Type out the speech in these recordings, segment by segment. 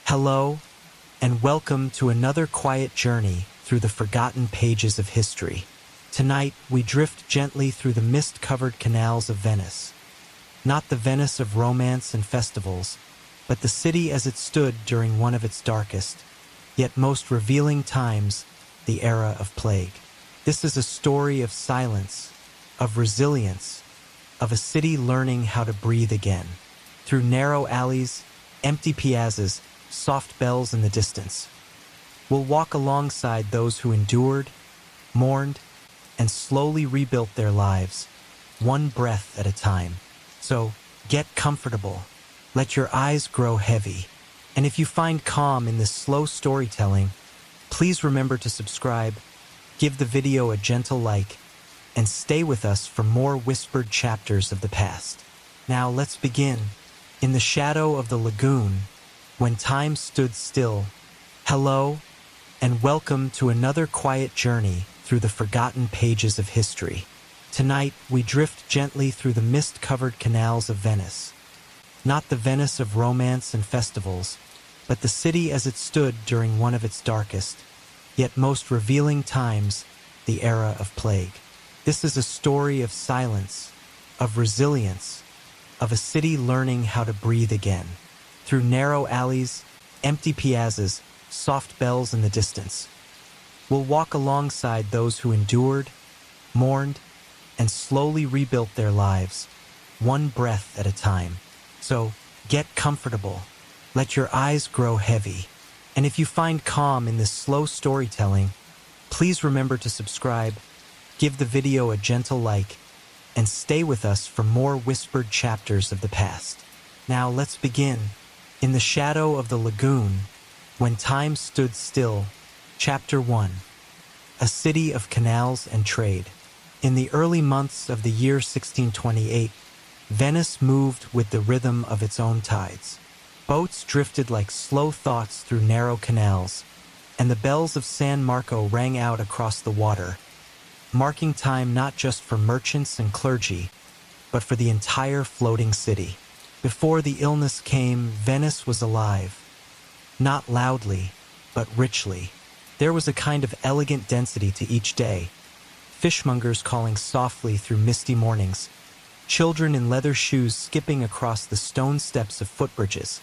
Hello, and welcome to another quiet journey through the forgotten pages of history. Tonight, we drift gently through the mist-covered canals of Venice. Not the Venice of romance and festivals, but the city as it stood during one of its darkest, yet most revealing times, the era of plague. This is a story of silence, of resilience, of a city learning how to breathe again. Through narrow alleys, empty piazzas, soft bells in the distance. We'll walk alongside those who endured, mourned, and slowly rebuilt their lives, one breath at a time. So, get comfortable, let your eyes grow heavy, and if you find calm in this slow storytelling, please remember to subscribe, give the video a gentle like, and stay with us for more whispered chapters of the past. Now let's begin. In the shadow of the lagoon, when time stood still. Hello, and welcome to another quiet journey through the forgotten pages of history. Tonight, we drift gently through the mist-covered canals of Venice. Not the Venice of romance and festivals, but the city as it stood during one of its darkest, yet most revealing times, the era of plague. This is a story of silence, of resilience, of a city learning how to breathe again. Through narrow alleys, empty piazzas, soft bells in the distance. We'll walk alongside those who endured, mourned, and slowly rebuilt their lives, one breath at a time. So, get comfortable, let your eyes grow heavy, and if you find calm in this slow storytelling, please remember to subscribe, give the video a gentle like, and stay with us for more whispered chapters of the past. Now let's begin. In the shadow of the lagoon, when time stood still, Chapter 1. A city of canals and trade. In the early months of the year 1628, Venice moved with the rhythm of its own tides. Boats drifted like slow thoughts through narrow canals, and the bells of San Marco rang out across the water, marking time not just for merchants and clergy, but for the entire floating city. Before the illness came, Venice was alive. Not loudly, but richly. There was a kind of elegant density to each day. Fishmongers calling softly through misty mornings. Children in leather shoes skipping across the stone steps of footbridges.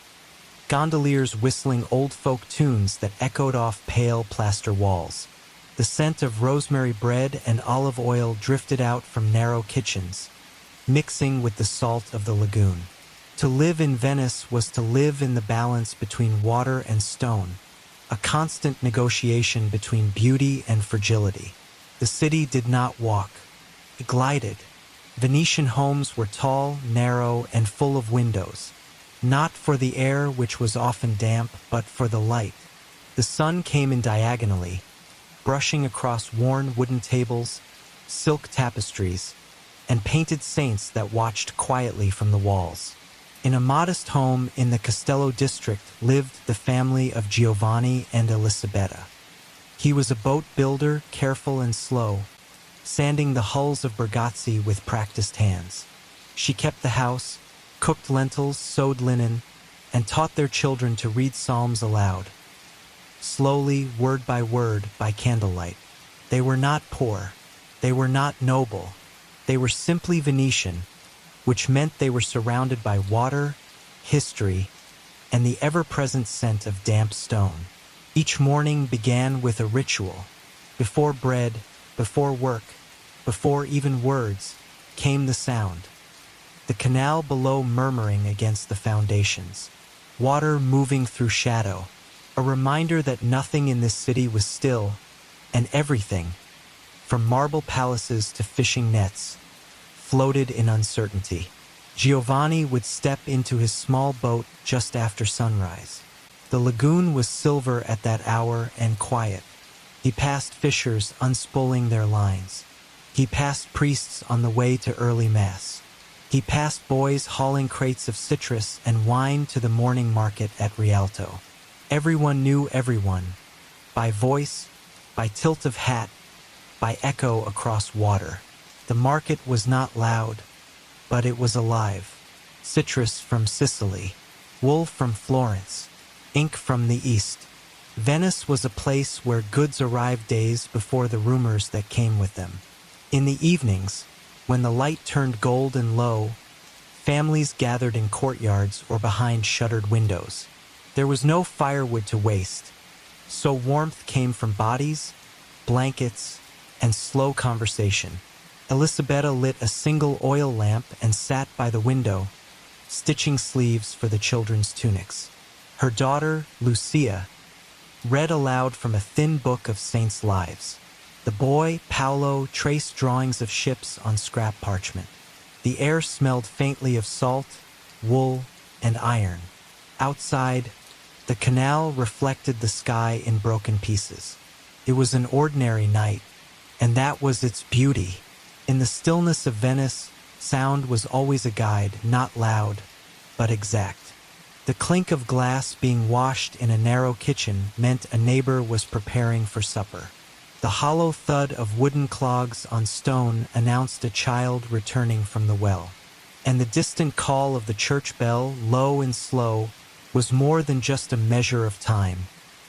Gondoliers whistling old folk tunes that echoed off pale plaster walls. The scent of rosemary bread and olive oil drifted out from narrow kitchens, mixing with the salt of the lagoon. To live in Venice was to live in the balance between water and stone, a constant negotiation between beauty and fragility. The city did not walk, it glided. Venetian homes were tall, narrow, and full of windows, not for the air which was often damp, but for the light. The sun came in diagonally, brushing across worn wooden tables, silk tapestries, and painted saints that watched quietly from the walls. In a modest home in the Castello district lived the family of Giovanni and Elisabetta. He was a boat builder, careful and slow, sanding the hulls of Bergazzi with practiced hands. She kept the house, cooked lentils, sewed linen, and taught their children to read psalms aloud. Slowly, word by candlelight. They were not poor, they were not noble, they were simply Venetian, which meant they were surrounded by water, history, and the ever-present scent of damp stone. Each morning began with a ritual. Before bread, before work, before even words, came the sound. The canal below murmuring against the foundations. Water moving through shadow. A reminder that nothing in this city was still, and everything, from marble palaces to fishing nets, floated in uncertainty. Giovanni would step into his small boat just after sunrise. The lagoon was silver at that hour and quiet. He passed fishers unspooling their lines. He passed priests on the way to early mass. He passed boys hauling crates of citrus and wine to the morning market at Rialto. Everyone knew everyone, by voice, by tilt of hat, by echo across water. The market was not loud, but it was alive. Citrus from Sicily, wool from Florence, ink from the east. Venice was a place where goods arrived days before the rumors that came with them. In the evenings, when the light turned gold and low, families gathered in courtyards or behind shuttered windows. There was no firewood to waste, so warmth came from bodies, blankets, and slow conversation. Elisabetta lit a single oil lamp and sat by the window, stitching sleeves for the children's tunics. Her daughter, Lucia, read aloud from a thin book of saints' lives. The boy, Paolo, traced drawings of ships on scrap parchment. The air smelled faintly of salt, wool, and iron. Outside, the canal reflected the sky in broken pieces. It was an ordinary night, and that was its beauty. In the stillness of Venice, sound was always a guide, not loud, but exact. The clink of glass being washed in a narrow kitchen meant a neighbor was preparing for supper. The hollow thud of wooden clogs on stone announced a child returning from the well. And the distant call of the church bell, low and slow, was more than just a measure of time.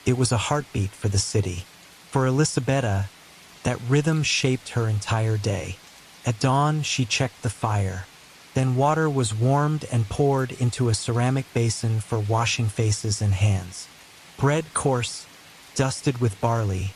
It was a heartbeat for the city. For Elisabetta, that rhythm shaped her entire day. At dawn, she checked the fire. Then water was warmed and poured into a ceramic basin for washing faces and hands. Bread coarse, dusted with barley,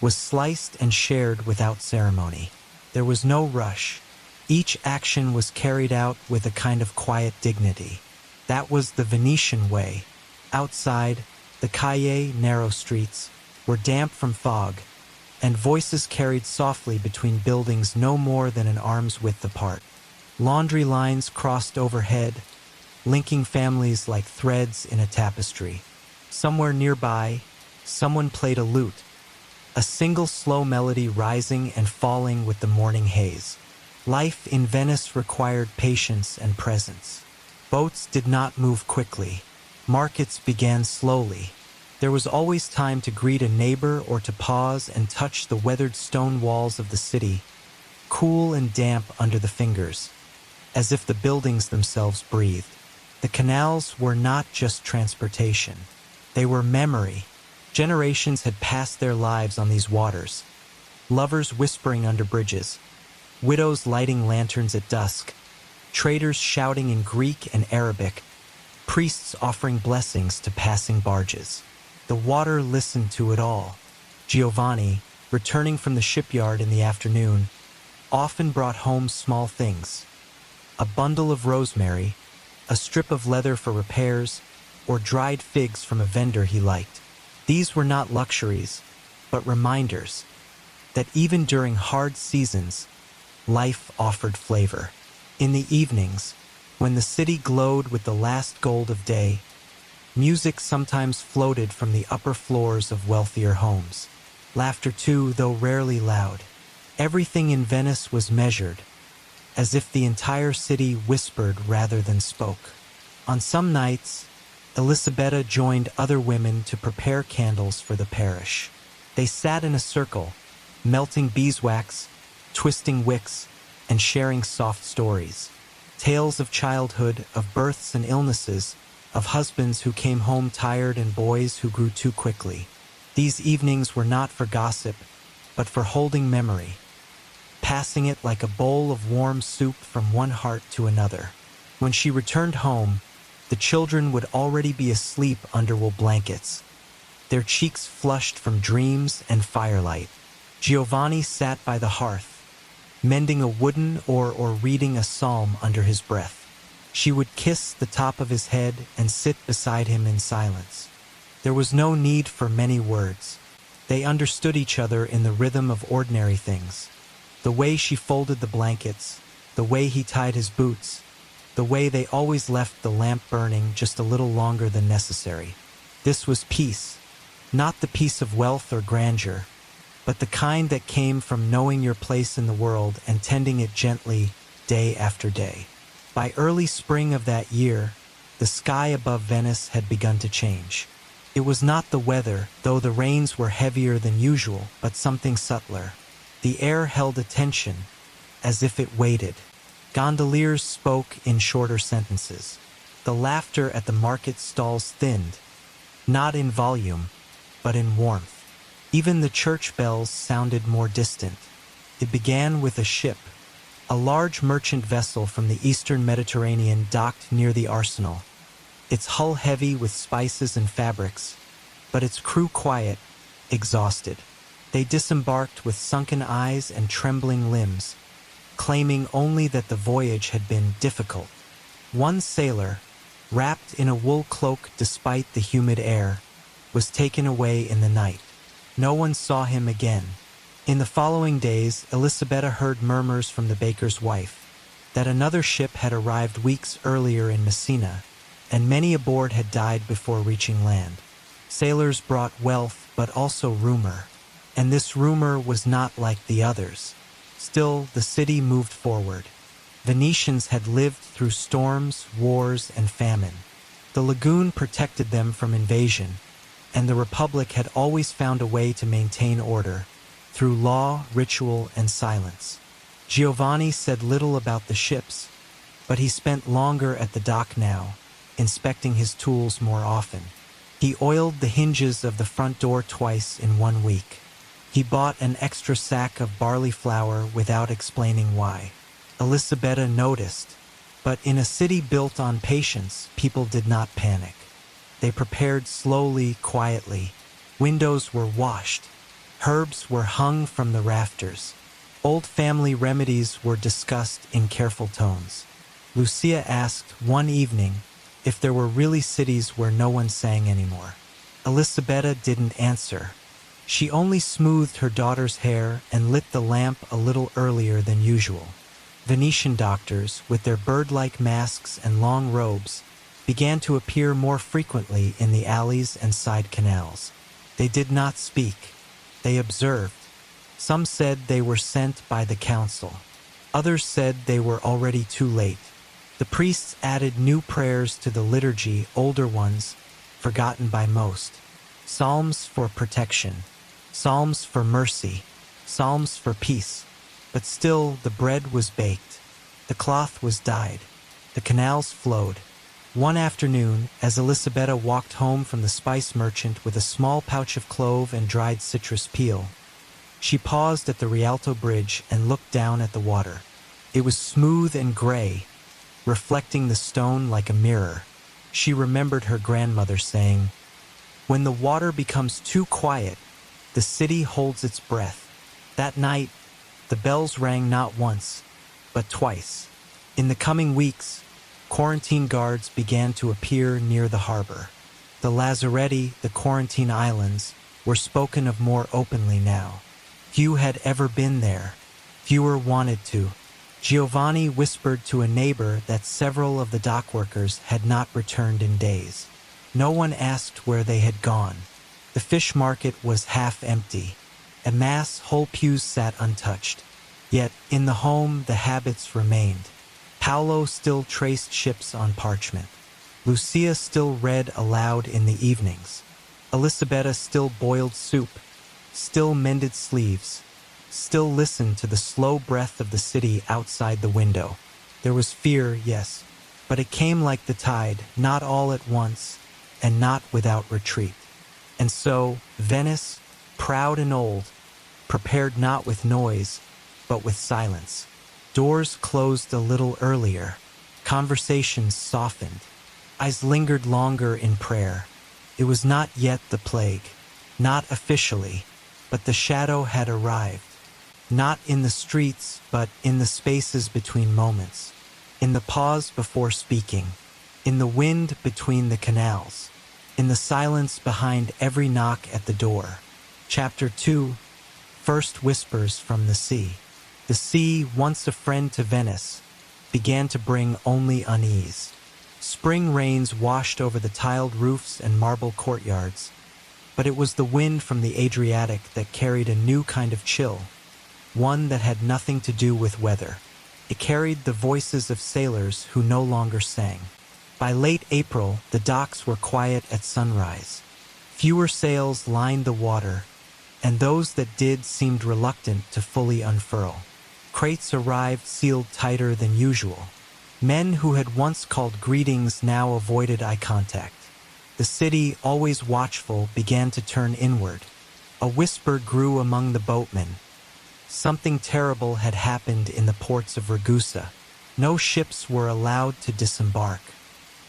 was sliced and shared without ceremony. There was no rush. Each action was carried out with a kind of quiet dignity. That was the Venetian way. Outside, the calle, narrow streets, were damp from fog, and voices carried softly between buildings no more than an arm's width apart. Laundry lines crossed overhead, linking families like threads in a tapestry. Somewhere nearby, someone played a lute, a single slow melody rising and falling with the morning haze. Life in Venice required patience and presence. Boats did not move quickly. Markets began slowly. There was always time to greet a neighbor or to pause and touch the weathered stone walls of the city, cool and damp under the fingers, as if the buildings themselves breathed. The canals were not just transportation. They were memory. Generations had passed their lives on these waters. Lovers whispering under bridges, widows lighting lanterns at dusk, traders shouting in Greek and Arabic, priests offering blessings to passing barges. The water listened to it all. Giovanni, returning from the shipyard in the afternoon, often brought home small things: a bundle of rosemary, a strip of leather for repairs, or dried figs from a vendor he liked. These were not luxuries, but reminders that even during hard seasons, life offered flavor. In the evenings, when the city glowed with the last gold of day, music sometimes floated from the upper floors of wealthier homes. Laughter too, though rarely loud. Everything in Venice was measured, as if the entire city whispered rather than spoke. On some nights, Elisabetta joined other women to prepare candles for the parish. They sat in a circle, melting beeswax, twisting wicks, and sharing soft stories. Tales of childhood, of births and illnesses, of husbands who came home tired and boys who grew too quickly. These evenings were not for gossip, but for holding memory, passing it like a bowl of warm soup from one heart to another. When she returned home, the children would already be asleep under wool blankets, their cheeks flushed from dreams and firelight. Giovanni sat by the hearth, mending a wooden oar or reading a psalm under his breath. She would kiss the top of his head and sit beside him in silence. There was no need for many words. They understood each other in the rhythm of ordinary things. The way she folded the blankets, the way he tied his boots, the way they always left the lamp burning just a little longer than necessary. This was peace, not the peace of wealth or grandeur, but the kind that came from knowing your place in the world and tending it gently day after day. By early spring of that year, the sky above Venice had begun to change. It was not the weather, though the rains were heavier than usual, but something subtler. The air held a tension, as if it waited. Gondoliers spoke in shorter sentences. The laughter at the market stalls thinned. not in volume, but in warmth. Even the church bells sounded more distant. It began with a ship. A large merchant vessel from the eastern Mediterranean docked near the arsenal, its hull heavy with spices and fabrics, but its crew quiet, exhausted. They disembarked with sunken eyes and trembling limbs, claiming only that the voyage had been difficult. One sailor, wrapped in a wool cloak despite the humid air, was taken away in the night. No one saw him again. In the following days, Elisabetta heard murmurs from the baker's wife that another ship had arrived weeks earlier in Messina, and many aboard had died before reaching land. Sailors brought wealth, but also rumor, and this rumor was not like the others. Still, the city moved forward. Venetians had lived through storms, wars, and famine. The lagoon protected them from invasion, and the Republic had always found a way to maintain order, through law, ritual, and silence. Giovanni said little about the ships, but he spent longer at the dock now, inspecting his tools more often. He oiled the hinges of the front door twice in 1 week. He bought an extra sack of barley flour without explaining why. Elisabetta noticed, but in a city built on patience, people did not panic. They prepared slowly, quietly. Windows were washed. Herbs were hung from the rafters. Old family remedies were discussed in careful tones. Lucia asked one evening if there were really cities where no one sang anymore. Elisabetta didn't answer. She only smoothed her daughter's hair and lit the lamp a little earlier than usual. Venetian doctors, with their bird-like masks and long robes, began to appear more frequently in the alleys and side canals. They did not speak. They observed. Some said they were sent by the council. Others said they were already too late. The priests added new prayers to the liturgy, older ones, forgotten by most. Psalms for protection, psalms for mercy, psalms for peace. But still the bread was baked. The cloth was dyed. The canals flowed. One afternoon, as Elisabetta walked home from the spice merchant with a small pouch of clove and dried citrus peel, she paused at the Rialto Bridge and looked down at the water. It was smooth and gray, reflecting the stone like a mirror. She remembered her grandmother saying, "When the water becomes too quiet, the city holds its breath." That night, the bells rang not once, but twice. In the coming weeks, quarantine guards began to appear near the harbor. The Lazaretti, the quarantine islands, were spoken of more openly now. Few had ever been there. Fewer wanted to. Giovanni whispered to a neighbor that several of the dock workers had not returned in days. No one asked where they had gone. The fish market was half empty. A mass, whole pews sat untouched. Yet, in the home, the habits remained. Paolo still traced ships on parchment. Lucia still read aloud in the evenings. Elisabetta still boiled soup, still mended sleeves, still listened to the slow breath of the city outside the window. There was fear, yes, but it came like the tide, not all at once, and not without retreat. And so, Venice, proud and old, prepared not with noise, but with silence. Doors closed a little earlier. Conversations softened. Eyes lingered longer in prayer. It was not yet the plague. Not officially, but the shadow had arrived. Not in the streets, but in the spaces between moments. In the pause before speaking. In the wind between the canals. In the silence behind every knock at the door. Chapter 2. First Whispers from the Sea. The sea, once a friend to Venice, began to bring only unease. Spring rains washed over the tiled roofs and marble courtyards, but it was the wind from the Adriatic that carried a new kind of chill, one that had nothing to do with weather. It carried the voices of sailors who no longer sang. By late April, the docks were quiet at sunrise. Fewer sails lined the water, and those that did seemed reluctant to fully unfurl. Crates arrived sealed tighter than usual. Men who had once called greetings now avoided eye contact. The city, always watchful, began to turn inward. A whisper grew among the boatmen. Something terrible had happened in the ports of Ragusa. No ships were allowed to disembark.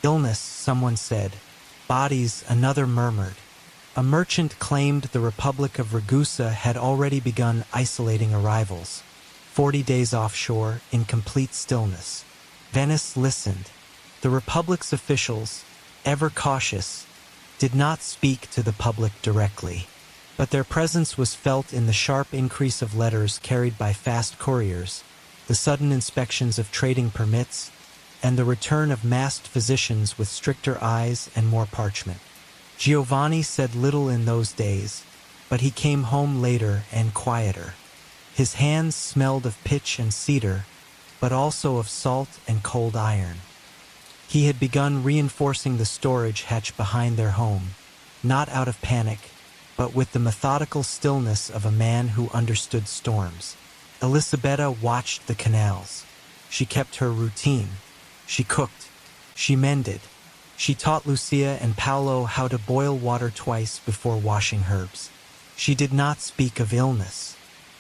Illness, someone said. Bodies, another murmured. A merchant claimed the Republic of Ragusa had already begun isolating arrivals. 40 days offshore, in complete stillness. Venice listened. The Republic's officials, ever cautious, did not speak to the public directly. But their presence was felt in the sharp increase of letters carried by fast couriers, the sudden inspections of trading permits, and the return of masked physicians with stricter eyes and more parchment. Giovanni said little in those days, but he came home later and quieter. His hands smelled of pitch and cedar, but also of salt and cold iron. He had begun reinforcing the storage hatch behind their home, not out of panic, but with the methodical stillness of a man who understood storms. Elisabetta watched the canals. She kept her routine. She cooked. She mended. She taught Lucia and Paolo how to boil water twice before washing herbs. She did not speak of illness,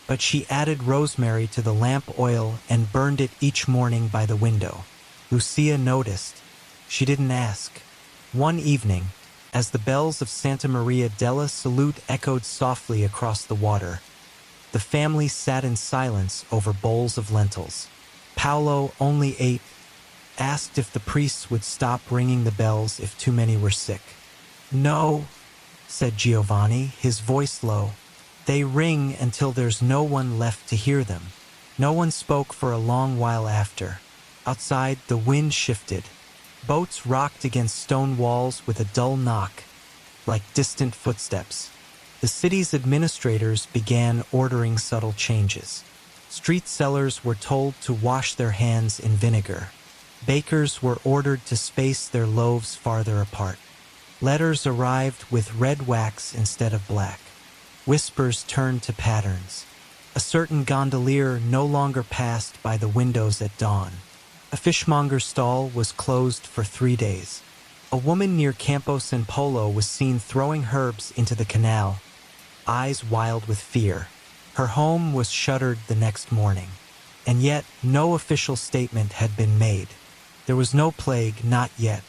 but she added rosemary to the lamp oil and burned it each morning by the window. Lucia noticed. She didn't ask. One evening, as the bells of Santa Maria della Salute echoed softly across the water, the family sat in silence over bowls of lentils. Paolo, only 8, asked if the priests would stop ringing the bells if too many were sick. "No," said Giovanni, his voice low. "They ring until there's no one left to hear them." No one spoke for a long while after. Outside, the wind shifted. Boats rocked against stone walls with a dull knock, like distant footsteps. The city's administrators began ordering subtle changes. Street sellers were told to wash their hands in vinegar. Bakers were ordered to space their loaves farther apart. Letters arrived with red wax instead of black. Whispers turned to patterns. A certain gondolier no longer passed by the windows at dawn. A fishmonger's stall was closed for 3 days. A woman near Campo San Polo was seen throwing herbs into the canal, eyes wild with fear. Her home was shuttered the next morning. And yet, no official statement had been made. There was no plague, not yet.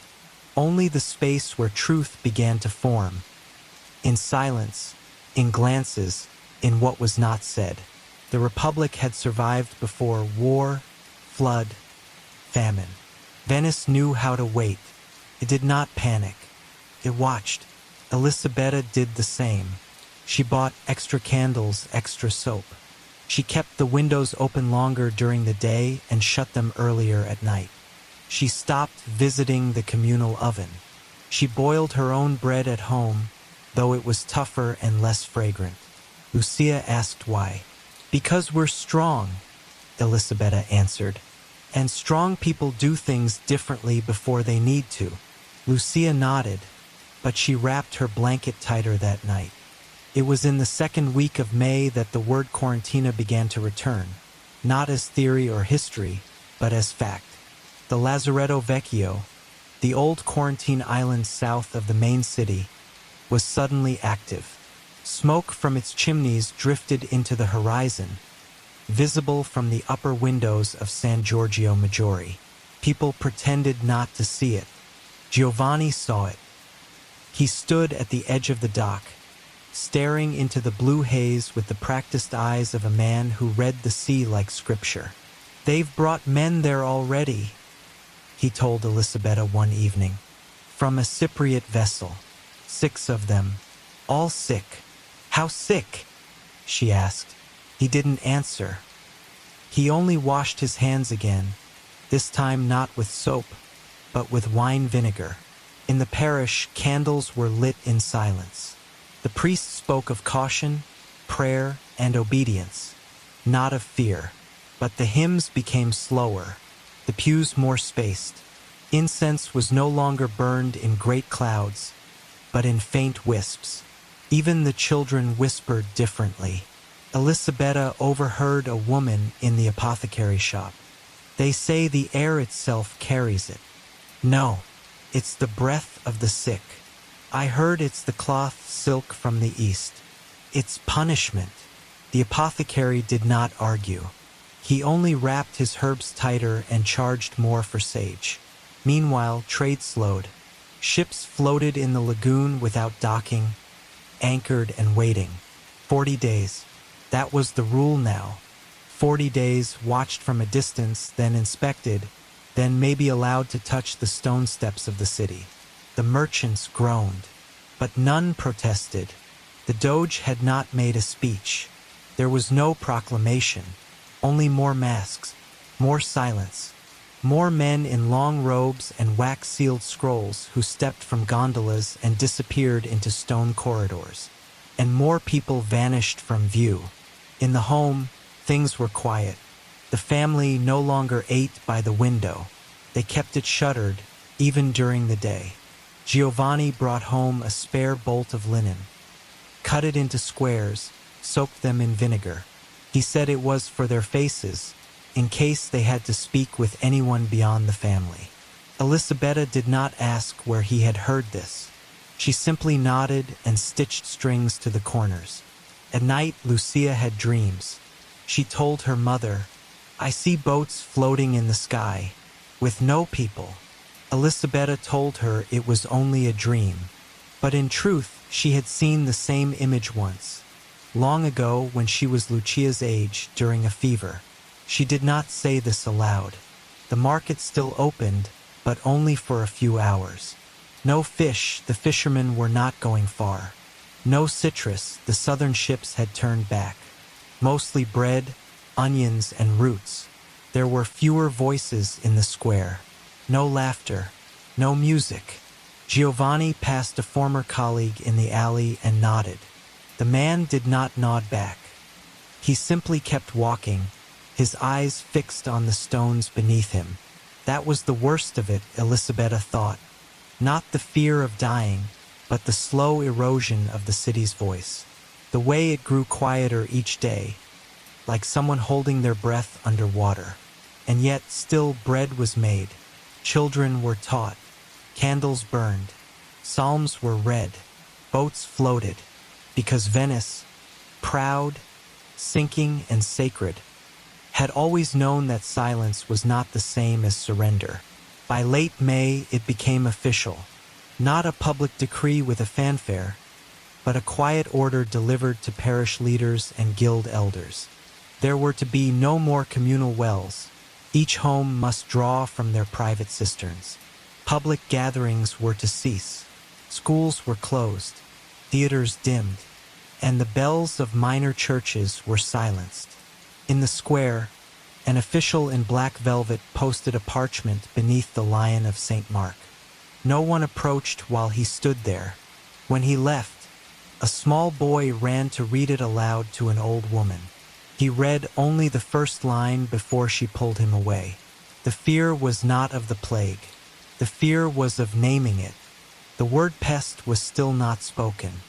Only the space where truth began to form. In silence, in glances, in what was not said. The Republic had survived before war, flood, famine. Venice knew how to wait. It did not panic. It watched. Elisabetta did the same. She bought extra candles, extra soap. She kept the windows open longer during the day and shut them earlier at night. She stopped visiting the communal oven. She boiled her own bread at home, though it was tougher and less fragrant. Lucia asked why. "Because we're strong," Elisabetta answered. "And strong people do things differently before they need to." Lucia nodded, but she wrapped her blanket tighter that night. It was in the second week of May that the word quarantina began to return, not as theory or history, but as fact. The Lazaretto Vecchio, the old quarantine island south of the main city, was suddenly active. Smoke from its chimneys drifted into the horizon, visible from the upper windows of San Giorgio Maggiore. People pretended not to see it. Giovanni saw it. He stood at the edge of the dock, staring into the blue haze with the practiced eyes of a man who read the sea like scripture. "They've brought men there already," he told Elisabetta one evening. "From a Cypriot vessel. 6 of them. All sick." "How sick?" she asked. He didn't answer. He only washed his hands again, this time not with soap, but with wine vinegar. In the parish, candles were lit in silence. The priest spoke of caution, prayer, and obedience, not of fear. But the hymns became slower, the pews more spaced. Incense was no longer burned in great clouds, but in faint wisps. Even the children whispered differently. Elisabetta overheard a woman in the apothecary shop. "They say the air itself carries it." "No, it's the breath of the sick." I heard it's the cloth silk from the east. It's punishment. The apothecary did not argue. He only wrapped his herbs tighter and charged more for sage. Meanwhile, trade slowed. Ships floated in the lagoon without docking, anchored and waiting. 40 days. That was the rule now. 40 days watched from a distance, then inspected, then maybe allowed to touch the stone steps of the city. The merchants groaned, but none protested. The Doge had not made a speech. There was no proclamation, only more masks, more silence, more men in long robes and wax-sealed scrolls who stepped from gondolas and disappeared into stone corridors. And more people vanished from view. In the home, things were quiet. The family no longer ate by the window. They kept it shuttered, even during the day. Giovanni brought home a spare bolt of linen, cut it into squares, soaked them in vinegar. He said it was for their faces, in case they had to speak with anyone beyond the family. Elisabetta did not ask where he had heard this. She simply nodded and stitched strings to the corners. At night, Lucia had dreams. She told her mother, "I see boats floating in the sky, with no people." Elisabetta told her it was only a dream. But in truth, she had seen the same image once. Long ago, when she was Lucia's age, during a fever. She did not say this aloud. The market still opened, but only for a few hours. No fish, the fishermen were not going far. No citrus, the southern ships had turned back. Mostly bread, onions, and roots. There were fewer voices in the square. No laughter, no music. Giovanni passed a former colleague in the alley and nodded. The man did not nod back. He simply kept walking, his eyes fixed on the stones beneath him. That was the worst of it, Elisabetta thought. Not the fear of dying, but the slow erosion of the city's voice. The way it grew quieter each day, like someone holding their breath underwater. And yet still bread was made. Children were taught. Candles burned. Psalms were read. Boats floated. Because Venice, proud, sinking, and sacred, had always known that silence was not the same as surrender. By late May, it became official. Not a public decree with a fanfare, but a quiet order delivered to parish leaders and guild elders. There were to be no more communal wells. Each home must draw from their private cisterns. Public gatherings were to cease. Schools were closed. Theaters dimmed. And the bells of minor churches were silenced. In the square, an official in black velvet posted a parchment beneath the Lion of St. Mark. No one approached while he stood there. When he left, a small boy ran to read it aloud to an old woman. He read only the first line before she pulled him away. The fear was not of the plague. The fear was of naming it. The word pest was still not spoken.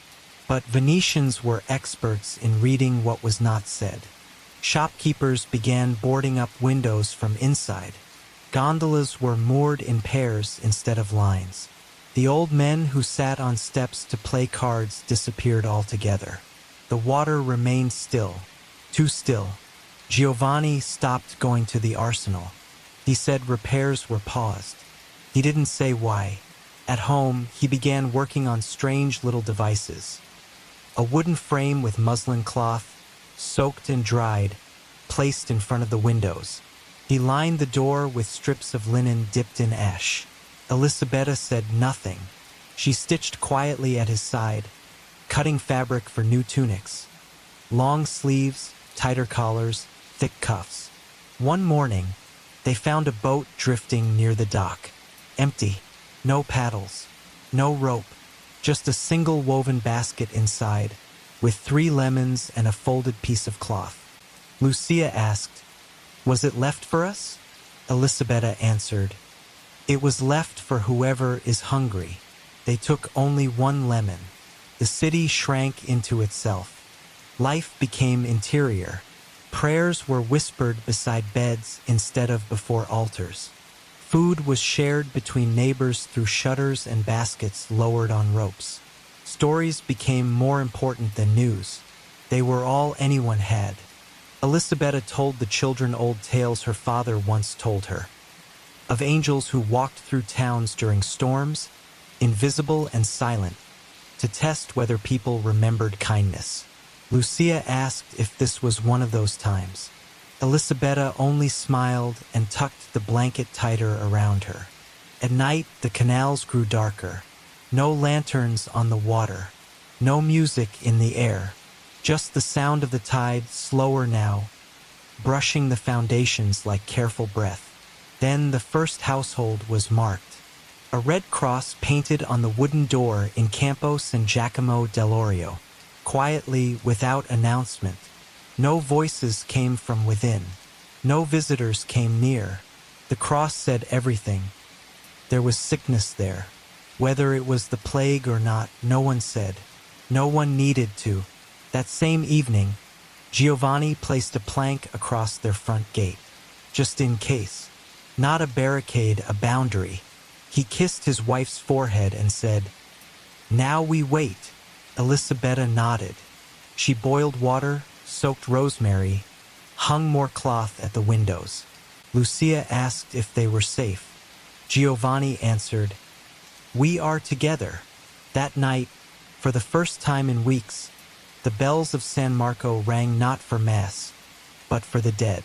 But Venetians were experts in reading what was not said. Shopkeepers began boarding up windows from inside. Gondolas were moored in pairs instead of lines. The old men who sat on steps to play cards disappeared altogether. The water remained still, too still. Giovanni stopped going to the arsenal. He said repairs were paused. He didn't say why. At home, he began working on strange little devices. A wooden frame with muslin cloth, soaked and dried, placed in front of the windows. He lined the door with strips of linen dipped in ash. Elisabetta said nothing. She stitched quietly at his side, cutting fabric for new tunics. Long sleeves, tighter collars, thick cuffs. One morning, they found a boat drifting near the dock. Empty. No paddles. No rope. Just a single woven basket inside, with 3 lemons and a folded piece of cloth. Lucia asked, "Was it left for us?" Elisabetta answered, "It was left for whoever is hungry." They took only 1 lemon. The city shrank into itself. Life became interior. Prayers were whispered beside beds instead of before altars. Food was shared between neighbors through shutters and baskets lowered on ropes. Stories became more important than news. They were all anyone had. Elisabetta told the children old tales her father once told her, of angels who walked through towns during storms, invisible and silent, to test whether people remembered kindness. Lucia asked if this was one of those times. Elisabetta only smiled and tucked the blanket tighter around her. At night, the canals grew darker. No lanterns on the water. No music in the air. Just the sound of the tide, slower now, brushing the foundations like careful breath. Then the first household was marked. A red cross painted on the wooden door in Campo San Giacomo dell'Orio. Quietly, without announcement. No voices came from within. No visitors came near. The cross said everything. There was sickness there. Whether it was the plague or not, no one said. No one needed to. That same evening, Giovanni placed a plank across their front gate. Just in case. Not a barricade, a boundary. He kissed his wife's forehead and said, "Now we wait." Elisabetta nodded. She boiled water, soaked rosemary, hung more cloth at the windows. Lucia asked if they were safe. Giovanni answered, "We are together." That night, for the first time in weeks, the bells of San Marco rang not for Mass, but for the dead.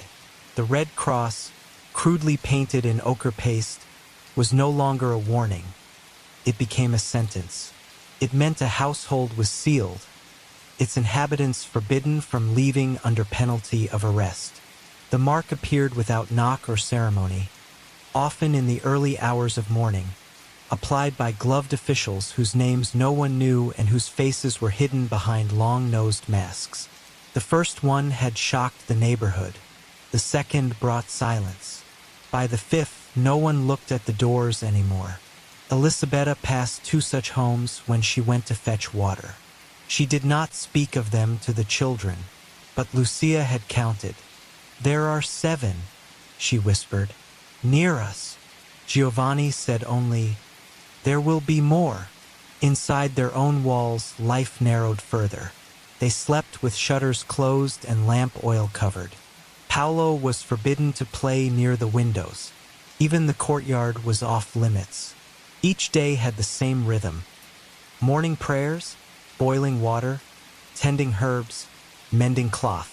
The red cross, crudely painted in ochre paste, was no longer a warning. It became a sentence. It meant a household was sealed, its inhabitants forbidden from leaving under penalty of arrest. The mark appeared without knock or ceremony, often in the early hours of morning, applied by gloved officials whose names no one knew and whose faces were hidden behind long-nosed masks. The first one had shocked the neighborhood. The second brought silence. By the fifth, no one looked at the doors anymore. Elisabetta passed two such homes when she went to fetch water. She did not speak of them to the children, but Lucia had counted. "There are 7, she whispered, "near us." Giovanni said only, "There will be more." Inside their own walls, life narrowed further. They slept with shutters closed and lamp oil covered. Paolo was forbidden to play near the windows. Even the courtyard was off limits. Each day had the same rhythm. Morning prayers, boiling water, tending herbs, mending cloth.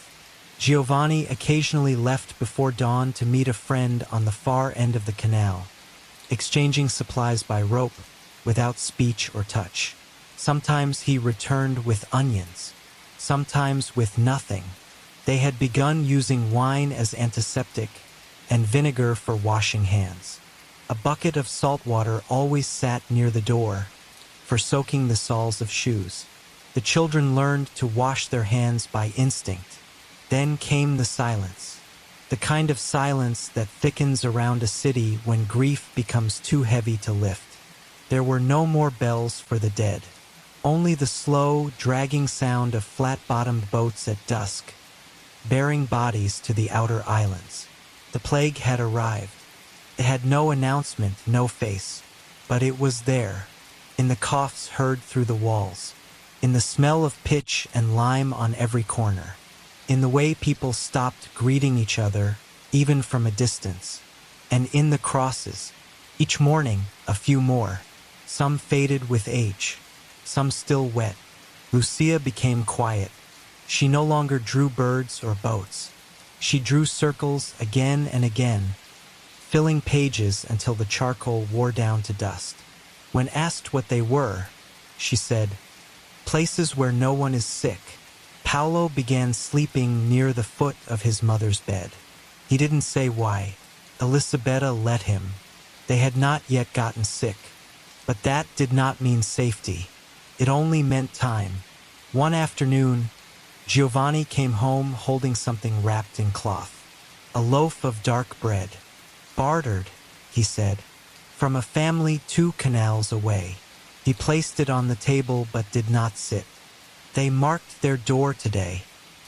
Giovanni occasionally left before dawn to meet a friend on the far end of the canal, exchanging supplies by rope, without speech or touch. Sometimes he returned with onions, sometimes with nothing. They had begun using wine as antiseptic and vinegar for washing hands. A bucket of salt water always sat near the door for soaking the soles of shoes. The children learned to wash their hands by instinct. Then came the silence, the kind of silence that thickens around a city when grief becomes too heavy to lift. There were no more bells for the dead, only the slow, dragging sound of flat-bottomed boats at dusk, bearing bodies to the outer islands. The plague had arrived. It had no announcement, no face, but it was there, in the coughs heard through the walls, in the smell of pitch and lime on every corner, in the way people stopped greeting each other, even from a distance, and in the crosses. Each morning, a few more, some faded with age, some still wet. Lucia became quiet. She no longer drew birds or boats. She drew circles again and again, filling pages until the charcoal wore down to dust. When asked what they were, she said, "Places where no one is sick." Paolo began sleeping near the foot of his mother's bed. He didn't say why. Elisabetta let him. They had not yet gotten sick. But that did not mean safety. It only meant time. One afternoon, Giovanni came home holding something wrapped in cloth. A loaf of dark bread. "Bartered," he said, "from a family 2 canals away." He placed it on the table but did not sit. They marked their door today.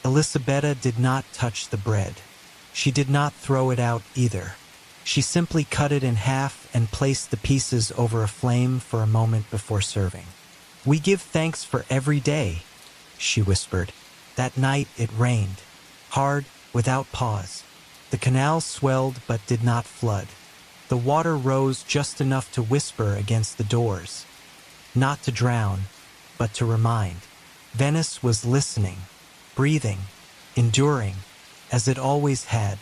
Elisabetta did not touch the bread. She did not throw it out either. She simply cut it in half and placed the pieces over a flame for a moment before serving. "We give thanks for every day," she whispered. That night it rained, hard, without pause. The canal swelled but did not flood. The water rose just enough to whisper against the doors. Not to drown, but to remind. Venice was listening, breathing, enduring, as it always had.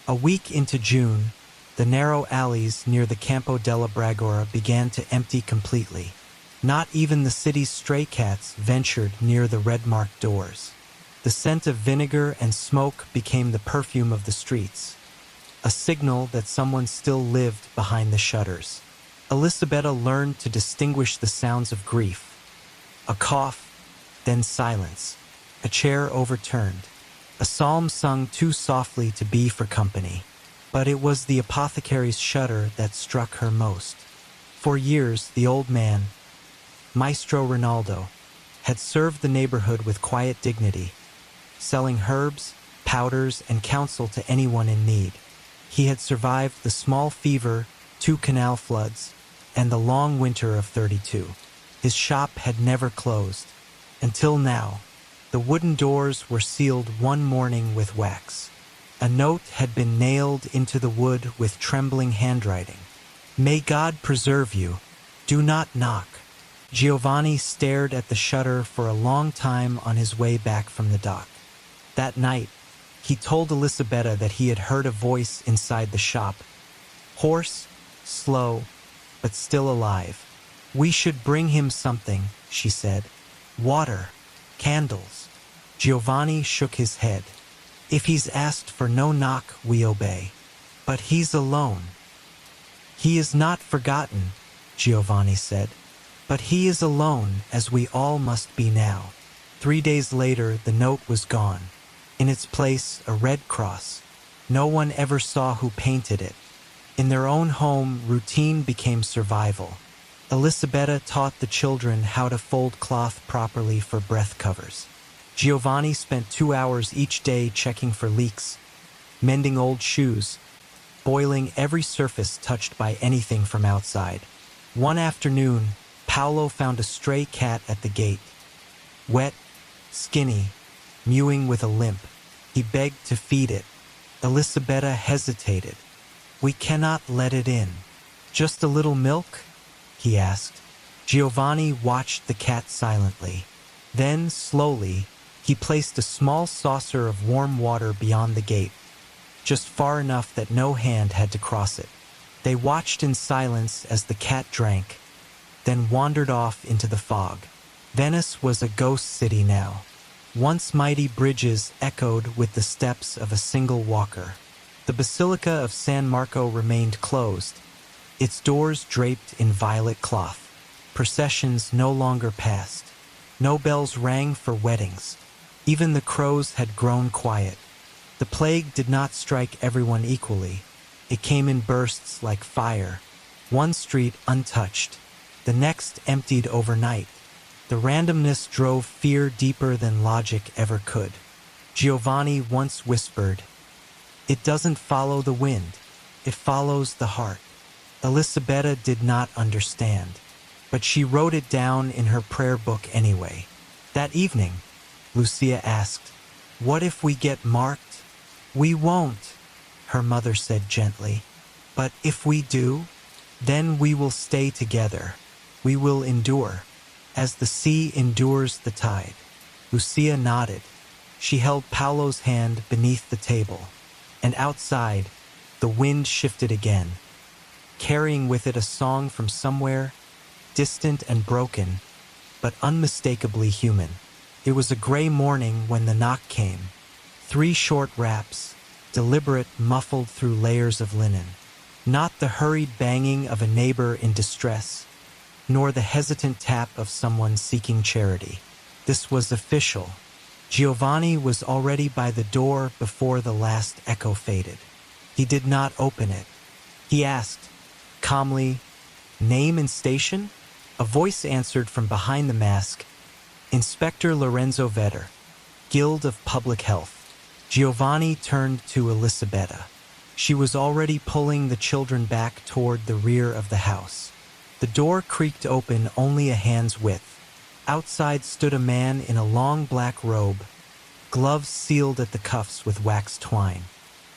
A week into June, the narrow alleys near the Campo della Bragora began to empty completely. Not even the city's stray cats ventured near the red-marked doors. The scent of vinegar and smoke became the perfume of the streets, a signal that someone still lived behind the shutters. Elisabetta learned to distinguish the sounds of grief. A cough, then silence. A chair overturned. A psalm sung too softly to be for company. But it was the apothecary's shudder that struck her most. For years, the old man, Maestro Rinaldo, had served the neighborhood with quiet dignity, selling herbs, powders, and counsel to anyone in need. He had survived the small fever, 2 canal floods, and the long winter of '32. His shop had never closed. Until now, the wooden doors were sealed one morning with wax. A note had been nailed into the wood with trembling handwriting. "May God preserve you. Do not knock." Giovanni stared at the shutter for a long time on his way back from the dock. That night, he told Elisabetta that he had heard a voice inside the shop. Hoarse, slow, but still alive. "We should bring him something," she said. "Water, candles." Giovanni shook his head. "If he's asked for no knock, we obey. But he's alone." "He is not forgotten," Giovanni said. "But he is alone, as we all must be now." 3 days later, the note was gone. In its place, a red cross. No one ever saw who painted it. In their own home, routine became survival. Elisabetta taught the children how to fold cloth properly for breath covers. Giovanni spent 2 hours each day checking for leaks, mending old shoes, boiling every surface touched by anything from outside. One afternoon, Paolo found a stray cat at the gate. Wet, skinny, mewing with a limp. He begged to feed it. Elisabetta hesitated. "We cannot let it in." "Just a little milk?" he asked. Giovanni watched the cat silently. Then, slowly, he placed a small saucer of warm water beyond the gate, just far enough that no hand had to cross it. They watched in silence as the cat drank, then wandered off into the fog. Venice was a ghost city now. Once mighty bridges echoed with the steps of a single walker. The Basilica of San Marco remained closed, its doors draped in violet cloth. Processions no longer passed. No bells rang for weddings. Even the crows had grown quiet. The plague did not strike everyone equally. It came in bursts like fire. One street untouched, the next emptied overnight. The randomness drove fear deeper than logic ever could. Giovanni once whispered, "It doesn't follow the wind, it follows the heart." Elisabetta did not understand, but she wrote it down in her prayer book anyway. That evening, Lucia asked, "What if we get marked?" "We won't," her mother said gently. "But if we do, then we will stay together. We will endure, as the sea endures the tide." Lucia nodded. She held Paolo's hand beneath the table, and outside, the wind shifted again, carrying with it a song from somewhere, distant and broken, but unmistakably human. It was a gray morning when the knock came. 3 short raps, deliberate, muffled through layers of linen. Not the hurried banging of a neighbor in distress, nor the hesitant tap of someone seeking charity. This was official. Giovanni was already by the door before the last echo faded. He did not open it. He asked, calmly, "Name and station?" A voice answered from behind the mask, "Inspector Lorenzo Vetter, Guild of Public Health." Giovanni turned to Elisabetta. She was already pulling the children back toward the rear of the house. The door creaked open only a hand's width. Outside stood a man in a long black robe, gloves sealed at the cuffs with wax twine.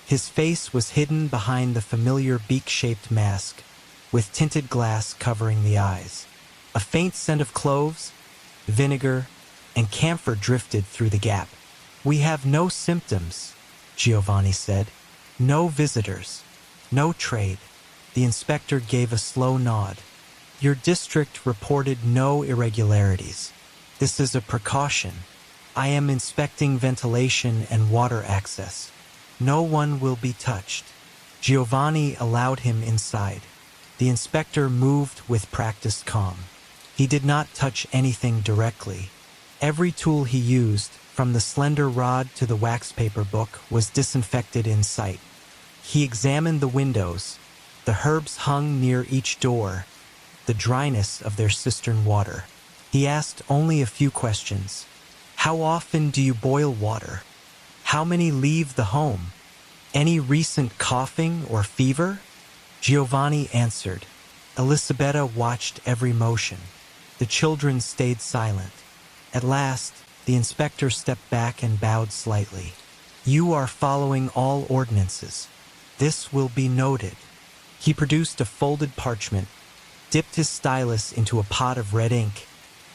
His face was hidden behind the familiar beak-shaped mask, with tinted glass covering the eyes. A faint scent of cloves, vinegar, and camphor drifted through the gap. "We have no symptoms," Giovanni said. "No visitors. No trade." The inspector gave a slow nod. "Your district reported no irregularities. This is a precaution. I am inspecting ventilation and water access. No one will be touched." Giovanni allowed him inside. The inspector moved with practiced calm. He did not touch anything directly. Every tool he used, from the slender rod to the wax paper book, was disinfected in sight. He examined the windows. The herbs hung near each door, the dryness of their cistern water. He asked only a few questions. "How often do you boil water? How many leave the home? Any recent coughing or fever?" Giovanni answered. Elisabetta watched every motion. The children stayed silent. At last, the inspector stepped back and bowed slightly. "You are following all ordinances. This will be noted." He produced a folded parchment, dipped his stylus into a pot of red ink,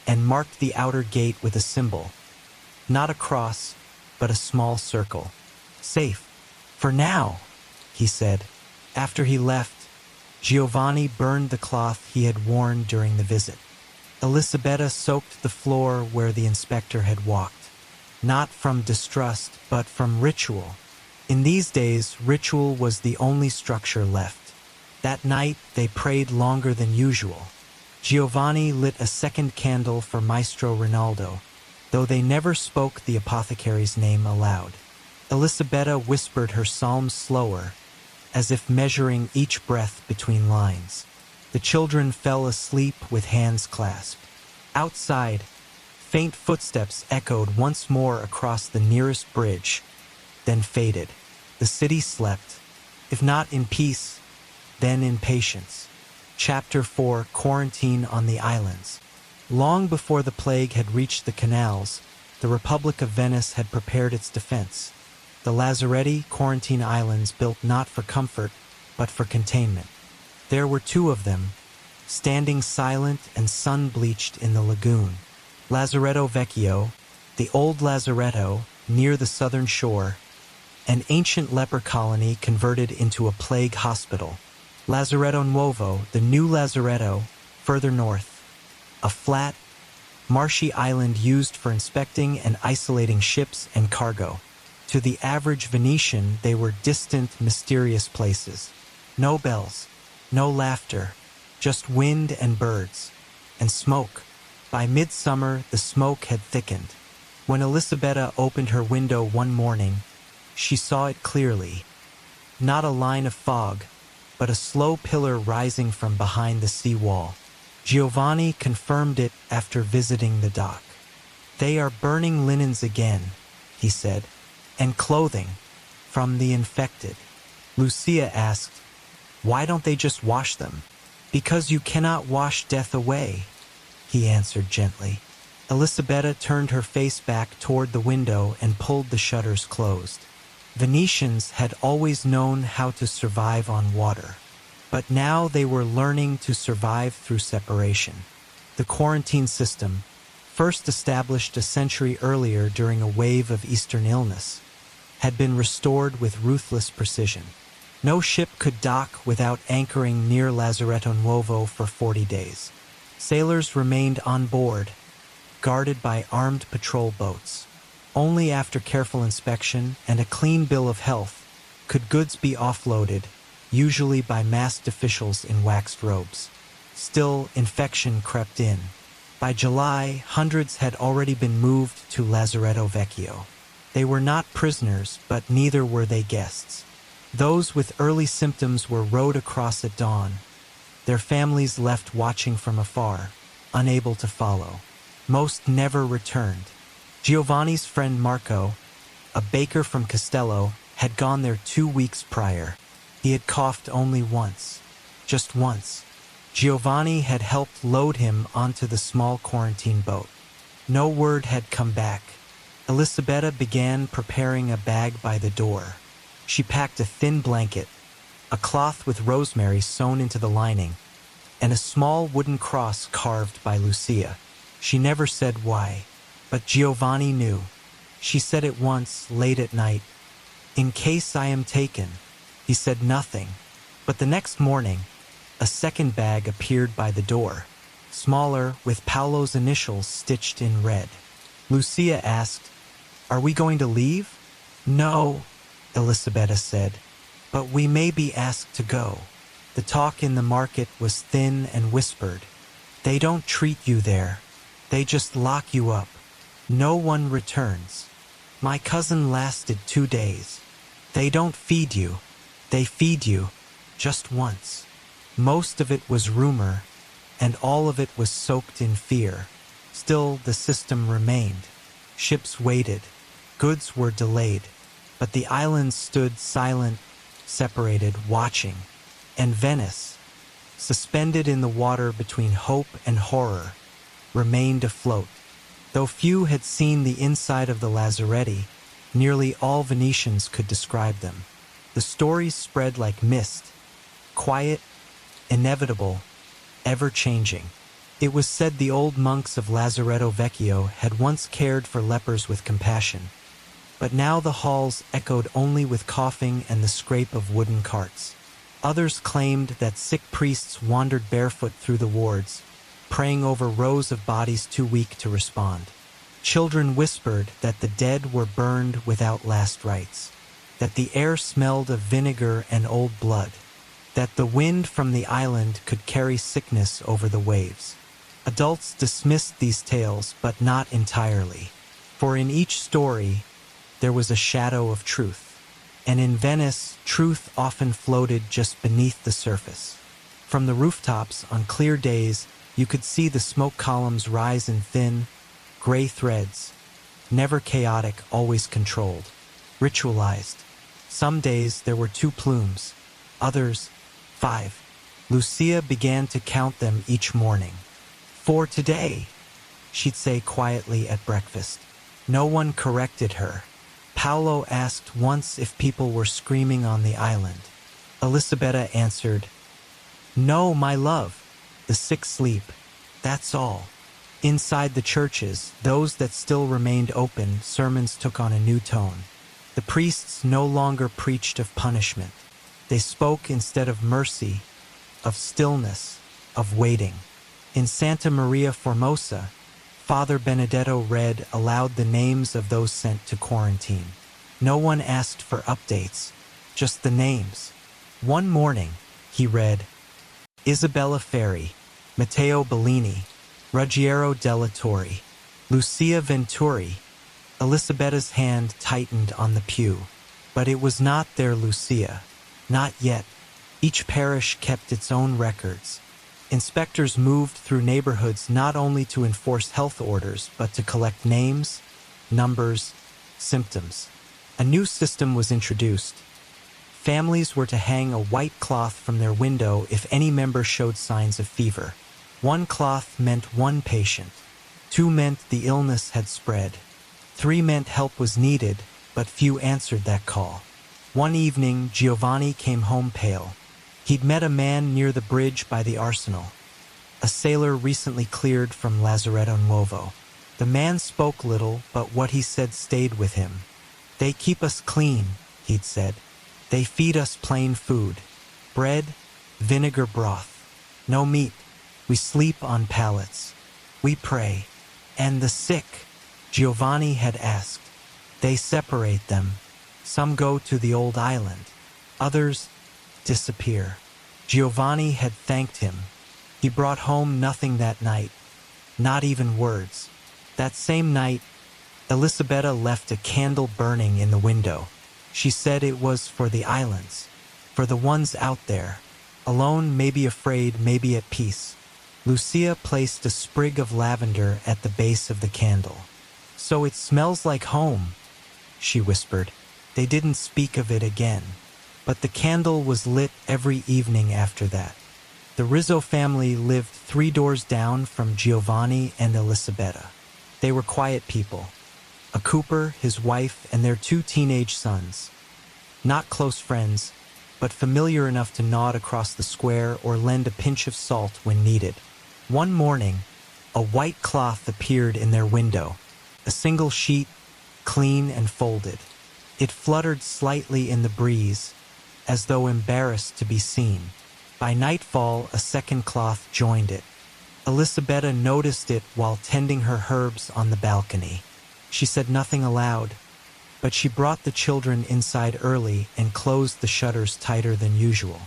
and marked the outer gate with a symbol. Not a cross, but a small circle. "Safe. For now," he said. After he left, Giovanni burned the cloth he had worn during the visit. Elisabetta soaked the floor where the inspector had walked, not from distrust, but from ritual. In these days, ritual was the only structure left. That night, they prayed longer than usual. Giovanni lit a second candle for Maestro Rinaldo, though they never spoke the apothecary's name aloud. Elisabetta whispered her psalms slower, as if measuring each breath between lines. The children fell asleep with hands clasped. Outside, faint footsteps echoed once more across the nearest bridge, then faded. The city slept, if not in peace, then in patience. Chapter 4: Quarantine on the Islands. Long before the plague had reached the canals, the Republic of Venice had prepared its defense. The Lazaretti quarantine islands built not for comfort, but for containment. There were two of them, standing silent and sun-bleached in the lagoon. Lazaretto Vecchio, the old Lazaretto, near the southern shore, an ancient leper colony converted into a plague hospital. Lazaretto Nuovo, the new Lazaretto, further north, a flat, marshy island used for inspecting and isolating ships and cargo. To the average Venetian, they were distant, mysterious places. No bells, no laughter, just wind and birds, and smoke. By midsummer, the smoke had thickened. When Elisabetta opened her window one morning, she saw it clearly. Not a line of fog, but a slow pillar rising from behind the sea wall. Giovanni confirmed it after visiting the dock. "They are burning linens again," he said, "and clothing, from the infected." Lucia asked, "Why don't they just wash them?" "Because you cannot wash death away," he answered gently. Elisabetta turned her face back toward the window and pulled the shutters closed. Venetians had always known how to survive on water, but now they were learning to survive through separation. The quarantine system, first established a century earlier during a wave of Eastern illness, had been restored with ruthless precision. No ship could dock without anchoring near Lazaretto Nuovo for 40 days. Sailors remained on board, guarded by armed patrol boats. Only after careful inspection and a clean bill of health could goods be offloaded, usually by masked officials in waxed robes. Still, infection crept in. By July, hundreds had already been moved to Lazaretto Vecchio. They were not prisoners, but neither were they guests. Those with early symptoms were rowed across at dawn, their families left watching from afar, unable to follow. Most never returned. Giovanni's friend Marco, a baker from Castello, had gone there 2 weeks prior. He had coughed only once. Just once. Giovanni had helped load him onto the small quarantine boat. No word had come back. Elisabetta began preparing a bag by the door. She packed a thin blanket, a cloth with rosemary sewn into the lining, and a small wooden cross carved by Lucia. She never said why, but Giovanni knew. She said it once, late at night. "In case I am taken." He said nothing, but the next morning, a second bag appeared by the door, smaller, with Paolo's initials stitched in red. Lucia asked, "Are we going to leave?" "No," Elisabetta said, "but we may be asked to go." The talk in the market was thin and whispered. "They don't treat you there. They just lock you up. No one returns. My cousin lasted 2 days. They don't feed you. They feed you just once." Most of it was rumor, and all of it was soaked in fear. Still, the system remained. Ships waited. Goods were delayed. But the islands stood silent, separated, watching. And Venice, suspended in the water between hope and horror, remained afloat. Though few had seen the inside of the lazaretti, nearly all Venetians could describe them. The stories spread like mist, quiet, inevitable, ever-changing. It was said the old monks of Lazaretto Vecchio had once cared for lepers with compassion, but now the halls echoed only with coughing and the scrape of wooden carts. Others claimed that sick priests wandered barefoot through the wards, praying over rows of bodies too weak to respond. Children whispered that the dead were burned without last rites, that the air smelled of vinegar and old blood, that the wind from the island could carry sickness over the waves. Adults dismissed these tales, but not entirely, for in each story there was a shadow of truth, and in Venice, truth often floated just beneath the surface. From the rooftops, on clear days, you could see the smoke columns rise in thin, gray threads, never chaotic, always controlled, ritualized. Some days there were 2 plumes, others 5. Lucia began to count them each morning. "For today," she'd say quietly at breakfast. No one corrected her. Paolo asked once if people were screaming on the island. Elisabetta answered, "No, my love. The sick sleep. That's all." Inside the churches, those that still remained open, sermons took on a new tone. The priests no longer preached of punishment. They spoke instead of mercy, of stillness, of waiting. In Santa Maria Formosa, Father Benedetto read aloud the names of those sent to quarantine. No one asked for updates, just the names. One morning, he read, Isabella Ferri, Matteo Bellini, Ruggiero della Torre, Lucia Venturi. Elisabetta's hand tightened on the pew. But it was not their Lucia. Not yet. Each parish kept its own records. Inspectors moved through neighborhoods not only to enforce health orders, but to collect names, numbers, symptoms. A new system was introduced. Families were to hang a white cloth from their window if any member showed signs of fever. 1 cloth meant 1 patient. 2 meant the illness had spread. 3 meant help was needed, but few answered that call. One evening, Giovanni came home pale. He'd met a man near the bridge by the arsenal, a sailor recently cleared from Lazaretto Nuovo. The man spoke little, but what he said stayed with him. "They keep us clean," he'd said. "They feed us plain food. Bread, vinegar broth. No meat. We sleep on pallets. We pray. And the sick?" Giovanni had asked. "They separate them. Some go to the old island. Others disappear." Giovanni had thanked him. He brought home nothing that night, not even words. That same night, Elisabetta left a candle burning in the window. She said it was for the islands, for the ones out there, alone, maybe afraid, maybe at peace. Lucia placed a sprig of lavender at the base of the candle. "So it smells like home," she whispered. They didn't speak of it again. But the candle was lit every evening after that. The Rizzo family lived 3 doors down from Giovanni and Elisabetta. They were quiet people. A cooper, his wife, and their 2 teenage sons. Not close friends, but familiar enough to nod across the square or lend a pinch of salt when needed. One morning, a white cloth appeared in their window, a single sheet, clean and folded. It fluttered slightly in the breeze, as though embarrassed to be seen. By nightfall, a second cloth joined it. Elisabetta noticed it while tending her herbs on the balcony. She said nothing aloud, but she brought the children inside early and closed the shutters tighter than usual.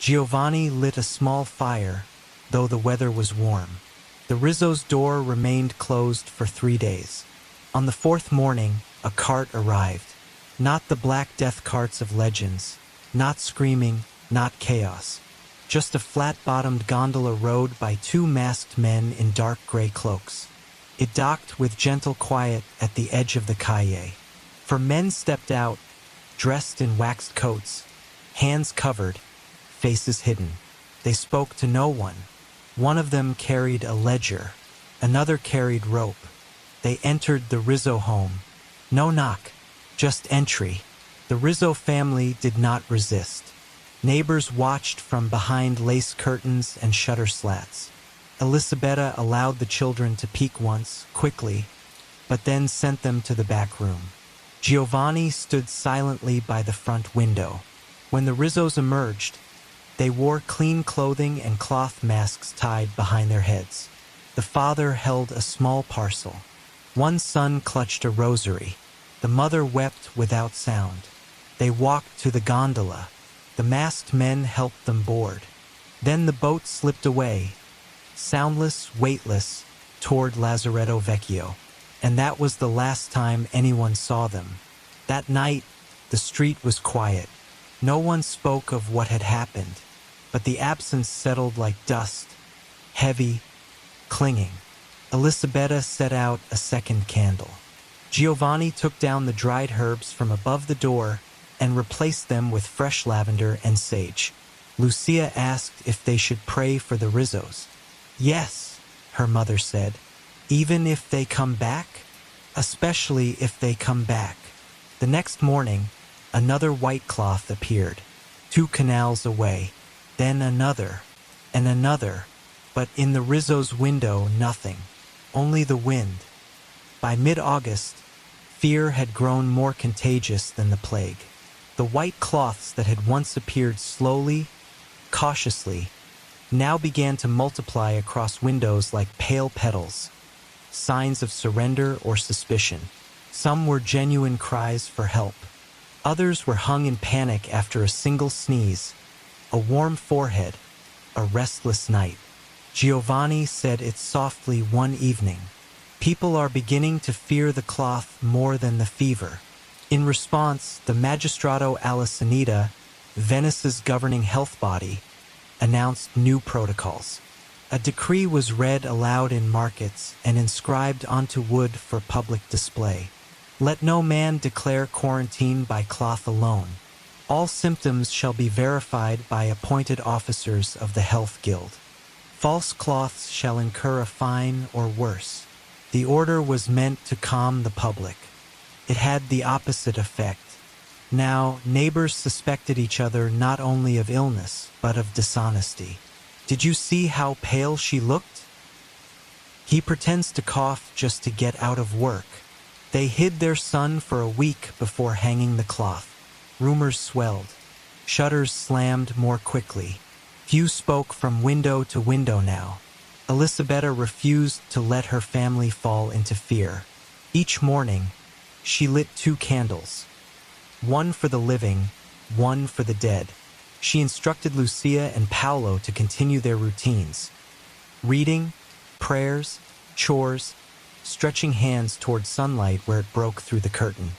Giovanni lit a small fire, though the weather was warm. The Rizzo's door remained closed for 3 days. On the 4th morning, a cart arrived. Not the Black Death carts of legends, not screaming, not chaos. Just a flat-bottomed gondola rowed by 2 masked men in dark gray cloaks. It docked with gentle quiet at the edge of the calle. For men stepped out, dressed in waxed coats, hands covered, faces hidden. They spoke to no one. One of them carried a ledger, another carried rope. They entered the Rizzo home. No knock, just entry. The Rizzo family did not resist. Neighbors watched from behind lace curtains and shutter slats. Elisabetta allowed the children to peek once, quickly, but then sent them to the back room. Giovanni stood silently by the front window. When the Rizzos emerged, they wore clean clothing and cloth masks tied behind their heads. The father held a small parcel. One son clutched a rosary. The mother wept without sound. They walked to the gondola. The masked men helped them board. Then the boat slipped away, soundless, weightless, toward Lazaretto Vecchio. And that was the last time anyone saw them. That night, the street was quiet. No one spoke of what had happened, but the absence settled like dust, heavy, clinging. Elisabetta set out a second candle. Giovanni took down the dried herbs from above the door and replaced them with fresh lavender and sage. Lucia asked if they should pray for the Rizzos. Yes, her mother said, even if they come back? Especially if they come back. The next morning, another white cloth appeared, 2 canals away, then another, and another, but in the Rizzo's window nothing, only the wind. By mid-August, fear had grown more contagious than the plague. The white cloths that had once appeared slowly, cautiously, now began to multiply across windows like pale petals, signs of surrender or suspicion. Some were genuine cries for help. Others were hung in panic after a single sneeze, a warm forehead, a restless night. Giovanni said it softly one evening. People are beginning to fear the cloth more than the fever. In response, the Magistrato alla Sanità, Venice's governing health body, announced new protocols. A decree was read aloud in markets and inscribed onto wood for public display. Let no man declare quarantine by cloth alone. All symptoms shall be verified by appointed officers of the Health Guild. False cloths shall incur a fine or worse. The order was meant to calm the public. It had the opposite effect. Now, neighbors suspected each other not only of illness, but of dishonesty. Did you see how pale she looked? He pretends to cough just to get out of work. They hid their son for a week before hanging the cloth. Rumors swelled. Shutters slammed more quickly. Few spoke from window to window now. Elisabetta refused to let her family fall into fear. Each morning, she lit 2 candles. One for the living, one for the dead. She instructed Lucia and Paolo to continue their routines. Reading, prayers, chores, stretching hands toward sunlight where it broke through the curtain.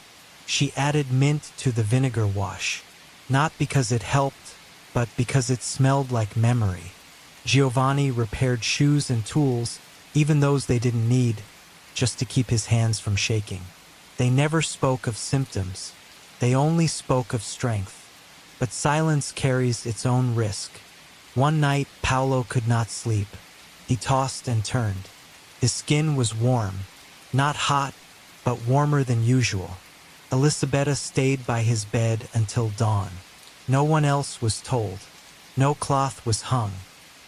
She added mint to the vinegar wash, not because it helped, but because it smelled like memory. Giovanni repaired shoes and tools, even those they didn't need, just to keep his hands from shaking. They never spoke of symptoms. They only spoke of strength. But silence carries its own risk. One night, Paolo could not sleep. He tossed and turned. His skin was warm, not hot, but warmer than usual. Elisabetta stayed by his bed until dawn. No one else was told. No cloth was hung.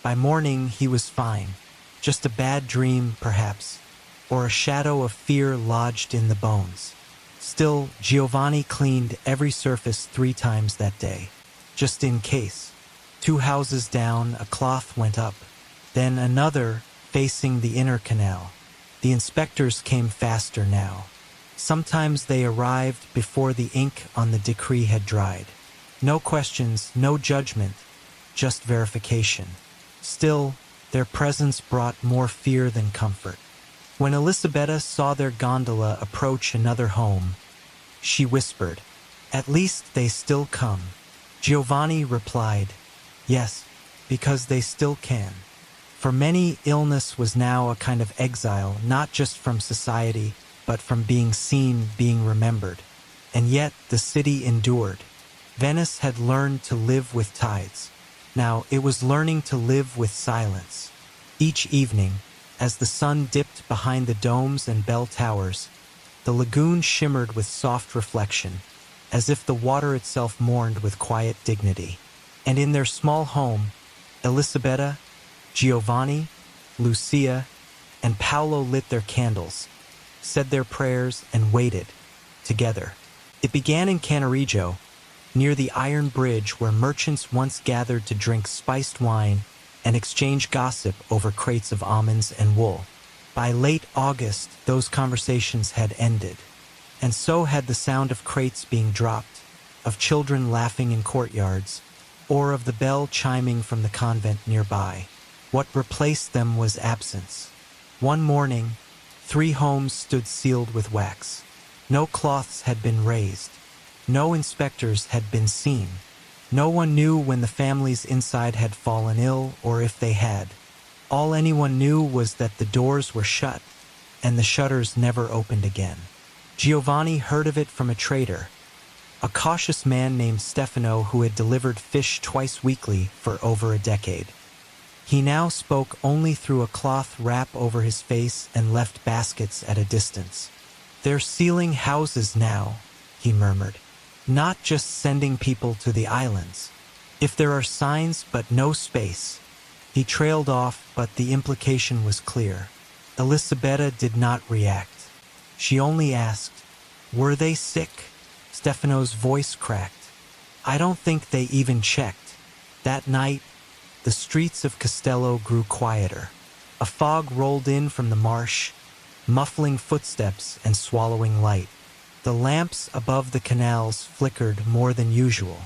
By morning, he was fine. Just a bad dream, perhaps, or a shadow of fear lodged in the bones. Still, Giovanni cleaned every surface 3 times that day, just in case. 2 houses down, a cloth went up, then another facing the inner canal. The inspectors came faster now. Sometimes they arrived before the ink on the decree had dried. No questions, no judgment, just verification. Still, their presence brought more fear than comfort. When Elisabetta saw their gondola approach another home, she whispered, "At least they still come." Giovanni replied, "Yes, because they still can." For many, illness was now a kind of exile, not just from society, but from being seen, being remembered. And yet the city endured. Venice had learned to live with tides. Now it was learning to live with silence. Each evening, as the sun dipped behind the domes and bell towers, the lagoon shimmered with soft reflection, as if the water itself mourned with quiet dignity. And in their small home, Elisabetta, Giovanni, Lucia, and Paolo lit their candles, said their prayers, and waited, together. It began in Cannaregio, near the iron bridge where merchants once gathered to drink spiced wine and exchange gossip over crates of almonds and wool. By late August, those conversations had ended, and so had the sound of crates being dropped, of children laughing in courtyards, or of the bell chiming from the convent nearby. What replaced them was absence. One morning, 3 homes stood sealed with wax. No cloths had been raised. No inspectors had been seen. No one knew when the families inside had fallen ill or if they had. All anyone knew was that the doors were shut and the shutters never opened again. Giovanni heard of it from a trader, a cautious man named Stefano who had delivered fish twice weekly for over a decade. He now spoke only through a cloth wrap over his face and left baskets at a distance. "They're sealing houses now," he murmured. "Not just sending people to the islands. If there are signs but no space." He trailed off, but the implication was clear. Elisabetta did not react. She only asked, "Were they sick?" Stefano's voice cracked. "I don't think they even checked." That night, the streets of Castello grew quieter. A fog rolled in from the marsh, muffling footsteps and swallowing light. The lamps above the canals flickered more than usual.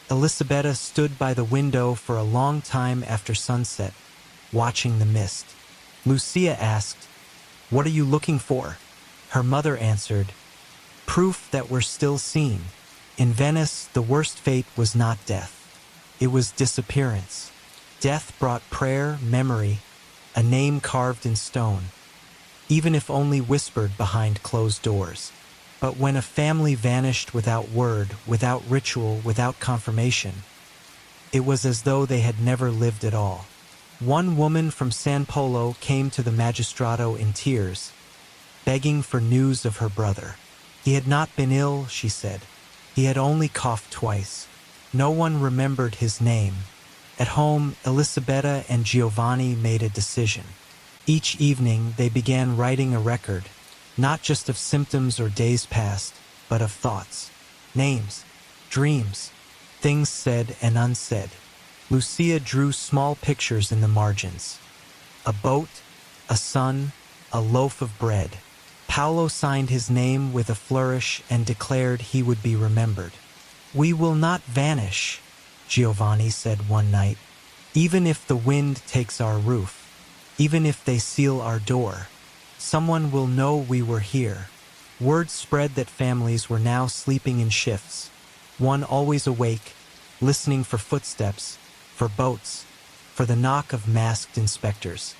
Elisabetta stood by the window for a long time after sunset, watching the mist. Lucia asked, "What are you looking for?" Her mother answered, "Proof that we're still seen." In Venice, the worst fate was not death. It was disappearance. Death brought prayer, memory, a name carved in stone, even if only whispered behind closed doors. But when a family vanished without word, without ritual, without confirmation, it was as though they had never lived at all. One woman from San Polo came to the magistrato in tears, begging for news of her brother. He had not been ill, she said. He had only coughed twice. No one remembered his name. At home, Elisabetta and Giovanni made a decision. Each evening, they began writing a record, not just of symptoms or days past, but of thoughts, names, dreams, things said and unsaid. Lucia drew small pictures in the margins. A boat, a sun, a loaf of bread. Paolo signed his name with a flourish and declared he would be remembered. "We will not vanish," Giovanni said one night, "even if the wind takes our roof, even if they seal our door. Someone will know we were here." Word spread that families were now sleeping in shifts, one always awake, listening for footsteps, for boats, for the knock of masked inspectors.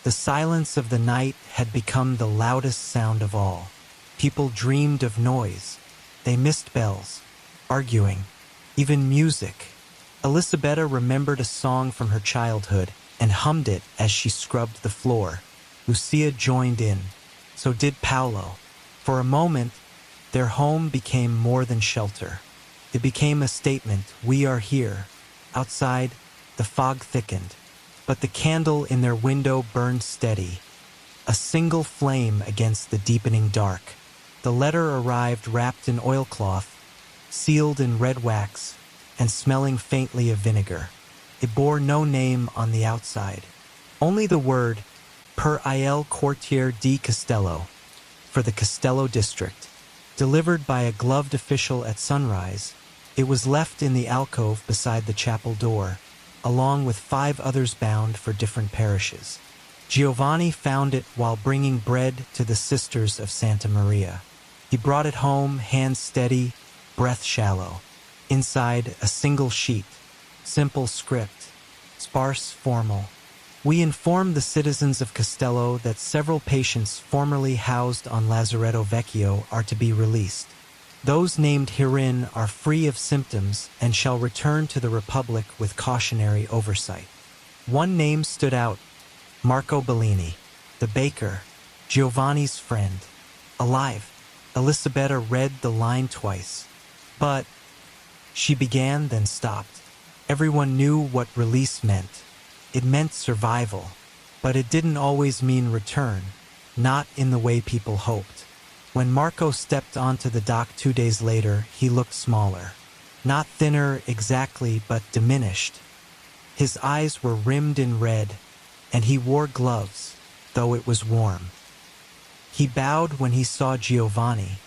The silence of the night had become the loudest sound of all. People dreamed of noise. They missed bells, arguing, even music. Elisabetta remembered a song from her childhood and hummed it as she scrubbed the floor. Lucia joined in. So did Paolo. For a moment, their home became more than shelter. It became a statement, we are here. Outside, the fog thickened, but the candle in their window burned steady, a single flame against the deepening dark. The letter arrived wrapped in oilcloth, sealed in red wax, and smelling faintly of vinegar. It bore no name on the outside, only the word, per il Quartier di Castello, for the Castello district. Delivered by a gloved official at sunrise, it was left in the alcove beside the chapel door, along with 5 others bound for different parishes. Giovanni found it while bringing bread to the sisters of Santa Maria. He brought it home, hands steady, breath shallow. Inside, a single sheet, simple script, sparse, formal. We inform the citizens of Castello that several patients formerly housed on Lazaretto Vecchio are to be released. Those named herein are free of symptoms and shall return to the Republic with cautionary oversight. One name stood out, Marco Bellini, the baker, Giovanni's friend. Alive. Elisabetta read the line twice. But she began, then stopped. Everyone knew what release meant. It meant survival, but it didn't always mean return, not in the way people hoped. When Marco stepped onto the dock 2 days later, he looked smaller. Not thinner exactly, but diminished. His eyes were rimmed in red, and he wore gloves, though it was warm. He bowed when he saw Giovanni,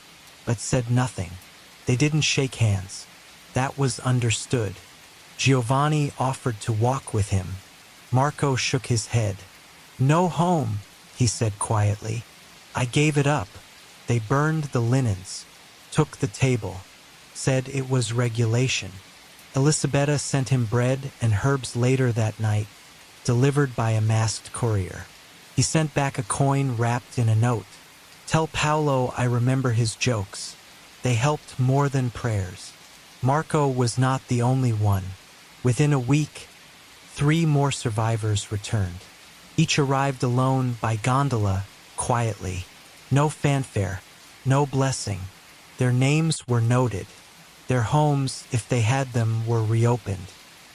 but said nothing. They didn't shake hands. That was understood. Giovanni offered to walk with him. Marco shook his head. No home, he said quietly. I gave it up. They burned the linens, took the table, said it was regulation. Elisabetta sent him bread and herbs later that night, delivered by a masked courier. He sent back a coin wrapped in a note. Tell Paolo I remember his jokes. They helped more than prayers. Marco was not the only one. Within a week, 3 more survivors returned. Each arrived alone by gondola, quietly. No fanfare, no blessing. Their names were noted. Their homes, if they had them, were reopened.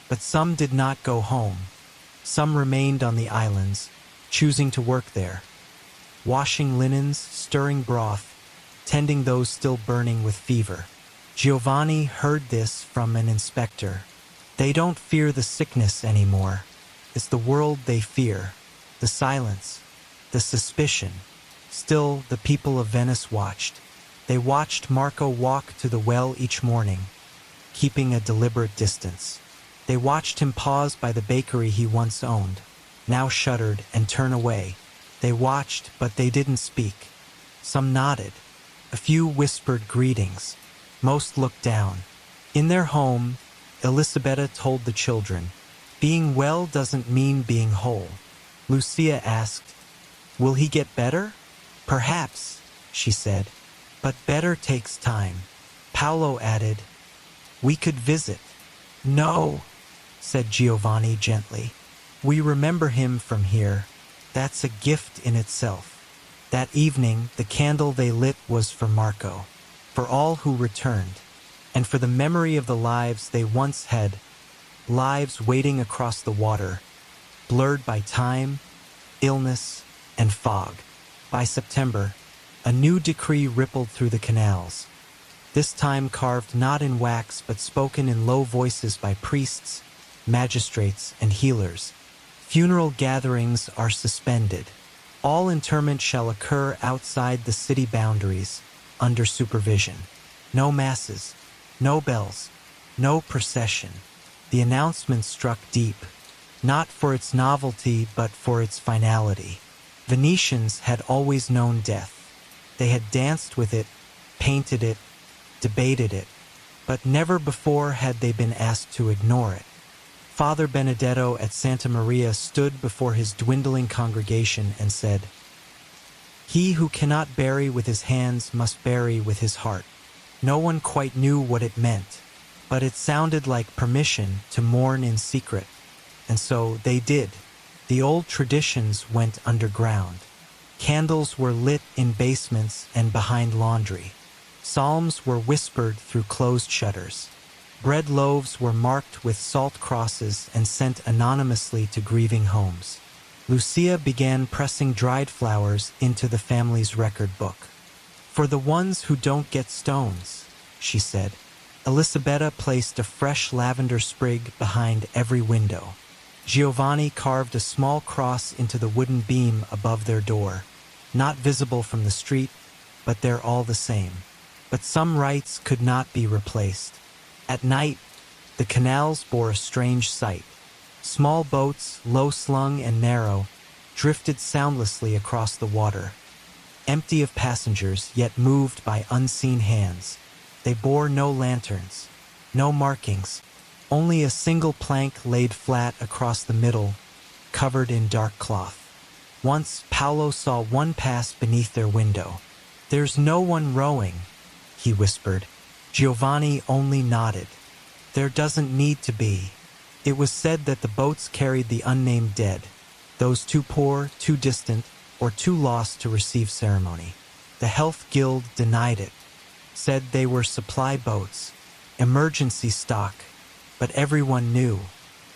But some did not go home. Some remained on the islands, choosing to work there. Washing linens, stirring broth, tending those still burning with fever. Giovanni heard this from an inspector. They don't fear the sickness anymore. It's the world they fear, the silence, the suspicion. Still, the people of Venice watched. They watched Marco walk to the well each morning, keeping a deliberate distance. They watched him pause by the bakery he once owned, now shuttered, and turn away. They watched, but they didn't speak. Some nodded. A few whispered greetings. Most looked down. In their home, Elisabetta told the children, being well doesn't mean being whole. Lucia asked, will he get better? Perhaps, she said, but better takes time. Paolo added, we could visit. No, said Giovanni gently. We remember him from here. That's a gift in itself. That evening, the candle they lit was for Marco, for all who returned, and for the memory of the lives they once had, lives waiting across the water, blurred by time, illness, and fog. By September, a new decree rippled through the canals, this time carved not in wax but spoken in low voices by priests, magistrates, and healers. Funeral gatherings are suspended. All interment shall occur outside the city boundaries, under supervision. No masses, no bells, no procession. The announcement struck deep, not for its novelty but for its finality. Venetians had always known death. They had danced with it, painted it, debated it, but never before had they been asked to ignore it. Father Benedetto at Santa Maria stood before his dwindling congregation and said, he who cannot bury with his hands must bury with his heart. No one quite knew what it meant. but it sounded like permission to mourn in secret. And so they did. The old traditions went underground. Candles were lit in basements and behind laundry. Psalms were whispered through closed shutters. Bread loaves were marked with salt crosses and sent anonymously to grieving homes. Lucia began pressing dried flowers into the family's record book. "For the ones who don't get stones," she said. Elisabetta placed a fresh lavender sprig behind every window. Giovanni carved a small cross into the wooden beam above their door. Not visible from the street, but they're all the same. But some rites could not be replaced. At night, the canals bore a strange sight. Small boats, low-slung and narrow, drifted soundlessly across the water. Empty of passengers, yet moved by unseen hands. They bore no lanterns, no markings, only a single plank laid flat across the middle, covered in dark cloth. Once, Paolo saw one pass beneath their window. "There's no one rowing," he whispered. Giovanni only nodded. "There doesn't need to be." It was said that the boats carried the unnamed dead, those too poor, too distant, or too lost to receive ceremony. The Health Guild denied it, said they were supply boats, emergency stock, but everyone knew,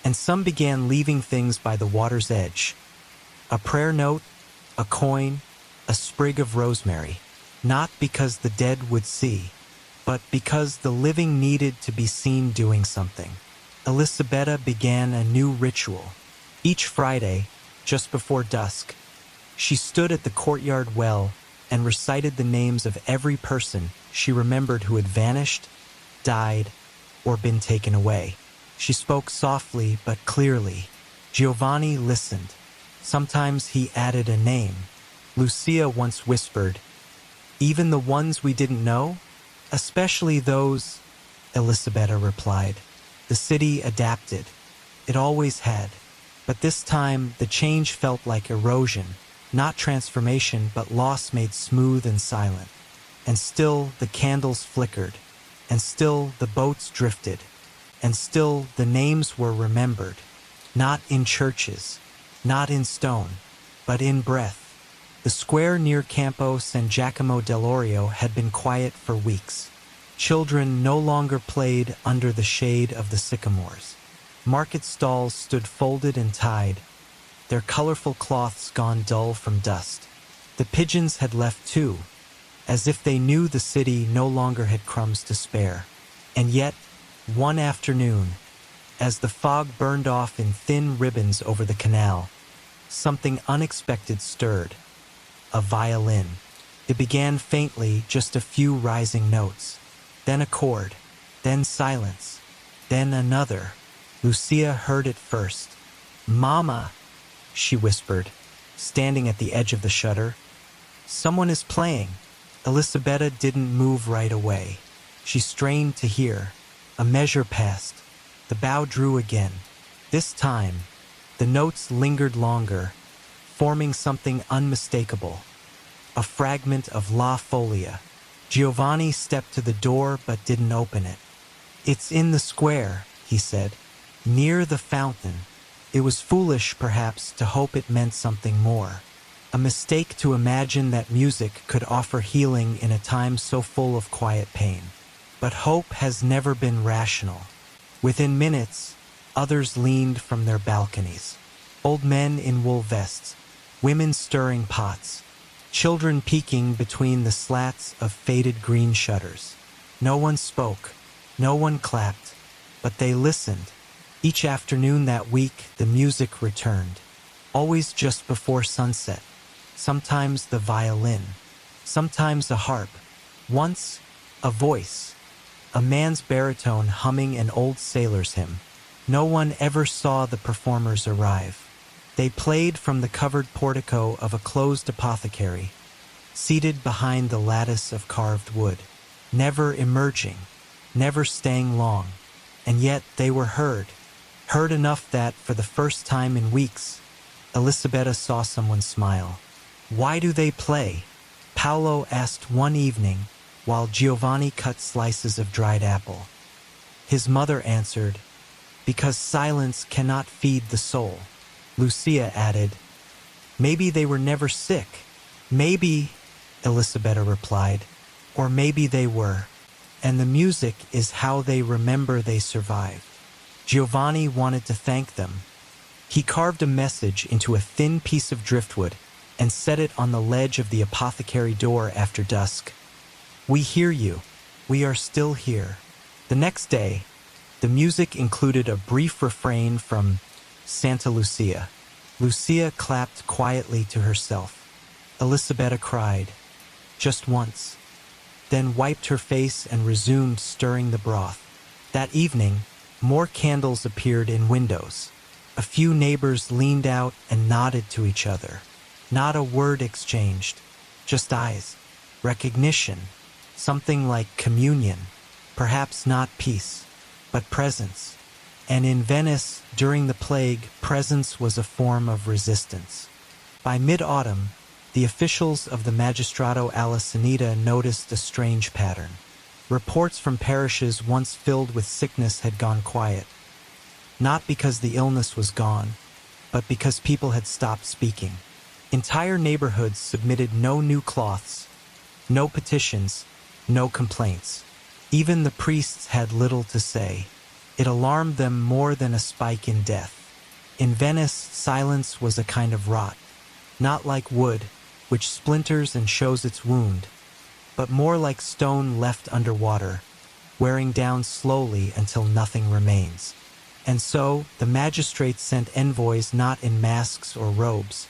and some began leaving things by the water's edge. A prayer note, a coin, a sprig of rosemary, not because the dead would see, but because the living needed to be seen doing something. Elisabetta began a new ritual. Each Friday, just before dusk, she stood at the courtyard well and recited the names of every person she remembered who had vanished, died, or been taken away. She spoke softly but clearly. Giovanni listened. Sometimes he added a name. Lucia once whispered, "Even the ones we didn't know? Especially those," Elisabetta replied. The city adapted. It always had. But this time, the change felt like erosion, not transformation, but loss made smooth and silent. And still the candles flickered, and still the boats drifted, and still the names were remembered, not in churches, not in stone, but in breath. The square near Campo San Giacomo dell'Orio had been quiet for weeks. Children no longer played under the shade of the sycamores. Market stalls stood folded and tied, their colorful cloths gone dull from dust. The pigeons had left too, as if they knew the city no longer had crumbs to spare. And yet, one afternoon, as the fog burned off in thin ribbons over the canal, something unexpected stirred. A violin. It began faintly, just a few rising notes. Then a chord, then silence, then another. Lucia heard it first. "Mama," she whispered, standing at the edge of the shutter. "Someone is playing." Elisabetta didn't move right away. She strained to hear. A measure passed. The bow drew again. This time, the notes lingered longer, forming something unmistakable. A fragment of La Folia. Giovanni stepped to the door but didn't open it. "It's in the square," he said, "near the fountain." It was foolish, perhaps, to hope it meant something more. A mistake to imagine that music could offer healing in a time so full of quiet pain. But hope has never been rational. Within minutes, others leaned from their balconies. Old men in wool vests, women stirring pots, children peeking between the slats of faded green shutters. No one spoke, no one clapped, but they listened. Each afternoon that week, the music returned, always just before sunset. Sometimes the violin, sometimes a harp, once a voice, a man's baritone humming an old sailor's hymn. No one ever saw the performers arrive. They played from the covered portico of a closed apothecary, seated behind the lattice of carved wood, never emerging, never staying long. And yet they were heard enough that, for the first time in weeks, Elisabetta saw someone smile. "Why do they play?" Paolo asked one evening while Giovanni cut slices of dried apple. His mother answered, "Because silence cannot feed the soul." Lucia added, "Maybe they were never sick." "Maybe," Elisabetta replied, "or maybe they were. And the music is how they remember they survived." Giovanni wanted to thank them. He carved a message into a thin piece of driftwood and set it on the ledge of the apothecary door after dusk. "We hear you. We are still here." The next day, the music included a brief refrain from Santa Lucia. Lucia clapped quietly to herself. Elisabetta cried, just once, then wiped her face and resumed stirring the broth. That evening, more candles appeared in windows. A few neighbors leaned out and nodded to each other. Not a word exchanged, just eyes, recognition, something like communion, perhaps not peace, but presence. And in Venice, during the plague, presence was a form of resistance. By mid-autumn, the officials of the Magistrato alla Sanita noticed a strange pattern. Reports from parishes once filled with sickness had gone quiet, not because the illness was gone, but because people had stopped speaking. Entire neighborhoods submitted no new cloths, no petitions, no complaints. Even the priests had little to say. It alarmed them more than a spike in death. In Venice, silence was a kind of rot, not like wood, which splinters and shows its wound, but more like stone left underwater, wearing down slowly until nothing remains. And so, the magistrates sent envoys not in masks or robes,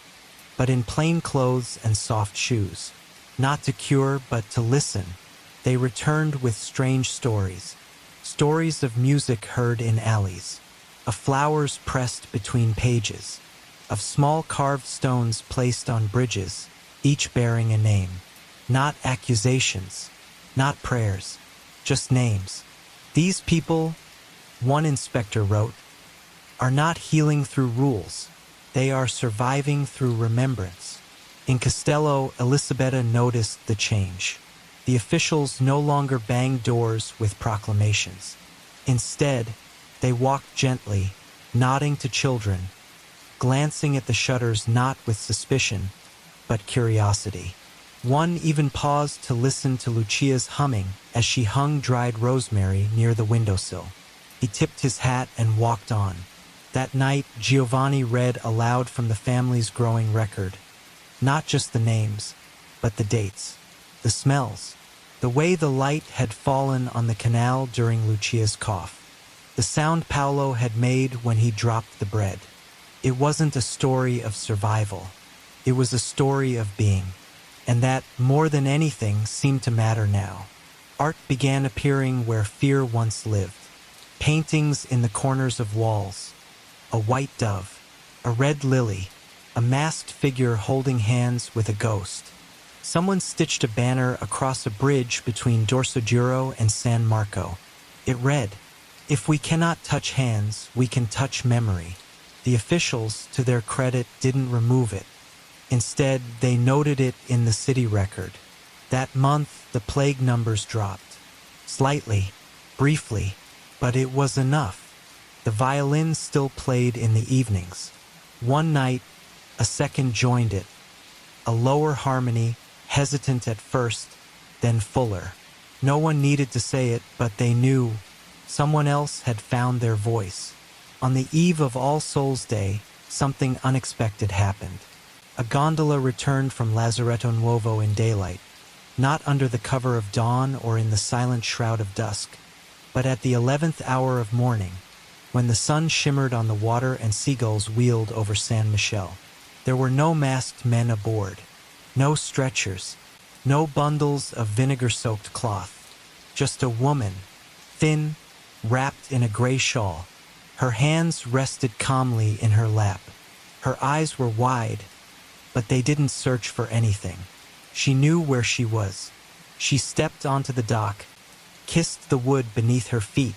but in plain clothes and soft shoes. Not to cure, but to listen. They returned with strange stories. Stories of music heard in alleys, of flowers pressed between pages, of small carved stones placed on bridges, each bearing a name. Not accusations, not prayers, just names. These people, one inspector wrote, are not healing through rules. They are surviving through remembrance. In Castello, Elisabetta noticed the change. The officials no longer banged doors with proclamations. Instead, they walked gently, nodding to children, glancing at the shutters not with suspicion, but curiosity. One even paused to listen to Lucia's humming as she hung dried rosemary near the windowsill. He tipped his hat and walked on. That night, Giovanni read aloud from the family's growing record. Not just the names, but the dates, the smells, the way the light had fallen on the canal during Lucia's cough, the sound Paolo had made when he dropped the bread. It wasn't a story of survival. It was a story of being. And that, more than anything, seemed to matter now. Art began appearing where fear once lived. Paintings in the corners of walls. A white dove, a red lily, a masked figure holding hands with a ghost. Someone stitched a banner across a bridge between Dorsoduro and San Marco. It read, "If we cannot touch hands, we can touch memory." The officials, to their credit, didn't remove it. Instead, they noted it in the city record. That month, the plague numbers dropped. Slightly, briefly, but it was enough. The violin still played in the evenings. One night, a second joined it. A lower harmony, hesitant at first, then fuller. No one needed to say it, but they knew. Someone else had found their voice. On the eve of All Souls' Day, something unexpected happened. A gondola returned from Lazaretto Nuovo in daylight, not under the cover of dawn or in the silent shroud of dusk, but at the 11th hour of morning, when the sun shimmered on the water and seagulls wheeled over San Michele. There were no masked men aboard, no stretchers, no bundles of vinegar-soaked cloth, just a woman, thin, wrapped in a gray shawl. Her hands rested calmly in her lap. Her eyes were wide, but they didn't search for anything. She knew where she was. She stepped onto the dock, kissed the wood beneath her feet,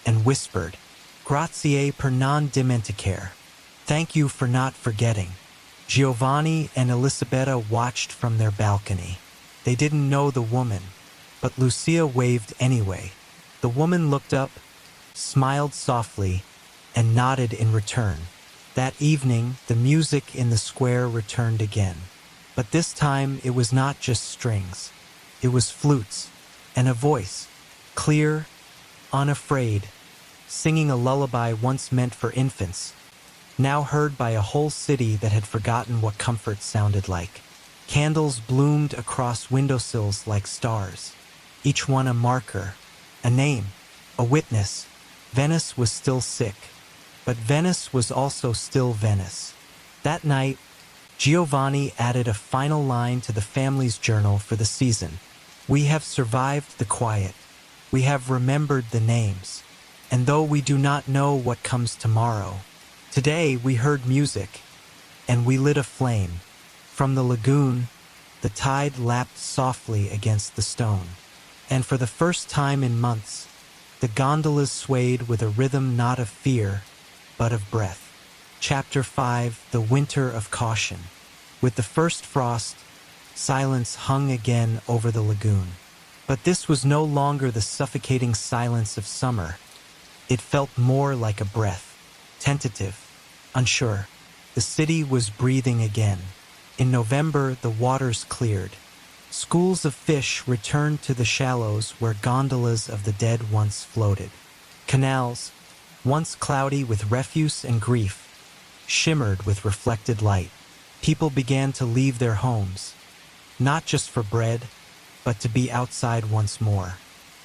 and whispered, "Grazie per non dimenticare." Thank you for not forgetting. Giovanni and Elisabetta watched from their balcony. They didn't know the woman, but Lucia waved anyway. The woman looked up, smiled softly, and nodded in return. That evening, the music in the square returned again. But this time it was not just strings. It was flutes, and a voice, clear, unafraid, singing a lullaby once meant for infants, now heard by a whole city that had forgotten what comfort sounded like. Candles bloomed across windowsills like stars, each one a marker, a name, a witness. Venice was still sick, but Venice was also still Venice. That night, Giovanni added a final line to the family's journal for the season. We have survived the quiet. We have remembered the names. And though we do not know what comes tomorrow, today we heard music, and we lit a flame. From the lagoon, the tide lapped softly against the stone. And for the first time in months, the gondolas swayed with a rhythm not of fear, but of breath. Chapter 5: The Winter of Caution. With the first frost, silence hung again over the lagoon. But this was no longer the suffocating silence of summer. It felt more like a breath, tentative, unsure. The city was breathing again. In November, the waters cleared. Schools of fish returned to the shallows where gondolas of the dead once floated. Canals, once cloudy with refuse and grief, shimmered with reflected light. People began to leave their homes, not just for bread, but to be outside once more.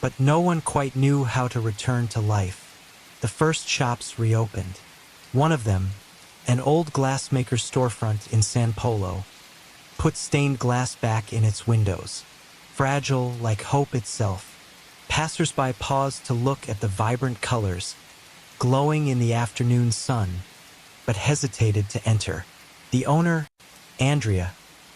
But no one quite knew how to return to life. The first shops reopened. One of them, an old glassmaker's storefront in San Polo, put stained glass back in its windows, fragile like hope itself. Passers-by paused to look at the vibrant colors, glowing in the afternoon sun, but hesitated to enter. The owner, Andrea,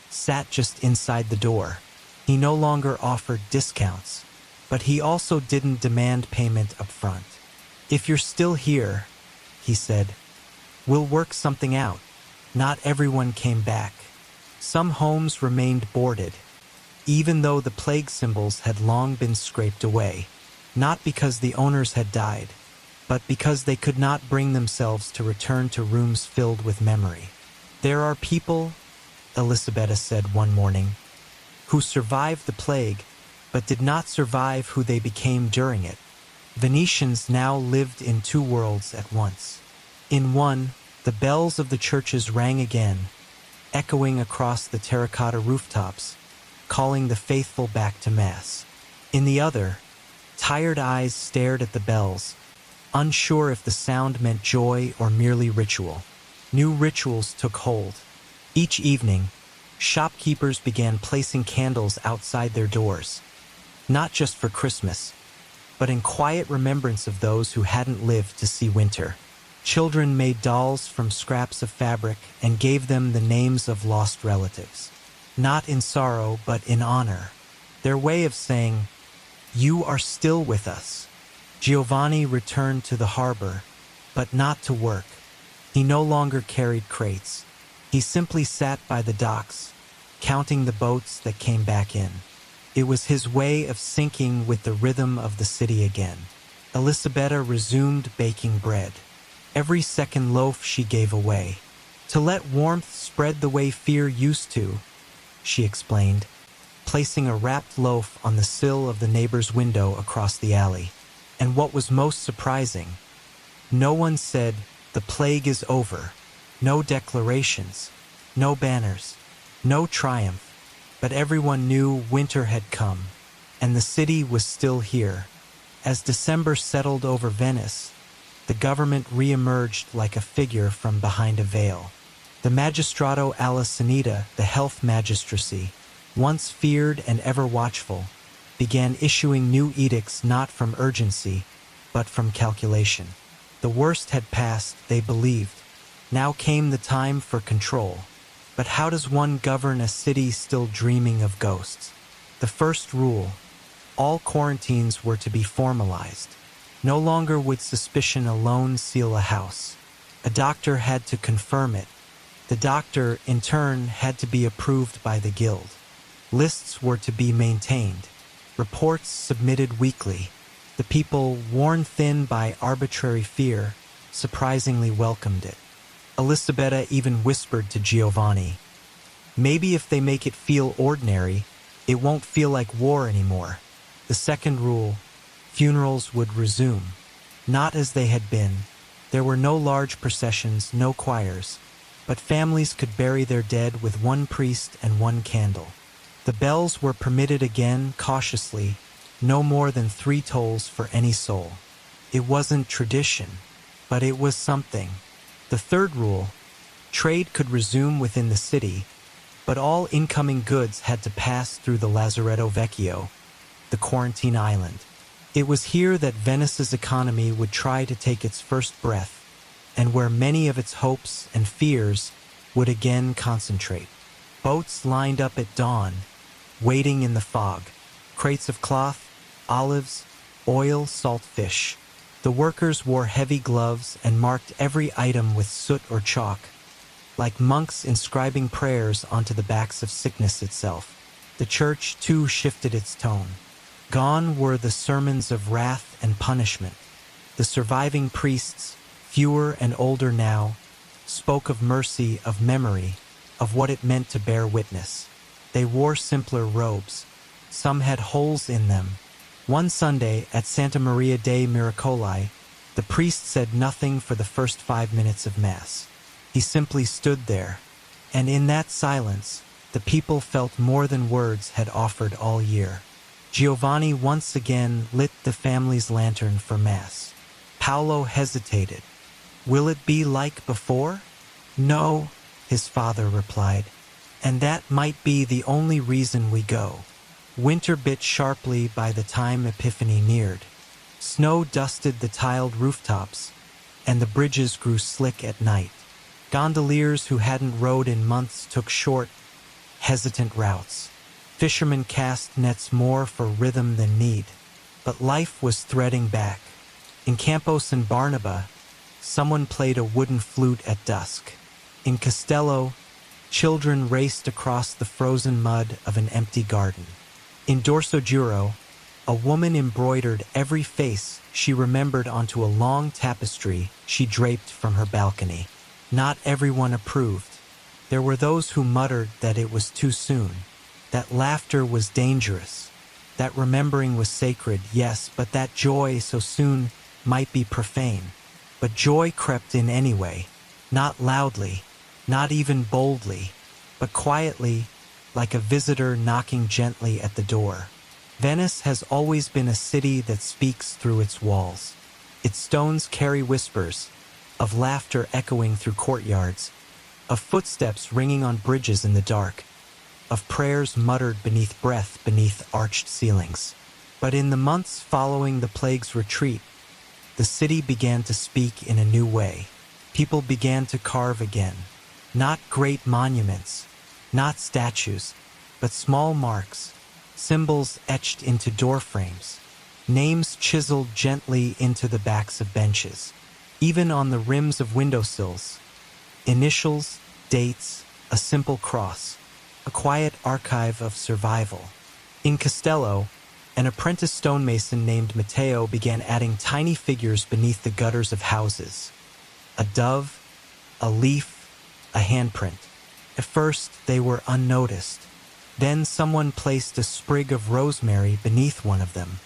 sat just inside the door. He no longer offered discounts, but he also didn't demand payment up front. If you're still here, he said, we'll work something out. Not everyone came back. Some homes remained boarded, even though the plague symbols had long been scraped away, not because the owners had died, but because they could not bring themselves to return to rooms filled with memory. There are people, Elisabetta said one morning, who survived the plague, but did not survive who they became during it. Venetians now lived in two worlds at once. In one, the bells of the churches rang again, echoing across the terracotta rooftops, calling the faithful back to Mass. In the other, tired eyes stared at the bells, unsure if the sound meant joy or merely ritual. New rituals took hold. Each evening, shopkeepers began placing candles outside their doors, not just for Christmas, but in quiet remembrance of those who hadn't lived to see winter. Children made dolls from scraps of fabric and gave them the names of lost relatives, not in sorrow but in honor, their way of saying, "You are still with us." Giovanni returned to the harbor, but not to work. He no longer carried crates. He simply sat by the docks, counting the boats that came back in. It was his way of syncing with the rhythm of the city again. Elisabetta resumed baking bread. Every second loaf she gave away, to let warmth spread the way fear used to, she explained, placing a wrapped loaf on the sill of the neighbor's window across the alley. And what was most surprising, no one said, "The plague is over." No declarations, no banners, no triumph, but everyone knew winter had come, and the city was still here. As December settled over Venice, the government re-emerged like a figure from behind a veil. The Magistrato alla Sanità, the health magistracy, once feared and ever watchful, began issuing new edicts not from urgency, but from calculation. The worst had passed, they believed. Now came the time for control. But how does one govern a city still dreaming of ghosts? The first rule: all quarantines were to be formalized. No longer would suspicion alone seal a house. A doctor had to confirm it. The doctor, in turn, had to be approved by the guild. Lists were to be maintained. Reports submitted weekly. The people, worn thin by arbitrary fear, surprisingly welcomed it. Elisabetta even whispered to Giovanni, "Maybe if they make it feel ordinary, it won't feel like war anymore." The second rule, funerals would resume. Not as they had been. There were no large processions, no choirs, but families could bury their dead with one priest and one candle. The bells were permitted again, cautiously, no more than 3 tolls for any soul. It wasn't tradition, but it was something. The third rule, trade could resume within the city, but all incoming goods had to pass through the Lazaretto Vecchio, the quarantine island. It was here that Venice's economy would try to take its first breath, and where many of its hopes and fears would again concentrate. Boats lined up at dawn, waiting in the fog. Crates of cloth, olives, oil, salt fish. The workers wore heavy gloves and marked every item with soot or chalk, like monks inscribing prayers onto the backs of sickness itself. The church, too, shifted its tone. Gone were the sermons of wrath and punishment. The surviving priests, fewer and older now, spoke of mercy, of memory, of what it meant to bear witness. They wore simpler robes. Some had holes in them. One Sunday at Santa Maria dei Miracoli, the priest said nothing for the first 5 minutes of Mass. He simply stood there, and in that silence, the people felt more than words had offered all year. Giovanni once again lit the family's lantern for Mass. Paolo hesitated. "Will it be like before?" "No," his father replied, "and that might be the only reason we go." Winter bit sharply by the time Epiphany neared. Snow dusted the tiled rooftops, and the bridges grew slick at night. Gondoliers who hadn't rowed in months took short, hesitant routes. Fishermen cast nets more for rhythm than need. But life was threading back. In Campo San Barnaba, someone played a wooden flute at dusk. In Castello, children raced across the frozen mud of an empty garden. In Dorso Giuro, a woman embroidered every face she remembered onto a long tapestry she draped from her balcony. Not everyone approved. There were those who muttered that it was too soon, that laughter was dangerous, that remembering was sacred, yes, but that joy so soon might be profane. But joy crept in anyway, not loudly, not even boldly, but quietly, like a visitor knocking gently at the door. Venice has always been a city that speaks through its walls. Its stones carry whispers, of laughter echoing through courtyards, of footsteps ringing on bridges in the dark, of prayers muttered beneath breath beneath arched ceilings. But in the months following the plague's retreat, the city began to speak in a new way. People began to carve again. Not great monuments, not statues, but small marks, symbols etched into door frames, names chiseled gently into the backs of benches, even on the rims of windowsills. Initials, dates, a simple cross, a quiet archive of survival. In Castello, an apprentice stonemason named Matteo began adding tiny figures beneath the gutters of houses. A dove, a leaf, a handprint. At first, they were unnoticed. Then someone placed a sprig of rosemary beneath one of them,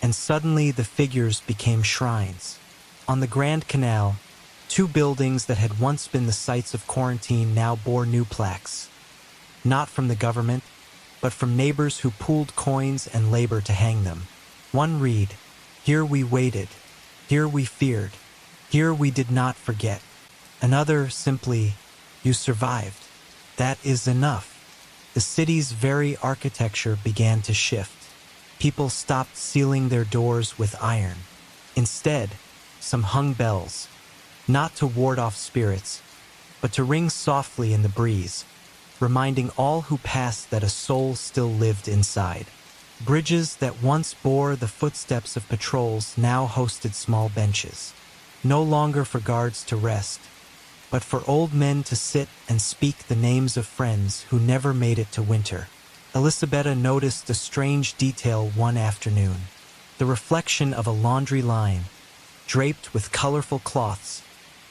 and suddenly the figures became shrines. On the Grand Canal, 2 buildings that had once been the sites of quarantine now bore new plaques. Not from the government, but from neighbors who pooled coins and labor to hang them. One read, "Here we waited, here we feared, here we did not forget." Another simply, "You survived. That is enough." The city's very architecture began to shift. People stopped sealing their doors with iron. Instead, some hung bells, not to ward off spirits, but to ring softly in the breeze, reminding all who passed that a soul still lived inside. Bridges that once bore the footsteps of patrols now hosted small benches, no longer for guards to rest, but for old men to sit and speak the names of friends who never made it to winter. Elisabetta noticed a strange detail one afternoon. The reflection of a laundry line, draped with colorful cloths,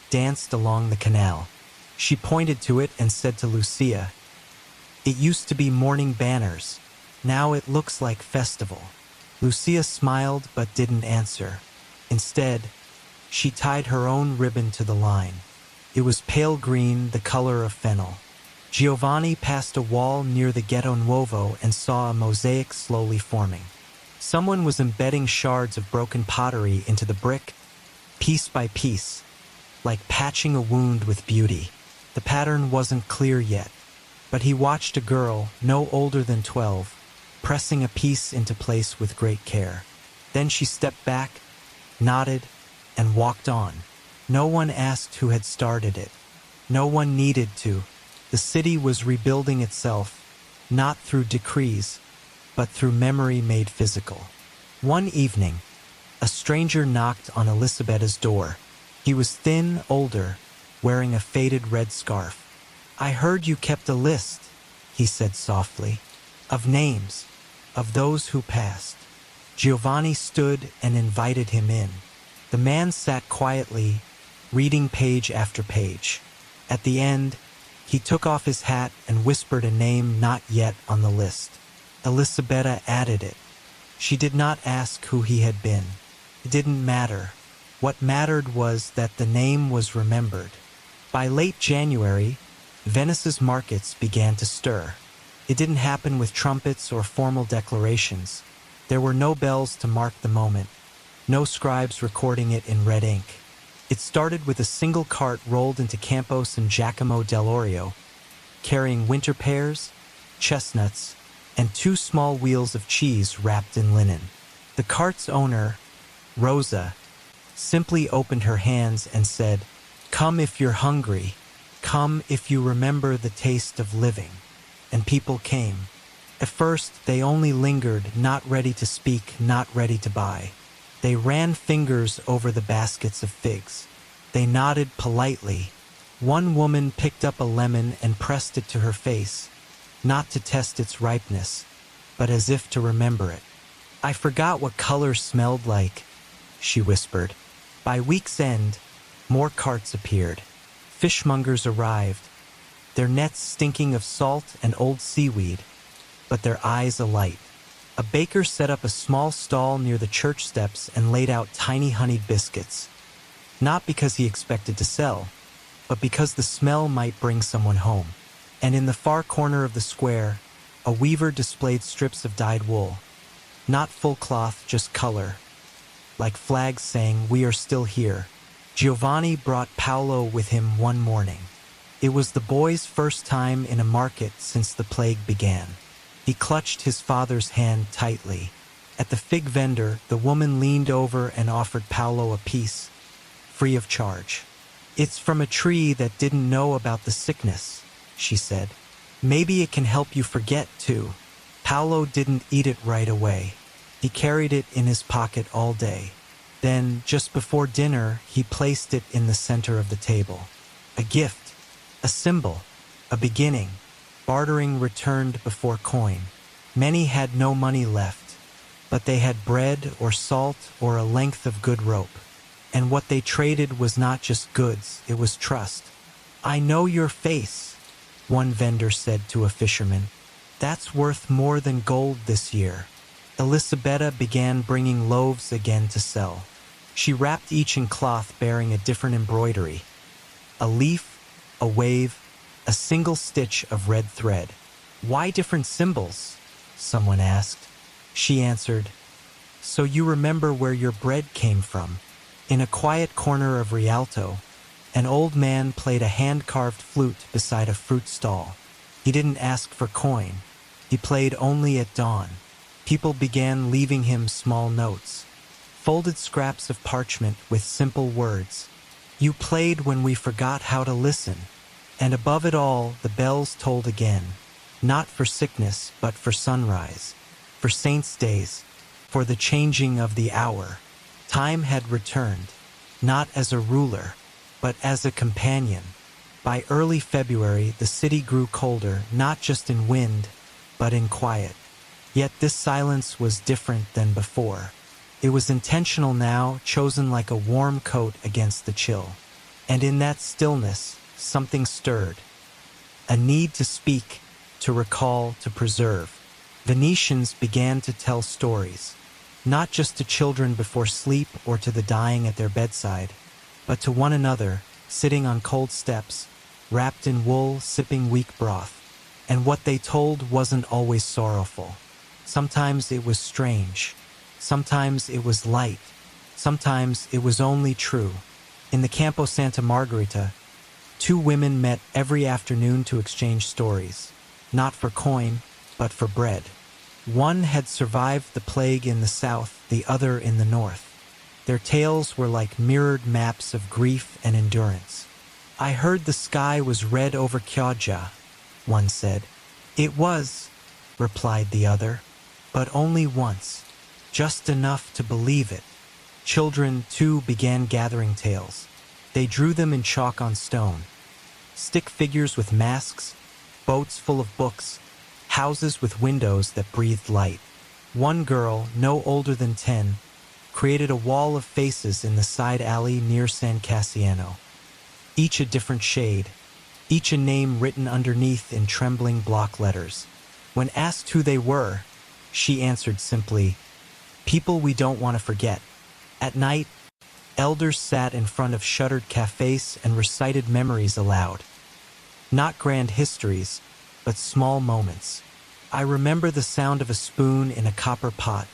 danced along the canal. She pointed to it and said to Lucia, "It used to be mourning banners. Now it looks like festival." Lucia smiled but didn't answer. Instead, she tied her own ribbon to the line. It was pale green, the color of fennel. Giovanni passed a wall near the Ghetto Nuovo and saw a mosaic slowly forming. Someone was embedding shards of broken pottery into the brick, piece by piece, like patching a wound with beauty. The pattern wasn't clear yet, but he watched a girl, no older than 12, pressing a piece into place with great care. Then she stepped back, nodded, and walked on. No one asked who had started it. No one needed to. The city was rebuilding itself, not through decrees, but through memory made physical. One evening, a stranger knocked on Elisabetta's door. He was thin, older, wearing a faded red scarf. "I heard you kept a list," he said softly, "of names, of those who passed." Giovanni stood and invited him in. The man sat quietly, reading page after page. At the end, he took off his hat and whispered a name not yet on the list. Elisabetta added it. She did not ask who he had been. It didn't matter. What mattered was that the name was remembered. By late January, Venice's markets began to stir. It didn't happen with trumpets or formal declarations. There were no bells to mark the moment, no scribes recording it in red ink. It started with a single cart rolled into Campos and Giacomo dell'Orio, carrying winter pears, chestnuts, and 2 small wheels of cheese wrapped in linen. The cart's owner, Rosa, simply opened her hands and said, "Come if you're hungry. Come if you remember the taste of living." And people came. At first, they only lingered, not ready to speak, not ready to buy. They ran fingers over the baskets of figs. They nodded politely. One woman picked up a lemon and pressed it to her face, not to test its ripeness, but as if to remember it. "I forgot what color smelled like," she whispered. By week's end, more carts appeared. Fishmongers arrived, their nets stinking of salt and old seaweed, but their eyes alight. A baker set up a small stall near the church steps and laid out tiny honeyed biscuits, not because he expected to sell, but because the smell might bring someone home. And in the far corner of the square, a weaver displayed strips of dyed wool, not full cloth, just color, like flags saying, "We are still here." Giovanni brought Paolo with him one morning. It was the boy's first time in a market since the plague began. He clutched his father's hand tightly. At the fig vendor, the woman leaned over and offered Paolo a piece, free of charge. "It's from a tree that didn't know about the sickness," she said. "Maybe it can help you forget, too." Paolo didn't eat it right away. He carried it in his pocket all day. Then, just before dinner, he placed it in the center of the table. A gift, a symbol, a beginning. Bartering returned before coin. Many had no money left, but they had bread or salt or a length of good rope. And what they traded was not just goods, it was trust. "I know your face," one vendor said to a fisherman. "That's worth more than gold this year." Elisabetta began bringing loaves again to sell. She wrapped each in cloth bearing a different embroidery. A leaf, a wave, a single stitch of red thread. "Why different symbols?" someone asked. She answered, "So you remember where your bread came from." In a quiet corner of Rialto, an old man played a hand-carved flute beside a fruit stall. He didn't ask for coin. He played only at dawn. People began leaving him small notes, folded scraps of parchment with simple words. "You played when we forgot how to listen." And above it all, the bells tolled again, not for sickness, but for sunrise, for saints' days, for the changing of the hour. Time had returned, not as a ruler, but as a companion. By early February, the city grew colder, not just in wind, but in quiet. Yet this silence was different than before. It was intentional now, chosen like a warm coat against the chill. And in that stillness, something stirred. A need to speak, to recall, to preserve. Venetians began to tell stories, not just to children before sleep or to the dying at their bedside, but to one another, sitting on cold steps, wrapped in wool, sipping weak broth. And what they told wasn't always sorrowful. Sometimes it was strange. Sometimes it was light. Sometimes it was only true. In the Campo Santa Margherita, two women met every afternoon to exchange stories, not for coin, but for bread. One had survived the plague in the south, the other in the north. Their tales were like mirrored maps of grief and endurance. "I heard the sky was red over Chioggia," one said. "It was," replied the other, "but only once, just enough to believe it." Children, too, began gathering tales. They drew them in chalk on stone. Stick figures with masks, boats full of books, houses with windows that breathed light. One girl, no older than 10, created a wall of faces in the side alley near San Cassiano. Each a different shade, each a name written underneath in trembling block letters. When asked who they were, she answered simply, "People we don't want to forget." At night, elders sat in front of shuttered cafes and recited memories aloud. Not grand histories, but small moments. I remember the sound of a spoon in a copper pot,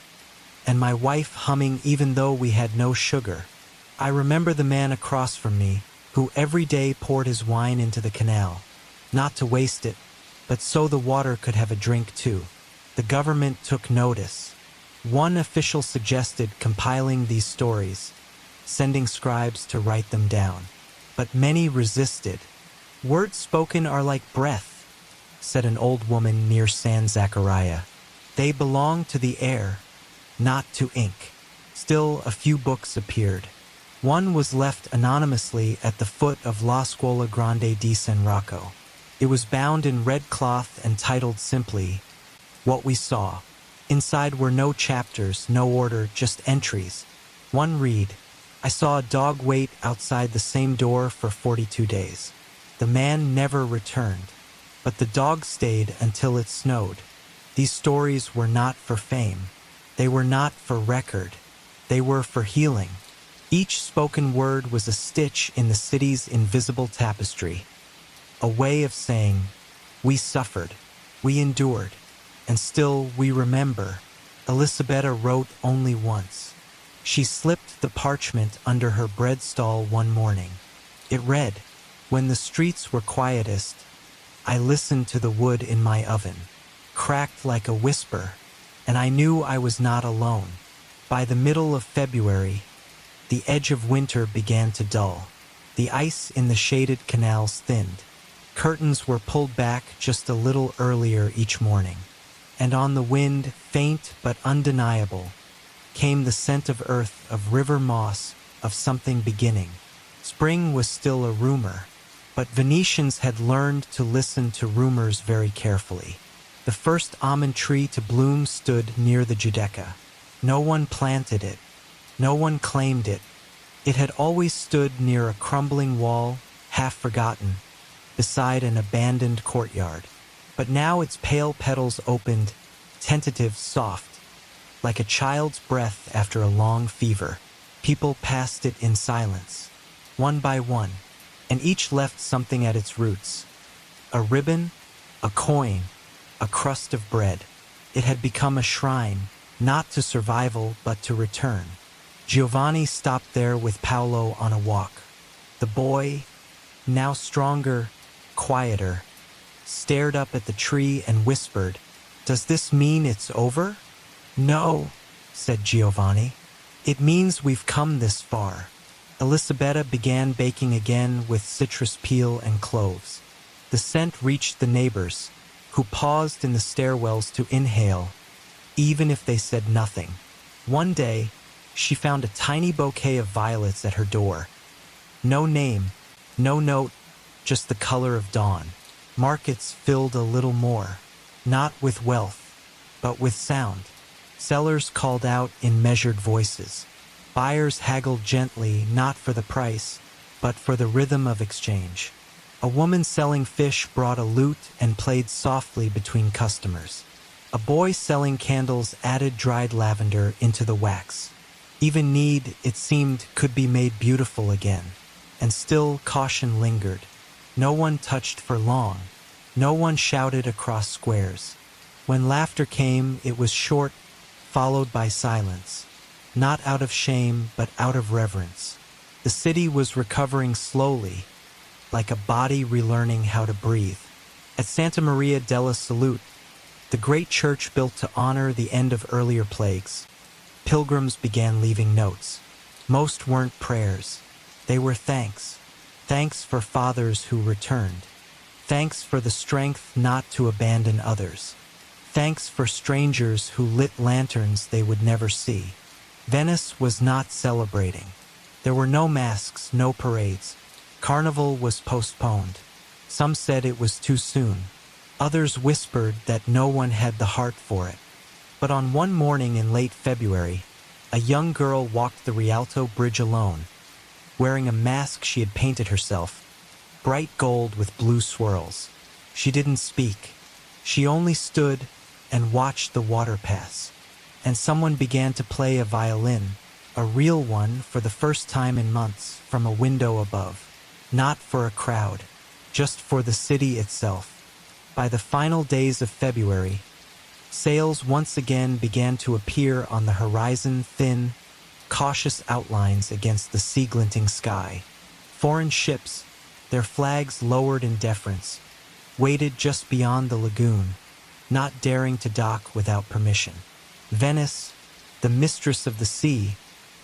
and my wife humming even though we had no sugar. I remember the man across from me, who every day poured his wine into the canal, not to waste it, but so the water could have a drink too. The government took notice. One official suggested compiling these stories, sending scribes to write them down. But many resisted. "Words spoken are like breath," said an old woman near San Zaccaria. "They belong to the air, not to ink." Still, a few books appeared. One was left anonymously at the foot of La Scuola Grande di San Rocco. It was bound in red cloth and titled simply, "What We Saw." Inside were no chapters, no order, just entries. One read, "I saw a dog wait outside the same door for 42 days. The man never returned, but the dog stayed until it snowed." These stories were not for fame. They were not for record. They were for healing. Each spoken word was a stitch in the city's invisible tapestry. A way of saying, "We suffered, we endured, and still we remember." Elisabetta wrote only once. She slipped the parchment under her bread stall one morning. It read, "When the streets were quietest, I listened to the wood in my oven, cracked like a whisper, and I knew I was not alone." By the middle of February, the edge of winter began to dull. The ice in the shaded canals thinned. Curtains were pulled back just a little earlier each morning. And on the wind, faint but undeniable, came the scent of earth, of river moss, of something beginning. Spring was still a rumor, but Venetians had learned to listen to rumors very carefully. The first almond tree to bloom stood near the Giudecca. No one planted it. No one claimed it. It had always stood near a crumbling wall, half forgotten, beside an abandoned courtyard. But now its pale petals opened, tentative, soft, like a child's breath after a long fever. People passed it in silence, one by one, and each left something at its roots. A ribbon, a coin, a crust of bread. It had become a shrine, not to survival, but to return. Giovanni stopped there with Paolo on a walk. The boy, now stronger, quieter, stared up at the tree and whispered, "Does this mean it's over?" "No," said Giovanni. "It means we've come this far." Elisabetta began baking again with citrus peel and cloves. The scent reached the neighbors, who paused in the stairwells to inhale, even if they said nothing. One day, she found a tiny bouquet of violets at her door. No name, no note, just the color of dawn. Markets filled a little more, not with wealth, but with sound. Sellers called out in measured voices. Buyers haggled gently, not for the price, but for the rhythm of exchange. A woman selling fish brought a lute and played softly between customers. A boy selling candles added dried lavender into the wax. Even need, it seemed, could be made beautiful again. And still caution lingered. No one touched for long. No one shouted across squares. When laughter came, it was short, followed by silence. Not out of shame, but out of reverence. The city was recovering slowly, like a body relearning how to breathe. At Santa Maria della Salute, the great church built to honor the end of earlier plagues, pilgrims began leaving notes. Most weren't prayers. They were thanks. Thanks for fathers who returned. Thanks for the strength not to abandon others. Thanks for strangers who lit lanterns they would never see. Venice was not celebrating. There were no masks, no parades. Carnival was postponed. Some said it was too soon. Others whispered that no one had the heart for it. But on one morning in late February, a young girl walked the Rialto Bridge alone, wearing a mask she had painted herself, bright gold with blue swirls. She didn't speak. She only stood and watched the water pass. And someone began to play a violin, a real one for the first time in months, from a window above. Not for a crowd, just for the city itself. By the final days of February, sails once again began to appear on the horizon, thin, cautious outlines against the sea-glinting sky. Foreign ships, their flags lowered in deference, waited just beyond the lagoon, not daring to dock without permission. Venice, the mistress of the sea,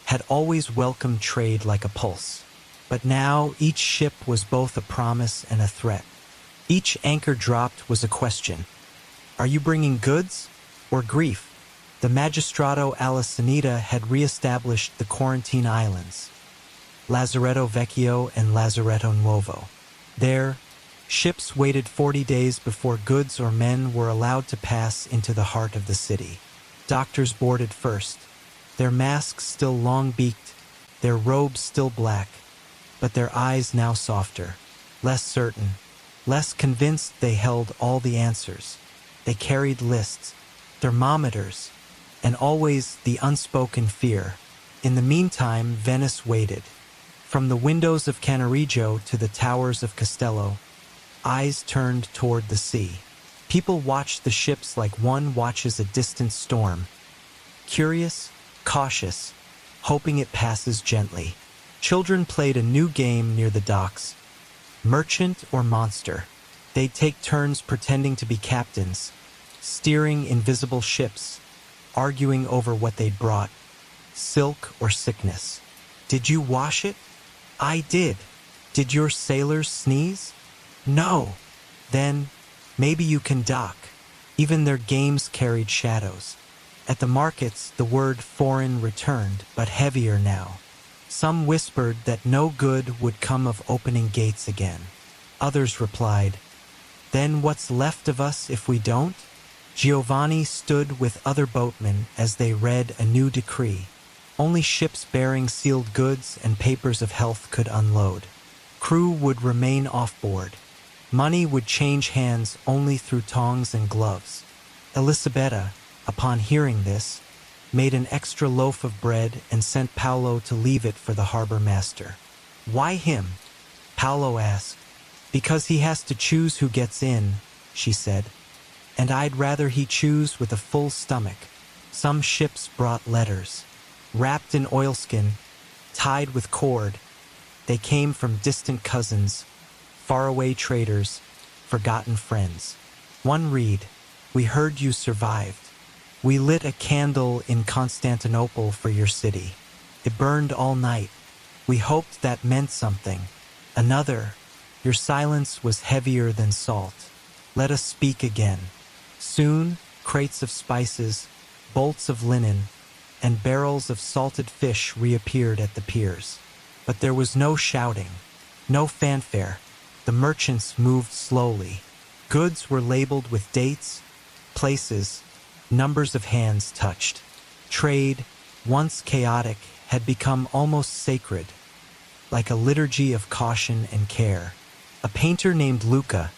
had always welcomed trade like a pulse. But now each ship was both a promise and a threat. Each anchor dropped was a question. Are you bringing goods or grief? The Magistrato alla Sanita had reestablished the quarantine islands, Lazaretto Vecchio and Lazaretto Nuovo. There, ships waited 40 days before goods or men were allowed to pass into the heart of the city. Doctors boarded first, their masks still long-beaked, their robes still black, but their eyes now softer, less certain, less convinced they held all the answers. They carried lists, thermometers, and always the unspoken fear. In the meantime, Venice waited. From the windows of Cannaregio to the towers of Castello, eyes turned toward the sea. People watched the ships like one watches a distant storm, curious, cautious, hoping it passes gently. Children played a new game near the docks, merchant or monster. They'd take turns pretending to be captains, steering invisible ships, arguing over what they'd brought, silk or sickness. Did you wash it? I did. Did your sailors sneeze? No. Then, maybe you can dock. Even their games carried shadows. At the markets, the word foreign returned, but heavier now. Some whispered that no good would come of opening gates again. Others replied, then what's left of us if we don't? Giovanni stood with other boatmen as they read a new decree. Only ships bearing sealed goods and papers of health could unload. Crew would remain off-board. Money would change hands only through tongs and gloves. Elisabetta, upon hearing this, made an extra loaf of bread and sent Paolo to leave it for the harbor master. Why him? Paolo asked. Because he has to choose who gets in, she said. And I'd rather he choose with a full stomach. Some ships brought letters. Wrapped in oilskin, tied with cord, they came from distant cousins, faraway traders, forgotten friends. One read, we heard you survived. We lit a candle in Constantinople for your city. It burned all night. We hoped that meant something. Another, your silence was heavier than salt. Let us speak again. Soon, crates of spices, bolts of linen, and barrels of salted fish reappeared at the piers. But there was no shouting, no fanfare. The merchants moved slowly. Goods were labeled with dates, places, numbers of hands touched. Trade, once chaotic, had become almost sacred, like a liturgy of caution and care. A painter named Luca,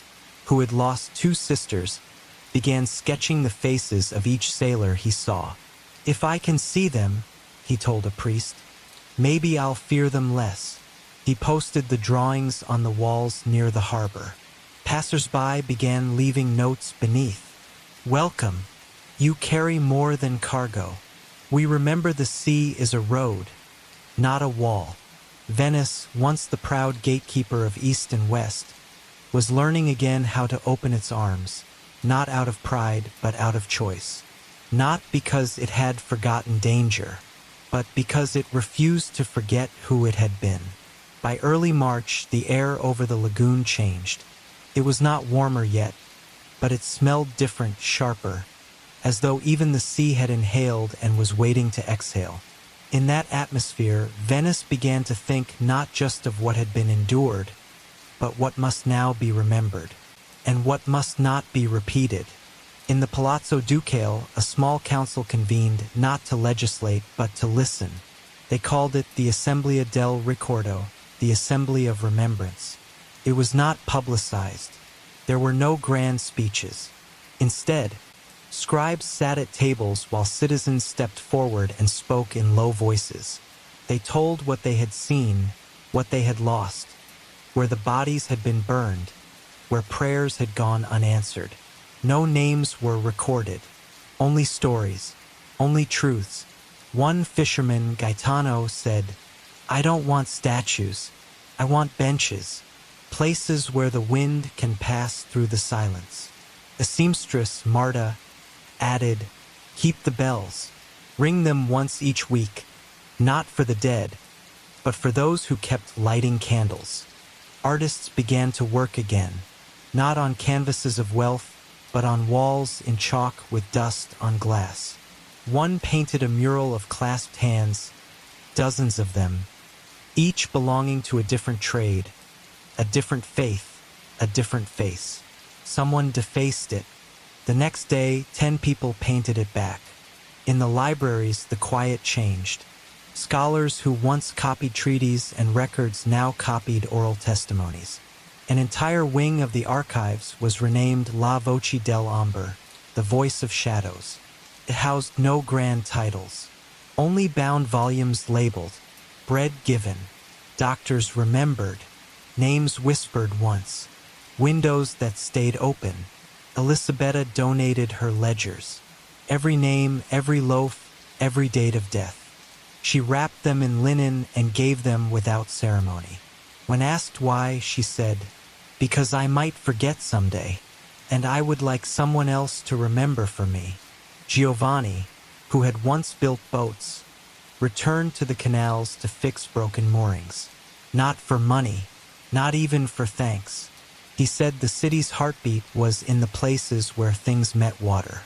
who had lost two sisters, began sketching the faces of each sailor he saw. "If I can see them," he told a priest, "maybe I'll fear them less." He posted the drawings on the walls near the harbor. Passers-by began leaving notes beneath. "Welcome. You carry more than cargo. We remember the sea is a road, not a wall." Venice, once the proud gatekeeper of East and West, was learning again how to open its arms, not out of pride but out of choice. Not because it had forgotten danger, but because it refused to forget who it had been. By early March, the air over the lagoon changed. It was not warmer yet, but it smelled different, sharper, as though even the sea had inhaled and was waiting to exhale. In that atmosphere, Venice began to think not just of what had been endured, but what must now be remembered, and what must not be repeated. In the Palazzo Ducale, a small council convened not to legislate but to listen. They called it the Assemblea del Ricordo, the Assembly of Remembrance. It was not publicized. There were no grand speeches. Instead, scribes sat at tables while citizens stepped forward and spoke in low voices. They told what they had seen, what they had lost, where the bodies had been burned, where prayers had gone unanswered. No names were recorded, only stories, only truths. One fisherman, Gaetano, said, "I don't want statues. I want benches, places where the wind can pass through the silence." A seamstress, Marta, added, "Keep the bells. Ring them once each week, not for the dead, but for those who kept lighting candles." Artists began to work again, not on canvases of wealth, but on walls in chalk with dust on glass. One painted a mural of clasped hands, dozens of them, each belonging to a different trade, a different faith, a different face. Someone defaced it. The next day, 10 people painted it back. In the libraries, the quiet changed. Scholars who once copied treaties and records now copied oral testimonies. An entire wing of the archives was renamed La Voce dell'Ombre, the Voice of Shadows. It housed no grand titles, only bound volumes labeled, bread given, doctors remembered, names whispered once, windows that stayed open. Elisabetta donated her ledgers. Every name, every loaf, every date of death. She wrapped them in linen and gave them without ceremony. When asked why, she said, "Because I might forget someday, and I would like someone else to remember for me." Giovanni, who had once built boats, returned to the canals to fix broken moorings. Not for money, not even for thanks. He said the city's heartbeat was in the places where things met water.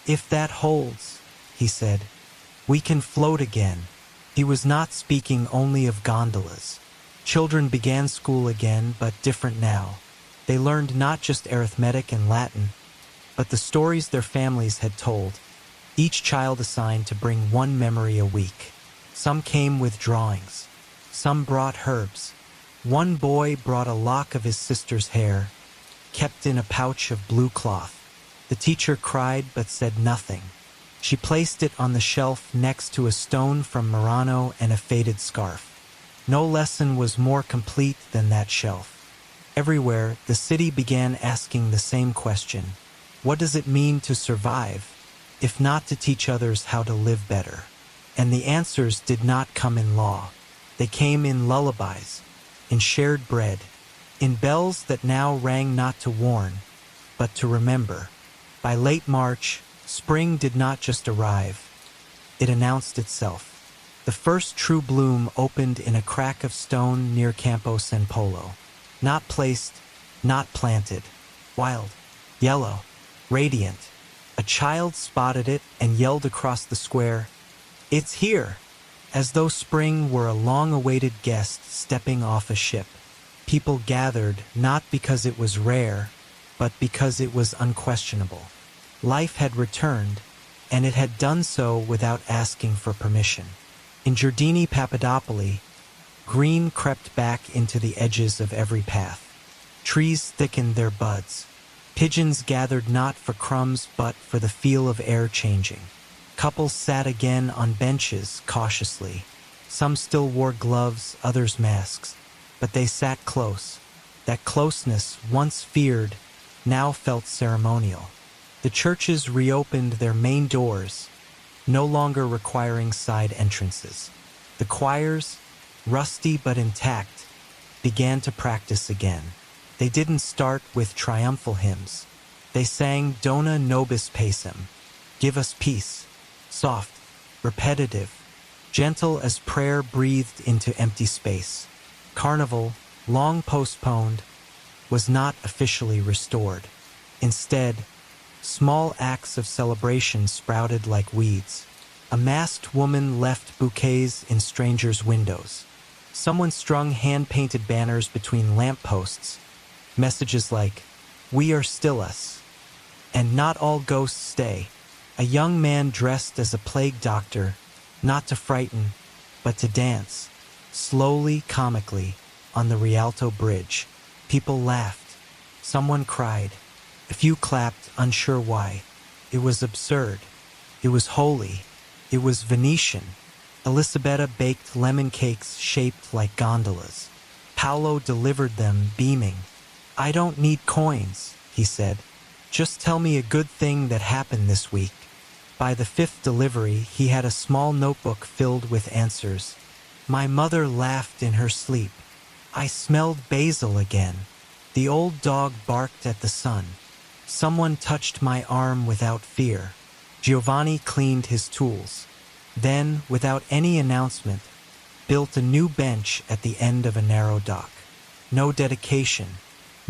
"If that holds," he said, "we can float again." He was not speaking only of gondolas. Children began school again, but different now. They learned not just arithmetic and Latin, but the stories their families had told. Each child assigned to bring one memory a week. Some came with drawings. Some brought herbs. One boy brought a lock of his sister's hair, kept in a pouch of blue cloth. The teacher cried but said nothing. She placed it on the shelf next to a stone from Murano and a faded scarf. No lesson was more complete than that shelf. Everywhere, the city began asking the same question. What does it mean to survive, if not to teach others how to live better? And the answers did not come in law. They came in lullabies, in shared bread, in bells that now rang not to warn, but to remember. By late March, spring did not just arrive. It announced itself. The first true bloom opened in a crack of stone near Campo San Polo. Not placed, not planted. Wild, yellow, radiant. A child spotted it and yelled across the square, "It's here!" As though spring were a long-awaited guest stepping off a ship. People gathered not because it was rare, but because it was unquestionable. Life had returned, and it had done so without asking for permission. In Giardini Papadopoli, green crept back into the edges of every path. Trees thickened their buds. Pigeons gathered not for crumbs but for the feel of air changing. Couples sat again on benches cautiously. Some still wore gloves, others masks, but they sat close. That closeness, once feared, now felt ceremonial. The churches reopened their main doors, no longer requiring side entrances. The choirs, rusty but intact, began to practice again. They didn't start with triumphal hymns. They sang Dona nobis pacem, give us peace, soft, repetitive, gentle as prayer breathed into empty space. Carnival, long postponed, was not officially restored. Instead, small acts of celebration sprouted like weeds. A masked woman left bouquets in strangers' windows. Someone strung hand-painted banners between lampposts. Messages like, "We are still us," and "Not all ghosts stay." A young man dressed as a plague doctor, not to frighten, but to dance, slowly, comically, on the Rialto Bridge. People laughed. Someone cried. A few clapped, unsure why. It was absurd. It was holy. It was Venetian. Elisabetta baked lemon cakes shaped like gondolas. Paolo delivered them, beaming. "I don't need coins," he said. "Just tell me a good thing that happened this week." By the fifth delivery, he had a small notebook filled with answers. "My mother laughed in her sleep. I smelled basil again. The old dog barked at the sun. Someone touched my arm without fear." Giovanni cleaned his tools. Then, without any announcement, built a new bench at the end of a narrow dock. No dedication.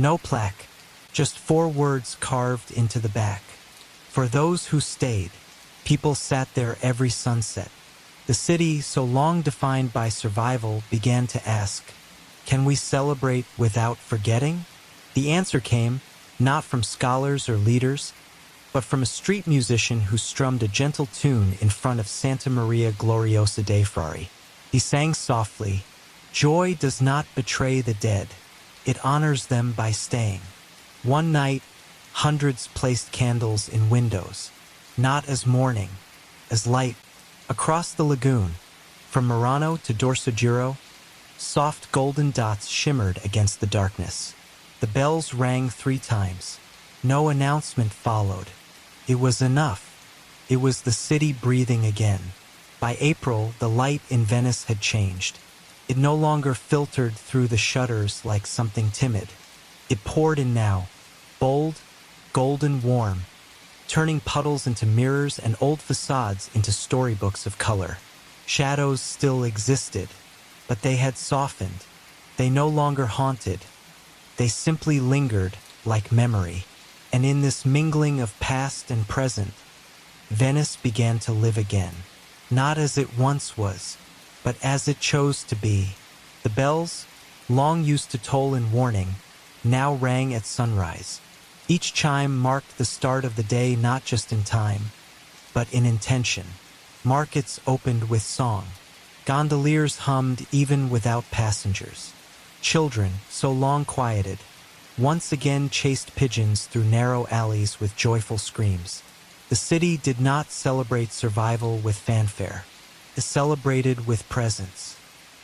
No plaque, just 4 words carved into the back. For those who stayed. People sat there every sunset. The city, so long defined by survival, began to ask, can we celebrate without forgetting? The answer came, not from scholars or leaders, but from a street musician who strummed a gentle tune in front of Santa Maria Gloriosa dei Frari. He sang softly, "Joy does not betray the dead. It honors them by staying." One night, hundreds placed candles in windows, not as mourning, as light. Across the lagoon, from Murano to Dorsogiro, soft golden dots shimmered against the darkness. The bells rang 3 times. No announcement followed. It was enough. It was the city breathing again. By April, the light in Venice had changed. It no longer filtered through the shutters like something timid. It poured in now, bold, golden warm, turning puddles into mirrors and old facades into storybooks of color. Shadows still existed, but they had softened. They no longer haunted. They simply lingered like memory. And in this mingling of past and present, Venice began to live again. Not as it once was, but as it chose to be. The bells, long used to toll in warning, now rang at sunrise. Each chime marked the start of the day not just in time, but in intention. Markets opened with song. Gondoliers hummed even without passengers. Children, so long quieted, once again chased pigeons through narrow alleys with joyful screams. The city did not celebrate survival with fanfare. It celebrated with presence.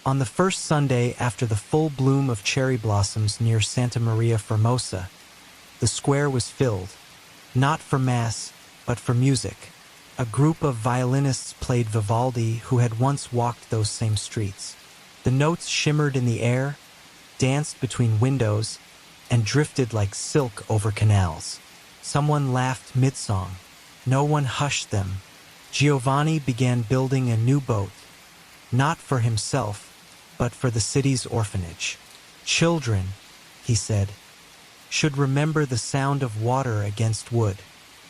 On the first Sunday after the full bloom of cherry blossoms near Santa Maria Formosa, the square was filled, not for mass, but for music. A group of violinists played Vivaldi who had once walked those same streets. The notes shimmered in the air, danced between windows, and drifted like silk over canals. Someone laughed mid-song. No one hushed them. Giovanni began building a new boat, not for himself, but for the city's orphanage. Children, he said, should remember the sound of water against wood.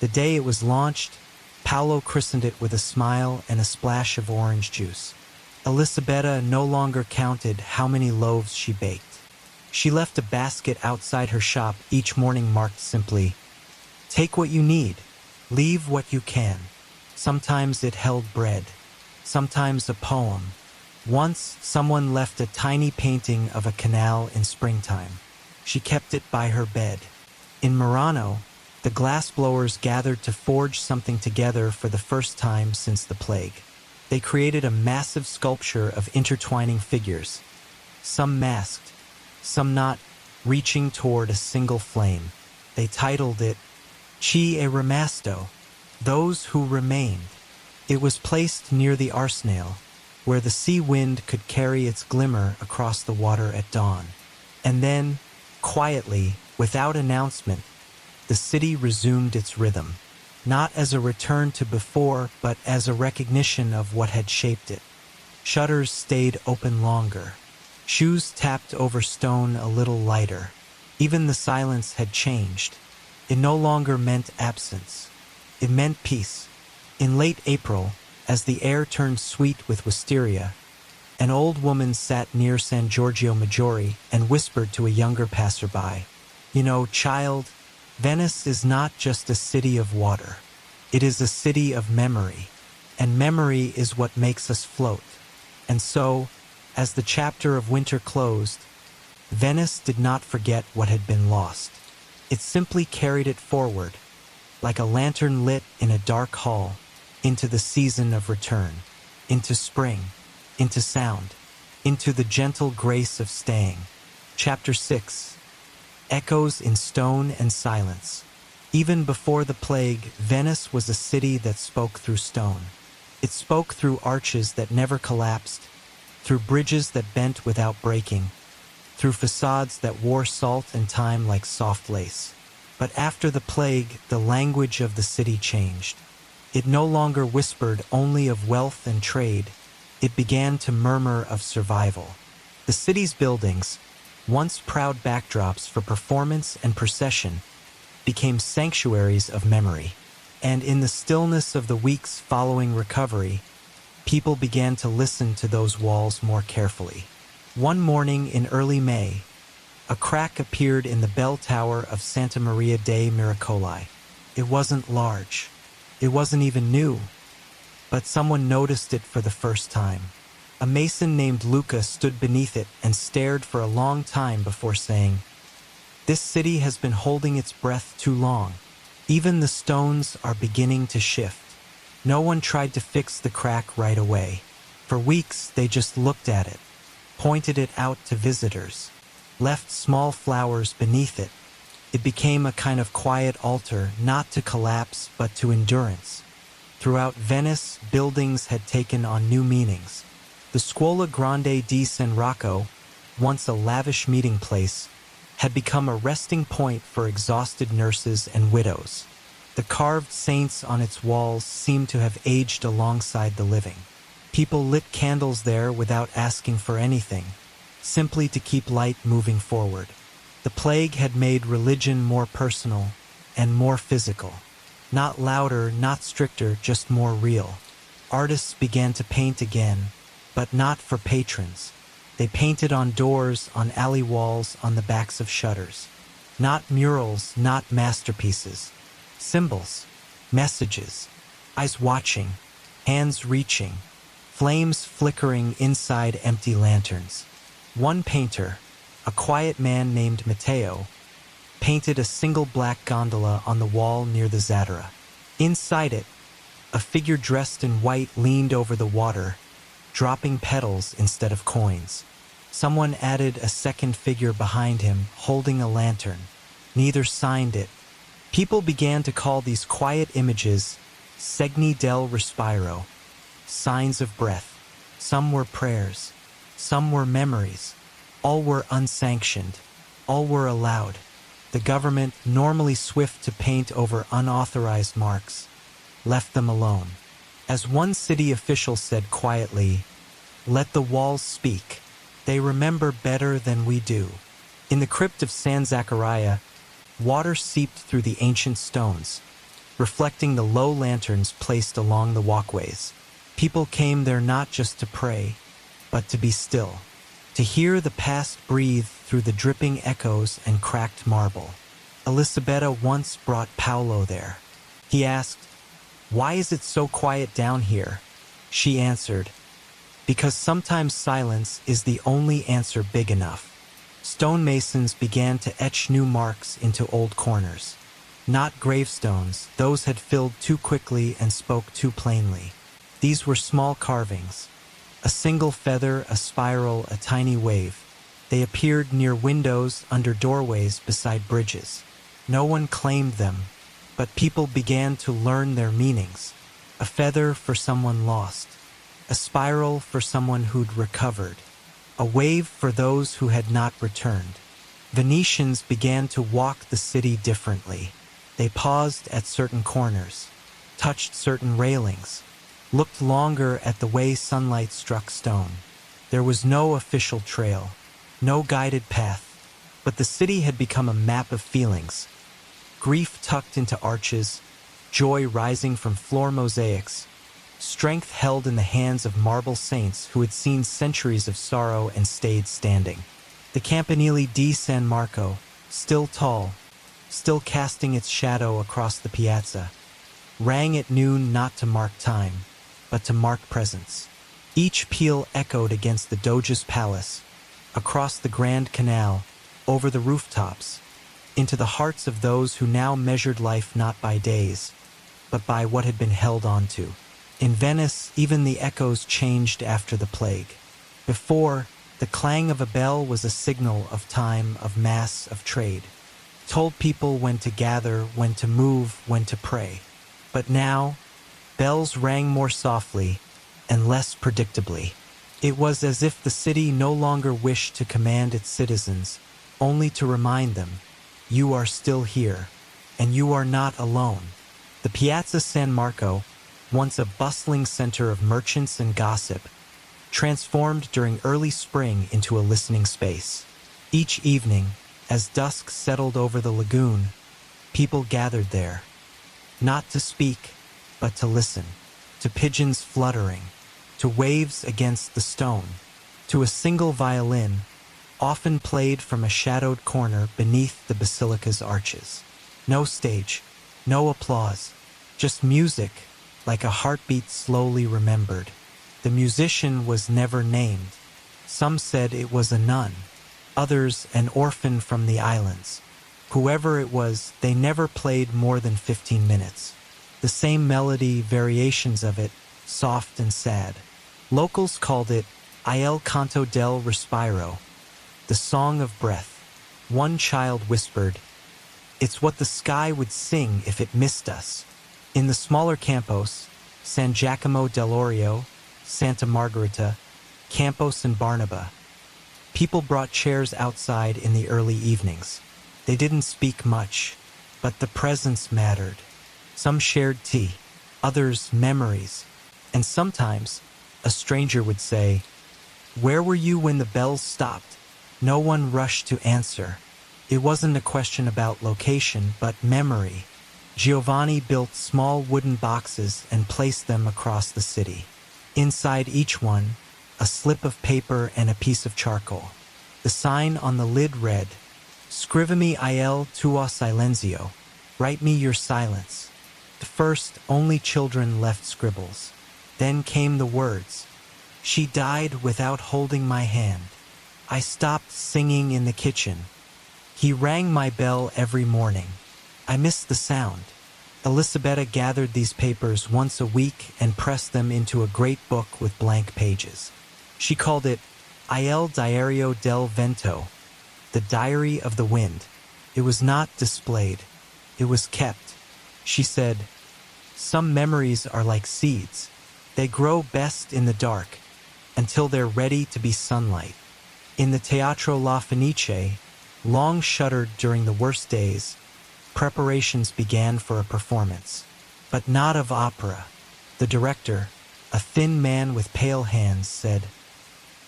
The day it was launched, Paolo christened it with a smile and a splash of orange juice. Elisabetta no longer counted how many loaves she baked. She left a basket outside her shop each morning marked simply, "Take what you need, leave what you can." Sometimes it held bread, sometimes a poem. Once, someone left a tiny painting of a canal in springtime. She kept it by her bed. In Murano, the glassblowers gathered to forge something together for the first time since the plague. They created a massive sculpture of intertwining figures, some masked, some not, reaching toward a single flame. They titled it Chi e Rimasto, those who remained. It was placed near the arsenale, where the sea wind could carry its glimmer across the water at dawn. And then, quietly, without announcement, the city resumed its rhythm, not as a return to before, but as a recognition of what had shaped it. Shutters stayed open longer. Shoes tapped over stone a little lighter. Even the silence had changed. It no longer meant absence. It meant peace. In late April, as the air turned sweet with wisteria, an old woman sat near San Giorgio Maggiore and whispered to a younger passerby, "You know, child, Venice is not just a city of water. It is a city of memory, and memory is what makes us float." And so, as the chapter of winter closed, Venice did not forget what had been lost. It simply carried it forward, like a lantern lit in a dark hall, into the season of return, into spring, into sound, into the gentle grace of staying. Chapter 6. Echoes in Stone and Silence. Even before the plague, Venice was a city that spoke through stone. It spoke through arches that never collapsed, through bridges that bent without breaking, through facades that wore salt and time like soft lace. But after the plague, the language of the city changed. It no longer whispered only of wealth and trade. It began to murmur of survival. The city's buildings, once proud backdrops for performance and procession, became sanctuaries of memory. And in the stillness of the weeks following recovery, people began to listen to those walls more carefully. One morning in early May, a crack appeared in the bell tower of Santa Maria dei Miracoli. It wasn't large. It wasn't even new. But someone noticed it for the first time. A mason named Luca stood beneath it and stared for a long time before saying, "This city has been holding its breath too long. Even the stones are beginning to shift." No one tried to fix the crack right away. For weeks, they just looked at it, pointed it out to visitors, left small flowers beneath it. It became a kind of quiet altar, not to collapse, but to endurance. Throughout Venice, buildings had taken on new meanings. The Scuola Grande di San Rocco, once a lavish meeting place, had become a resting point for exhausted nurses and widows. The carved saints on its walls seemed to have aged alongside the living. People lit candles there without asking for anything, simply to keep light moving forward. The plague had made religion more personal and more physical. Not louder, not stricter, just more real. Artists began to paint again, but not for patrons. They painted on doors, on alley walls, on the backs of shutters. Not murals, not masterpieces. Symbols, messages, eyes watching, hands reaching, flames flickering inside empty lanterns. One painter, a quiet man named Matteo, painted a single black gondola on the wall near the Zattera. Inside it, a figure dressed in white leaned over the water, dropping petals instead of coins. Someone added a second figure behind him, holding a lantern. Neither signed it. People began to call these quiet images segni del respiro, signs of breath. Some were prayers, some were memories. All were unsanctioned, all were allowed. The government, normally swift to paint over unauthorized marks, left them alone. As one city official said quietly, "Let the walls speak. They remember better than we do." In the crypt of San Zaccaria, water seeped through the ancient stones, reflecting the low lanterns placed along the walkways. People came there not just to pray, but to be still, to hear the past breathe through the dripping echoes and cracked marble. Elisabetta once brought Paolo there. He asked, "Why is it so quiet down here?" She answered, "Because sometimes silence is the only answer big enough." Stonemasons began to etch new marks into old corners. Not gravestones, those had filled too quickly and spoke too plainly. These were small carvings. A single feather, a spiral, a tiny wave. They appeared near windows, under doorways, beside bridges. No one claimed them, but people began to learn their meanings. A feather for someone lost. A spiral for someone who'd recovered. A wave for those who had not returned. Venetians began to walk the city differently. They paused at certain corners, touched certain railings, looked longer at the way sunlight struck stone. There was no official trail, no guided path, but the city had become a map of feelings. Grief tucked into arches, joy rising from floor mosaics, strength held in the hands of marble saints who had seen centuries of sorrow and stayed standing. The Campanile di San Marco, still tall, still casting its shadow across the piazza, rang at noon not to mark time, but to mark presence. Each peal echoed against the Doge's palace, across the Grand Canal, over the rooftops, into the hearts of those who now measured life not by days, but by what had been held on to. In Venice, even the echoes changed after the plague. Before, the clang of a bell was a signal of time, of mass, of trade. Told people when to gather, when to move, when to pray. But now, bells rang more softly and less predictably. It was as if the city no longer wished to command its citizens, only to remind them, "You are still here, and you are not alone." The Piazza San Marco, once a bustling center of merchants and gossip, transformed during early spring into a listening space. Each evening, as dusk settled over the lagoon, people gathered there, not to speak, but to listen, to pigeons fluttering, to waves against the stone, to a single violin, often played from a shadowed corner beneath the basilica's arches. No stage, no applause, just music, like a heartbeat slowly remembered. The musician was never named. Some said it was a nun, others an orphan from the islands. Whoever it was, they never played more than 15 minutes. The same melody, variations of it, soft and sad. Locals called it Il Canto del Respiro, the song of breath. One child whispered, "It's what the sky would sing if it missed us." In the smaller campos, San Giacomo dell'Orio, Santa Margherita, Campos and Barnaba, people brought chairs outside in the early evenings. They didn't speak much, but the presence mattered. Some shared tea, others memories, and sometimes a stranger would say, "Where were you when the bells stopped?" No one rushed to answer. It wasn't a question about location, but memory. Giovanni built small wooden boxes and placed them across the city. Inside each one, a slip of paper and a piece of charcoal. The sign on the lid read, "Scrivimi il tuo silenzio," "Write me your silence." The first, only children left scribbles. Then came the words, "She died without holding my hand. I stopped singing in the kitchen. He rang my bell every morning. I missed the sound." Elisabetta gathered these papers once a week and pressed them into a great book with blank pages. She called it Il Diario del Vento, the Diary of the Wind. It was not displayed. It was kept. She said, "Some memories are like seeds. They grow best in the dark, until they're ready to be sunlight." In the Teatro La Fenice, long shuttered during the worst days, preparations began for a performance, but not of opera. The director, a thin man with pale hands, said,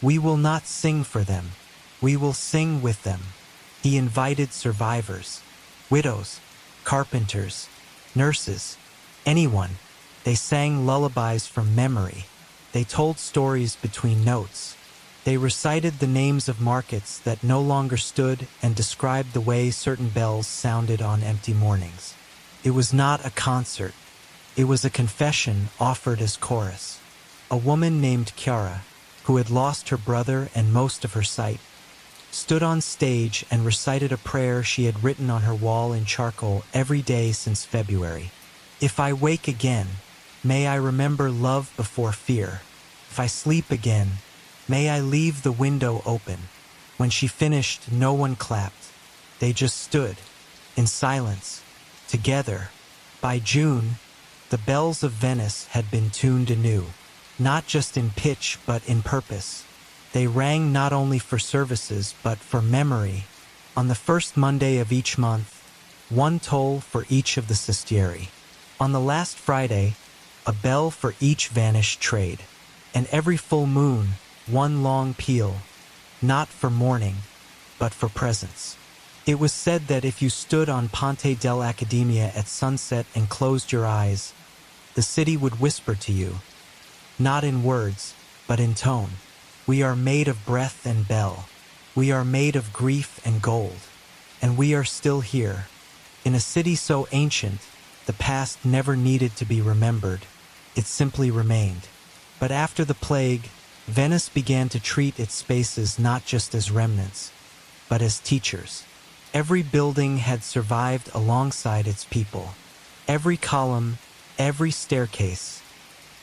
"We will not sing for them. We will sing with them." He invited survivors, widows, carpenters, nurses, anyone. They sang lullabies from memory. They told stories between notes. They recited the names of markets that no longer stood and described the way certain bells sounded on empty mornings. It was not a concert. It was a confession offered as chorus. A woman named Chiara, who had lost her brother and most of her sight, stood on stage and recited a prayer she had written on her wall in charcoal every day since February. If I wake again, may I remember love before fear. If I sleep again, may I leave the window open. When she finished, no one clapped. They just stood, in silence, together. By June, the bells of Venice had been tuned anew, not just in pitch but in purpose. They rang not only for services but for memory. On the first Monday of each month, one toll for each of the sestieri. On the last Friday, a bell for each vanished trade. And every full moon, one long peal, not for mourning, but for presence. It was said that if you stood on Ponte dell'Accademia at sunset and closed your eyes, the city would whisper to you, not in words, but in tone. We are made of breath and bell. We are made of grief and gold. And we are still here. In a city so ancient, the past never needed to be remembered. It simply remained. But after the plague, Venice began to treat its spaces not just as remnants, but as teachers. Every building had survived alongside its people. Every column, every staircase,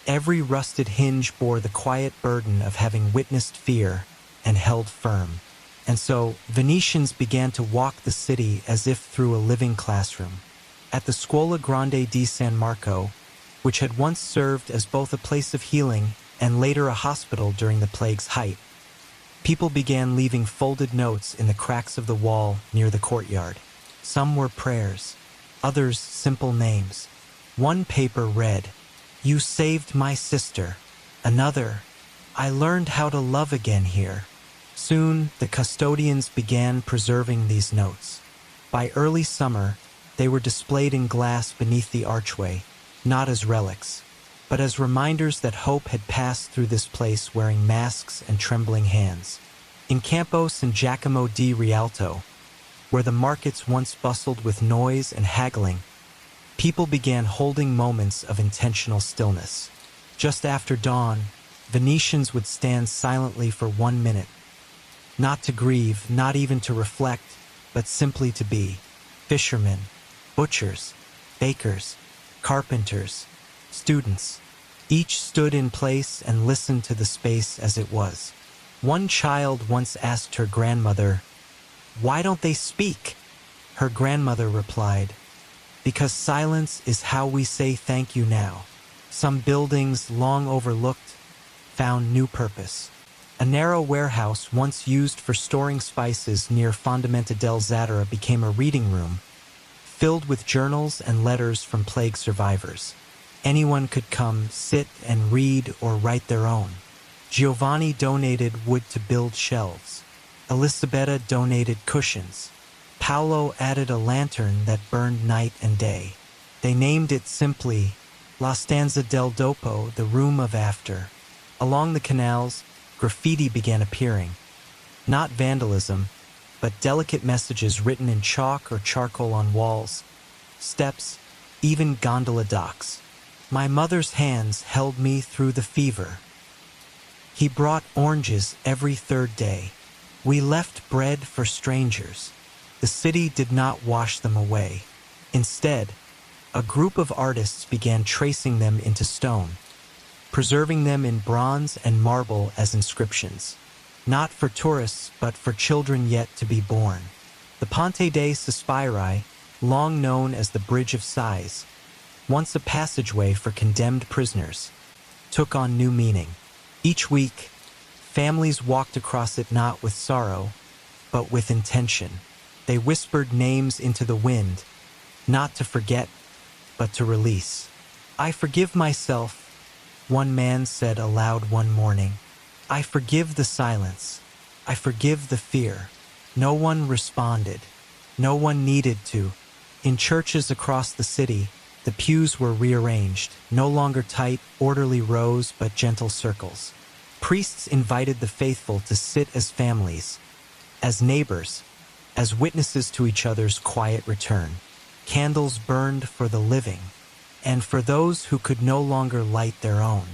every rusted hinge bore the quiet burden of having witnessed fear and held firm. And so, Venetians began to walk the city as if through a living classroom. At the Scuola Grande di San Marco, which had once served as both a place of healing and later a hospital during the plague's height, people began leaving folded notes in the cracks of the wall near the courtyard. Some were prayers, others simple names. One paper read, "You saved my sister." Another, "I learned how to love again here." Soon, the custodians began preserving these notes. By early summer, they were displayed in glass beneath the archway, not as relics, but as reminders that hope had passed through this place wearing masks and trembling hands. In Campo San Giacomo di Rialto, where the markets once bustled with noise and haggling, people began holding moments of intentional stillness. Just after dawn, Venetians would stand silently for 1 minute, not to grieve, not even to reflect, but simply to be. Fishermen, butchers, bakers, carpenters, students, each stood in place and listened to the space as it was. One child once asked her grandmother, "Why don't they speak?" Her grandmother replied, "Because silence is how we say thank you now." Some buildings, long overlooked, found new purpose. A narrow warehouse once used for storing spices near Fondamenta del Zatara became a reading room, filled with journals and letters from plague survivors. Anyone could come, sit, and read or write their own. Giovanni donated wood to build shelves. Elisabetta donated cushions. Paolo added a lantern that burned night and day. They named it simply La Stanza del Dopo, the room of after. Along the canals, graffiti began appearing. Not vandalism, but delicate messages written in chalk or charcoal on walls, steps, even gondola docks. My mother's hands held me through the fever. He brought oranges every third day. We left bread for strangers. The city did not wash them away. Instead, a group of artists began tracing them into stone, preserving them in bronze and marble as inscriptions, not for tourists but for children yet to be born. The Ponte dei Sospiri, long known as the Bridge of Sighs, once a passageway for condemned prisoners, took on new meaning. Each week, families walked across it not with sorrow, but with intention. They whispered names into the wind, not to forget, but to release. "I forgive myself," one man said aloud one morning. "I forgive the silence. I forgive the fear." No one responded. No one needed to. In churches across the city, the pews were rearranged, no longer tight, orderly rows, but gentle circles. Priests invited the faithful to sit as families, as neighbors, as witnesses to each other's quiet return. Candles burned for the living, and for those who could no longer light their own.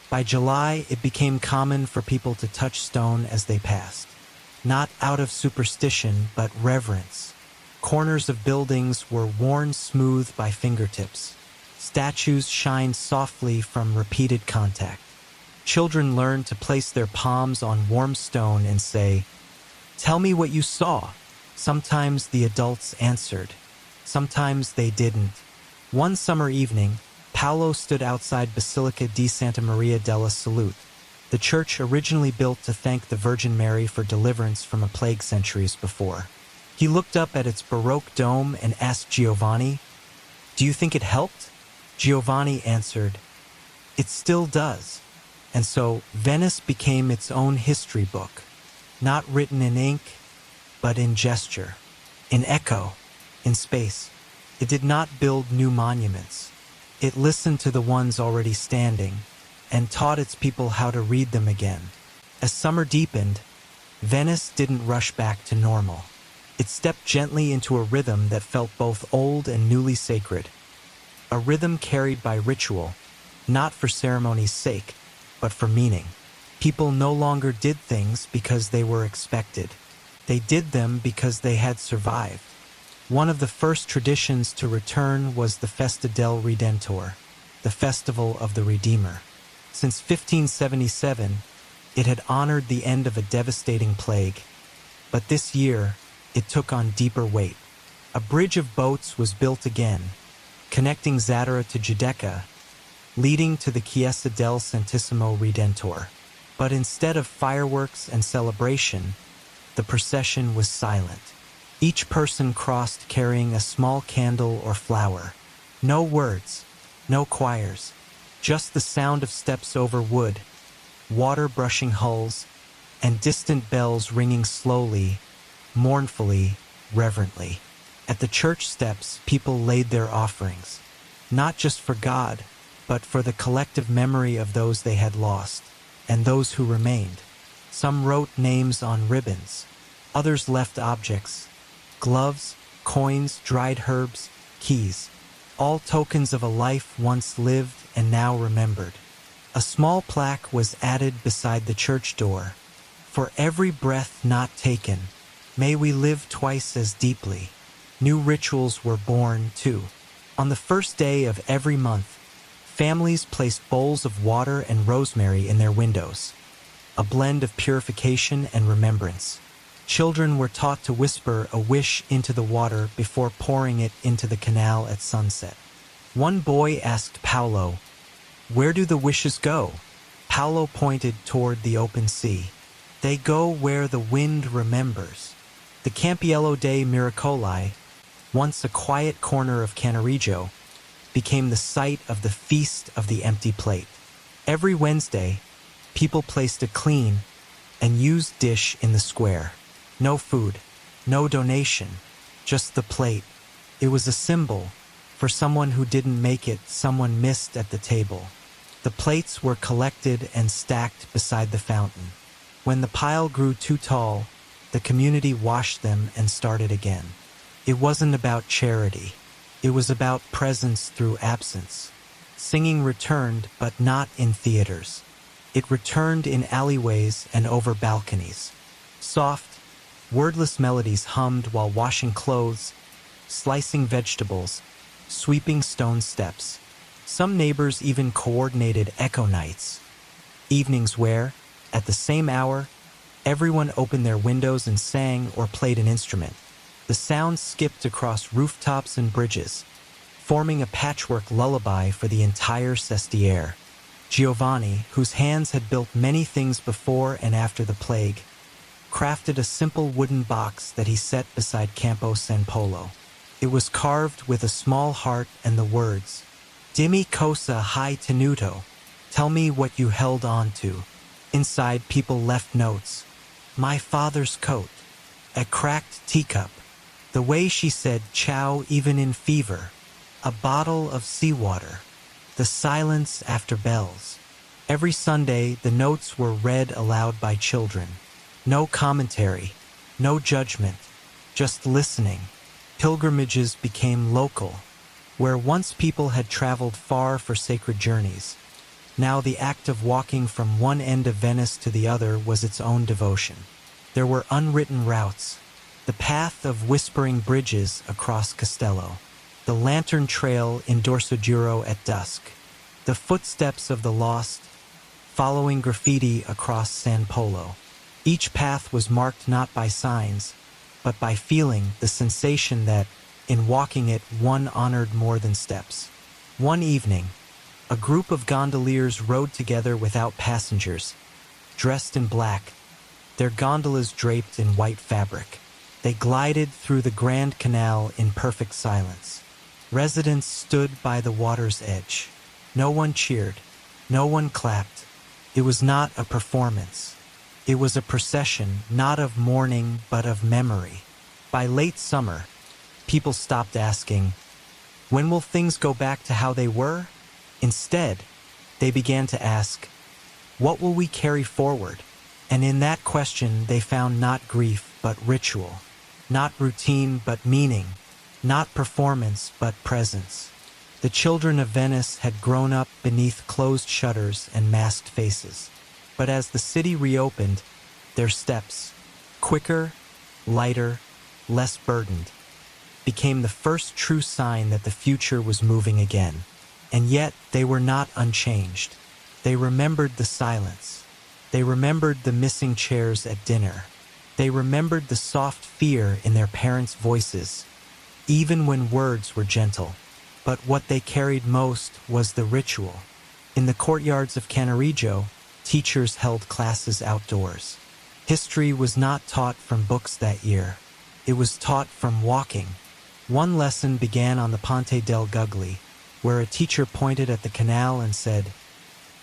By July, it became common for people to touch stone as they passed. Not out of superstition, but reverence. Corners of buildings were worn smooth by fingertips. Statues shined softly from repeated contact. Children learned to place their palms on warm stone and say, "Tell me what you saw." Sometimes the adults answered. Sometimes they didn't. One summer evening, Paolo stood outside Basilica di Santa Maria della Salute, the church originally built to thank the Virgin Mary for deliverance from a plague centuries before. He looked up at its Baroque dome and asked Giovanni, "Do you think it helped?" Giovanni answered, "It still does." And so Venice became its own history book, not written in ink, but in gesture, in echo, in space. It did not build new monuments. It listened to the ones already standing and taught its people how to read them again. As summer deepened, Venice didn't rush back to normal. It stepped gently into a rhythm that felt both old and newly sacred. A rhythm carried by ritual, not for ceremony's sake, but for meaning. People no longer did things because they were expected. They did them because they had survived. One of the first traditions to return was the Festa del Redentor, the Festival of the Redeemer. Since 1577, it had honored the end of a devastating plague. But this year, it took on deeper weight. A bridge of boats was built again, connecting Zatara to Giudecca, leading to the Chiesa del Santissimo Redentor. But instead of fireworks and celebration, the procession was silent. Each person crossed carrying a small candle or flower. No words, no choirs, just the sound of steps over wood, water brushing hulls, and distant bells ringing slowly, mournfully, reverently. At the church steps, people laid their offerings, not just for God, but for the collective memory of those they had lost, and those who remained. Some wrote names on ribbons, others left objects, gloves, coins, dried herbs, keys, all tokens of a life once lived and now remembered. A small plaque was added beside the church door. "For every breath not taken, may we live twice as deeply." New rituals were born, too. On the first day of every month, families placed bowls of water and rosemary in their windows, a blend of purification and remembrance. Children were taught to whisper a wish into the water before pouring it into the canal at sunset. One boy asked Paolo, "Where do the wishes go?" Paolo pointed toward the open sea. "They go where the wind remembers." The Campiello dei Miracoli, once a quiet corner of Cannaregio, became the site of the Feast of the Empty Plate. Every Wednesday, people placed a clean and used dish in the square. No food, no donation, just the plate. It was a symbol. For someone who didn't make it, someone missed at the table. The plates were collected and stacked beside the fountain. When the pile grew too tall, the community washed them and started again. It wasn't about charity. It was about presence through absence. Singing returned, but not in theaters. It returned in alleyways and over balconies. Soft, wordless melodies hummed while washing clothes, slicing vegetables, sweeping stone steps. Some neighbors even coordinated echo nights, evenings where, at the same hour, everyone opened their windows and sang or played an instrument. The sound skipped across rooftops and bridges, forming a patchwork lullaby for the entire sestiere. Giovanni, whose hands had built many things before and after the plague, crafted a simple wooden box that he set beside Campo San Polo. It was carved with a small heart and the words, "Dimmi cosa hai tenuto," "Tell me what you held on to." Inside, people left notes. "My father's coat," a cracked teacup, the way she said ciao even in fever, a bottle of seawater, the silence after bells. Every Sunday, the notes were read aloud by children. No commentary, no judgment, just listening. Pilgrimages became local. where once people had traveled far for sacred journeys. Now the act of walking from one end of Venice to the other was its own devotion. There were unwritten routes, the path of whispering bridges across Castello, the lantern trail in Dorsoduro at dusk, the footsteps of the lost, following graffiti across San Polo. Each path was marked not by signs, but by feeling, the sensation that, in walking it, one honored more than steps. One evening, a group of gondoliers rode together without passengers, dressed in black, their gondolas draped in white fabric. They glided through the Grand Canal in perfect silence. Residents stood by the water's edge. No one cheered. No one clapped. It was not a performance. It was a procession, not of mourning, but of memory. By late summer, people stopped asking, "When will things go back to how they were?" Instead, they began to ask, "What will we carry forward?" And in that question, they found not grief, but ritual, not routine, but meaning, not performance, but presence. The children of Venice had grown up beneath closed shutters and masked faces. But as the city reopened, their steps, quicker, lighter, less burdened, became the first true sign that the future was moving again. And yet they were not unchanged. They remembered the silence. They remembered the missing chairs at dinner. They remembered the soft fear in their parents' voices, even when words were gentle. But what they carried most was the ritual. In the courtyards of Cannaregio, teachers held classes outdoors. History was not taught from books that year. It was taught from walking. One lesson began on the Ponte del Gugli, where a teacher pointed at the canal and said,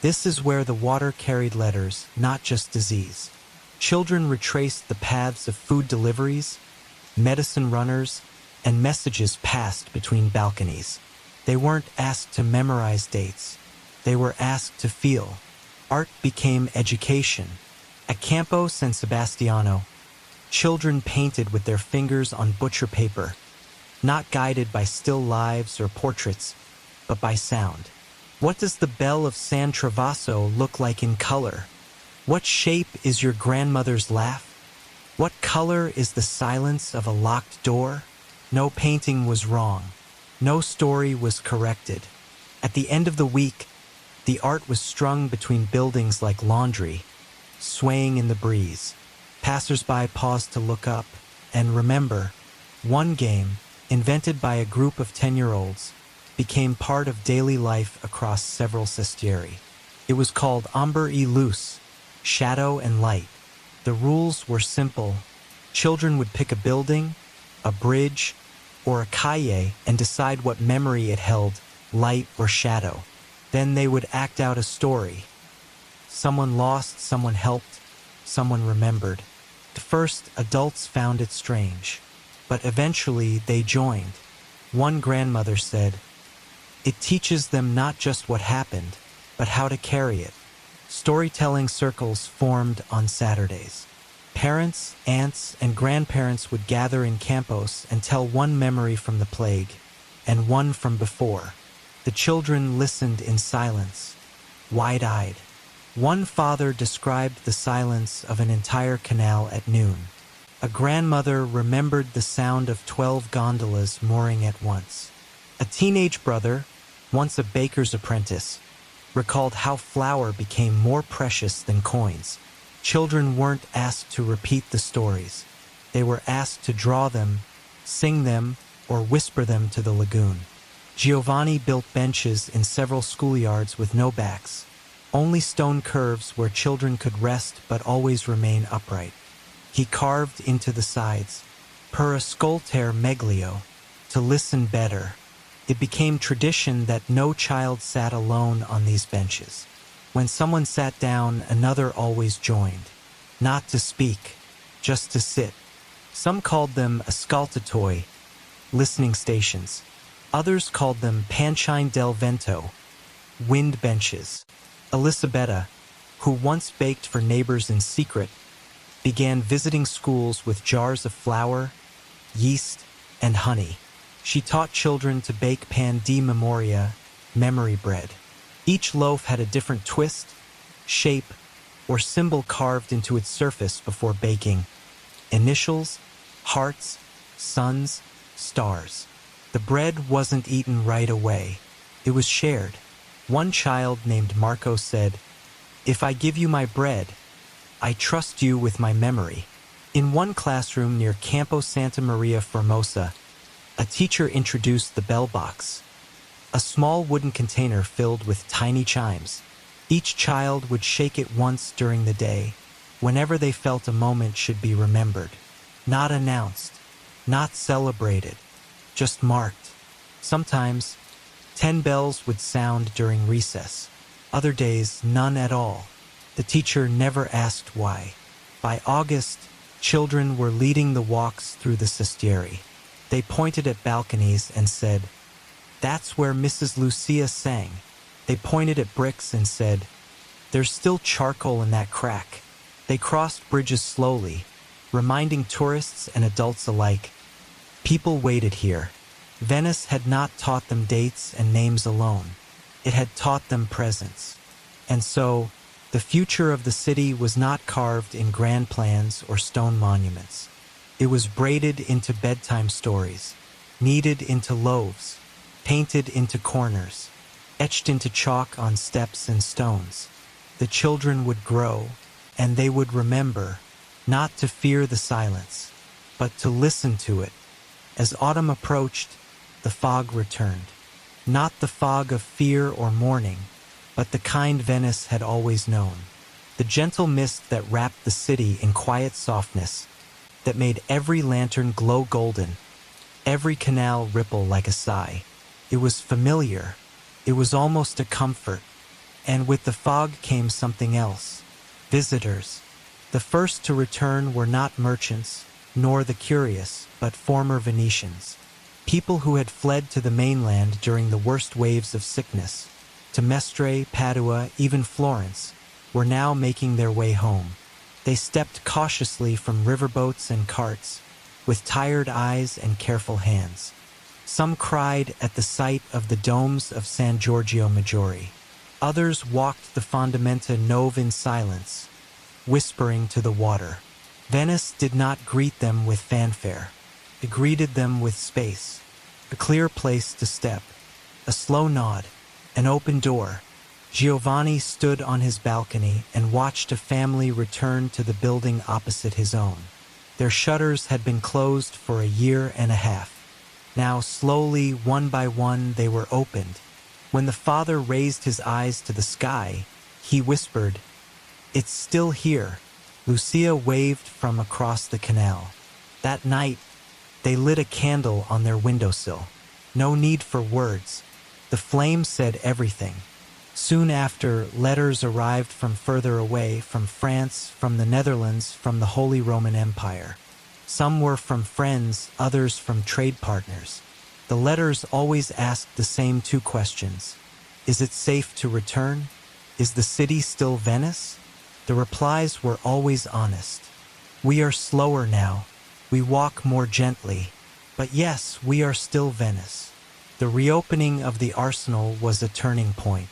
"This is where the water carried letters, not just disease." Children retraced the paths of food deliveries, medicine runners, and messages passed between balconies. They weren't asked to memorize dates. They were asked to feel. Art became education. At Campo San Sebastiano, children painted with their fingers on butcher paper, not guided by still lives or portraits, but by sound. What does the bell of San Travaso look like in color? What shape is your grandmother's laugh? What color is the silence of a locked door? No painting was wrong. No story was corrected. At the end of the week, the art was strung between buildings like laundry, swaying in the breeze. Passers-by paused to look up and remember. One game, invented by a group of 10-year-olds, became part of daily life across several sestieri. It was called Ombre y Luz, shadow and light. The rules were simple. Children would pick a building, a bridge, or a calle and decide what memory it held, light or shadow. Then they would act out a story. Someone lost, someone helped, someone remembered. At first, adults found it strange, but eventually they joined. One grandmother said, "It teaches them not just what happened, but how to carry it." Storytelling circles formed on Saturdays. Parents, aunts, and grandparents would gather in Campos and tell one memory from the plague, and one from before. The children listened in silence, wide-eyed. One father described the silence of an entire canal at noon. A grandmother remembered the sound of 12 gondolas mooring at once. A teenage brother, once a baker's apprentice, recalled how flour became more precious than coins. Children weren't asked to repeat the stories. They were asked to draw them, sing them, or whisper them to the lagoon. Giovanni built benches in several schoolyards with no backs, only stone curves where children could rest but always remain upright. He carved into the sides, per ascoltare meglio, to listen better. It became tradition that no child sat alone on these benches. When someone sat down, another always joined. Not to speak, just to sit. Some called them ascoltatoi, listening stations. Others called them pancine del vento, wind benches. Elisabetta, who once baked for neighbors in secret, began visiting schools with jars of flour, yeast, and honey. She taught children to bake pan di memoria, memory bread. Each loaf had a different twist, shape, or symbol carved into its surface before baking. Initials, hearts, suns, stars. The bread wasn't eaten right away. It was shared. One child named Marco said, "If I give you my bread, I trust you with my memory." In one classroom near Campo Santa Maria Formosa, a teacher introduced the bell box, a small wooden container filled with tiny chimes. Each child would shake it once during the day, whenever they felt a moment should be remembered. Not announced, not celebrated, just marked. Sometimes, 10 bells would sound during recess. Other days, none at all. The teacher never asked why. By August, children were leading the walks through the sestieri. They pointed at balconies and said, "That's where Mrs. Lucia sang." They pointed at bricks and said, "There's still charcoal in that crack." They crossed bridges slowly, reminding tourists and adults alike, people waited here. Venice had not taught them dates and names alone. It had taught them presence. And so, the future of the city was not carved in grand plans or stone monuments. It was braided into bedtime stories, kneaded into loaves, painted into corners, etched into chalk on steps and stones. The children would grow, and they would remember, not to fear the silence, but to listen to it. As autumn approached, the fog returned. Not the fog of fear or mourning, but the kind Venice had always known. The gentle mist that wrapped the city in quiet softness, that made every lantern glow golden, every canal ripple like a sigh. It was familiar. It was almost a comfort. And with the fog came something else. Visitors. The first to return were not merchants, nor the curious, but former Venetians. People who had fled to the mainland during the worst waves of sickness, to Mestre, Padua, even Florence, were now making their way home. They stepped cautiously from riverboats and carts, with tired eyes and careful hands. Some cried at the sight of the domes of San Giorgio Maggiore. Others walked the Fondamenta Nove in silence, whispering to the water. Venice did not greet them with fanfare. It greeted them with space, a clear place to step, a slow nod, an open door. Giovanni stood on his balcony and watched a family return to the building opposite his own. Their shutters had been closed for a year and a half. Now, slowly, one by one, they were opened. When the father raised his eyes to the sky, he whispered, "It's still here." Lucia waved from across the canal. That night, they lit a candle on their windowsill. No need for words. The flame said everything. Soon after, letters arrived from further away, from France, from the Netherlands, from the Holy Roman Empire. Some were from friends, others from trade partners. The letters always asked the same two questions. Is it safe to return? Is the city still Venice? The replies were always honest. We are slower now. We walk more gently. But yes, we are still Venice. The reopening of the arsenal was a turning point.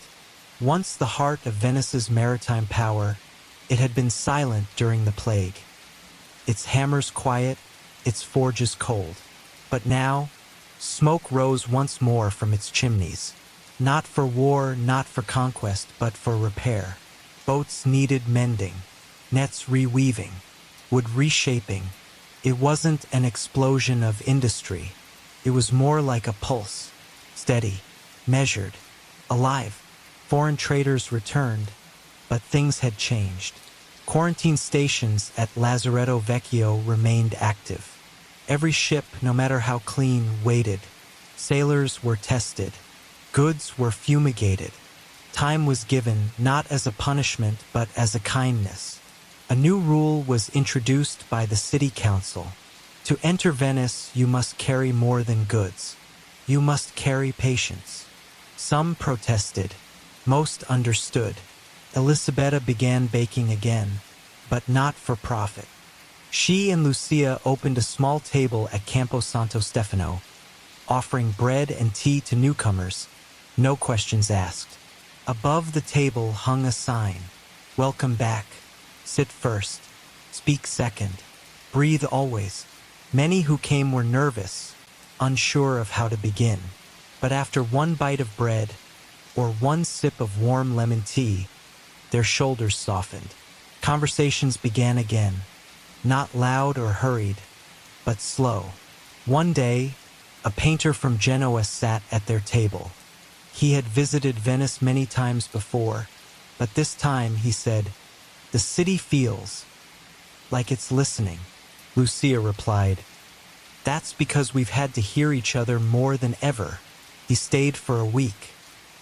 Once the heart of Venice's maritime power, it had been silent during the plague. Its hammers quiet, its forges cold. But now, smoke rose once more from its chimneys. Not for war, not for conquest, but for repair. Boats needed mending, nets reweaving, wood reshaping. It wasn't an explosion of industry. It was more like a pulse, steady, measured, alive. Foreign traders returned, but things had changed. Quarantine stations at Lazaretto Vecchio remained active. Every ship, no matter how clean, waited. Sailors were tested. Goods were fumigated. Time was given, not as a punishment, but as a kindness. A new rule was introduced by the city council. To enter Venice, you must carry more than goods. You must carry patience. Some protested. Most understood. Elisabetta began baking again, but not for profit. She and Lucia opened a small table at Campo Santo Stefano. offering bread and tea to newcomers, no questions asked. Above the table hung a sign, "Welcome back. Sit first. Speak second. Breathe always." Many who came were nervous, unsure of how to begin. But after one bite of bread, or one sip of warm lemon tea, their shoulders softened. Conversations began again, not loud or hurried, but slow. One day, a painter from Genoa sat at their table. He had visited Venice many times before, but this time, he said, "The city feels like it's listening." Lucia replied, "That's because we've had to hear each other more than ever." He stayed for a week.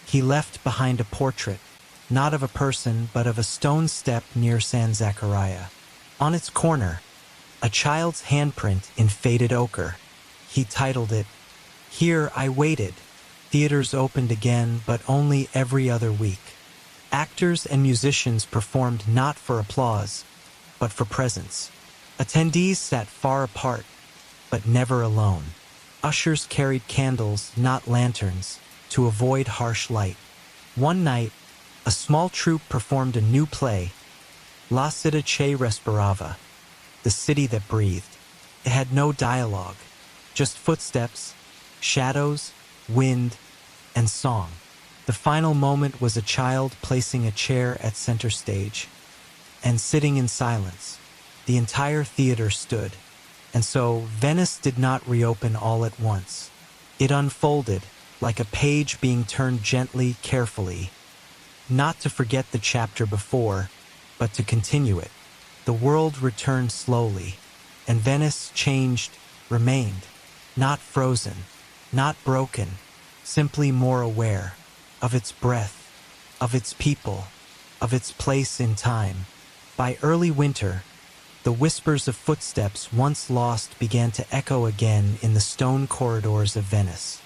He left behind a portrait, not of a person, but of a stone step near San Zaccaria. On its corner, a child's handprint in faded ochre. He titled it, "Here I Waited." Theaters opened again, but only every other week. Actors and musicians performed not for applause, but for presence. Attendees sat far apart, but never alone. Ushers carried candles, not lanterns, to avoid harsh light. One night, a small troupe performed a new play, La Città che Respirava, the city that breathed. It had no dialogue, just footsteps, shadows, wind, and song. The final moment was a child placing a chair at center stage and sitting in silence. The entire theater stood, and so Venice did not reopen all at once. It unfolded like a page being turned gently, carefully, not to forget the chapter before, but to continue it. The world returned slowly, and Venice changed, remained, not frozen, not broken, simply more aware of its breath, of its people, of its place in time. By early winter, the whispers of footsteps once lost began to echo again in the stone corridors of Venice.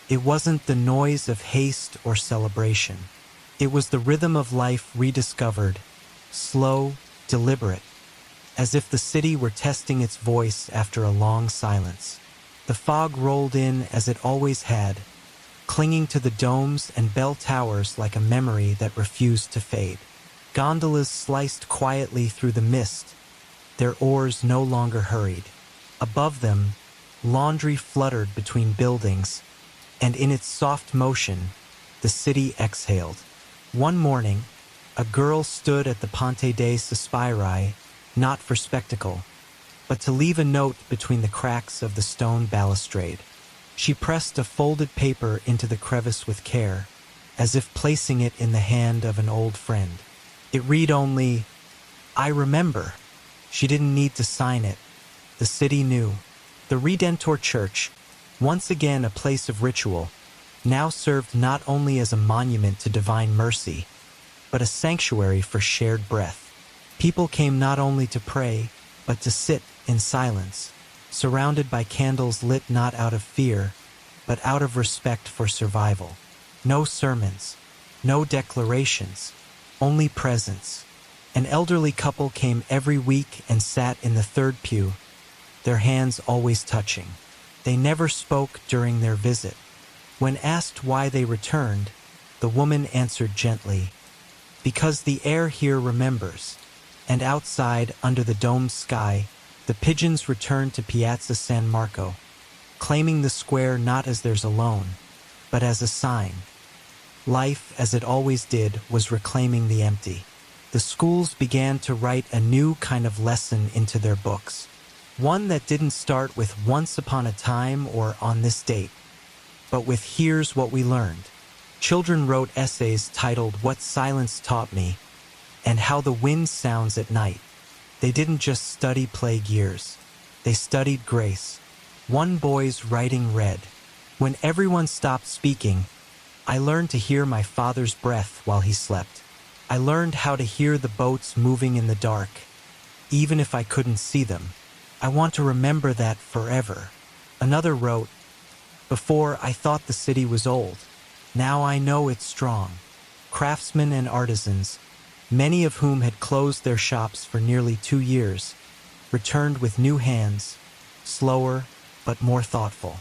It wasn't the noise of haste or celebration. It was the rhythm of life rediscovered, slow, deliberate, as if the city were testing its voice after a long silence. The fog rolled in as it always had, clinging to the domes and bell towers like a memory that refused to fade. Gondolas sliced quietly through the mist, their oars no longer hurried. Above them, laundry fluttered between buildings, and in its soft motion, the city exhaled. One morning, a girl stood at the Ponte dei Sospiri, not for spectacle, but to leave a note between the cracks of the stone balustrade. She pressed a folded paper into the crevice with care, as if placing it in the hand of an old friend. It read only, "I remember." She didn't need to sign it. The city knew. The Redentor Church, once again a place of ritual, now served not only as a monument to divine mercy, but a sanctuary for shared breath. People came not only to pray, but to sit in silence, surrounded by candles lit not out of fear, but out of respect for survival. No sermons, no declarations, only presence. An elderly couple came every week and sat in the third pew, their hands always touching. They never spoke during their visit. When asked why they returned, the woman answered gently, "Because the air here remembers." And outside, under the domed sky, the pigeons returned to Piazza San Marco, claiming the square not as theirs alone, but as a sign. Life, as it always did, was reclaiming the empty. The schools began to write a new kind of lesson into their books, one that didn't start with "once upon a time" or "on this date," but with "here's what we learned." Children wrote essays titled "What Silence Taught Me" and "How the Wind Sounds at Night." They didn't just study plague years. They studied grace. One boy's writing read, "When everyone stopped speaking, I learned to hear my father's breath while he slept. I learned how to hear the boats moving in the dark, even if I couldn't see them. I want to remember that forever." Another wrote, "Before, I thought the city was old. Now I know it's strong." Craftsmen and artisans, many of whom had closed their shops for nearly 2 years, returned with new hands, slower but more thoughtful.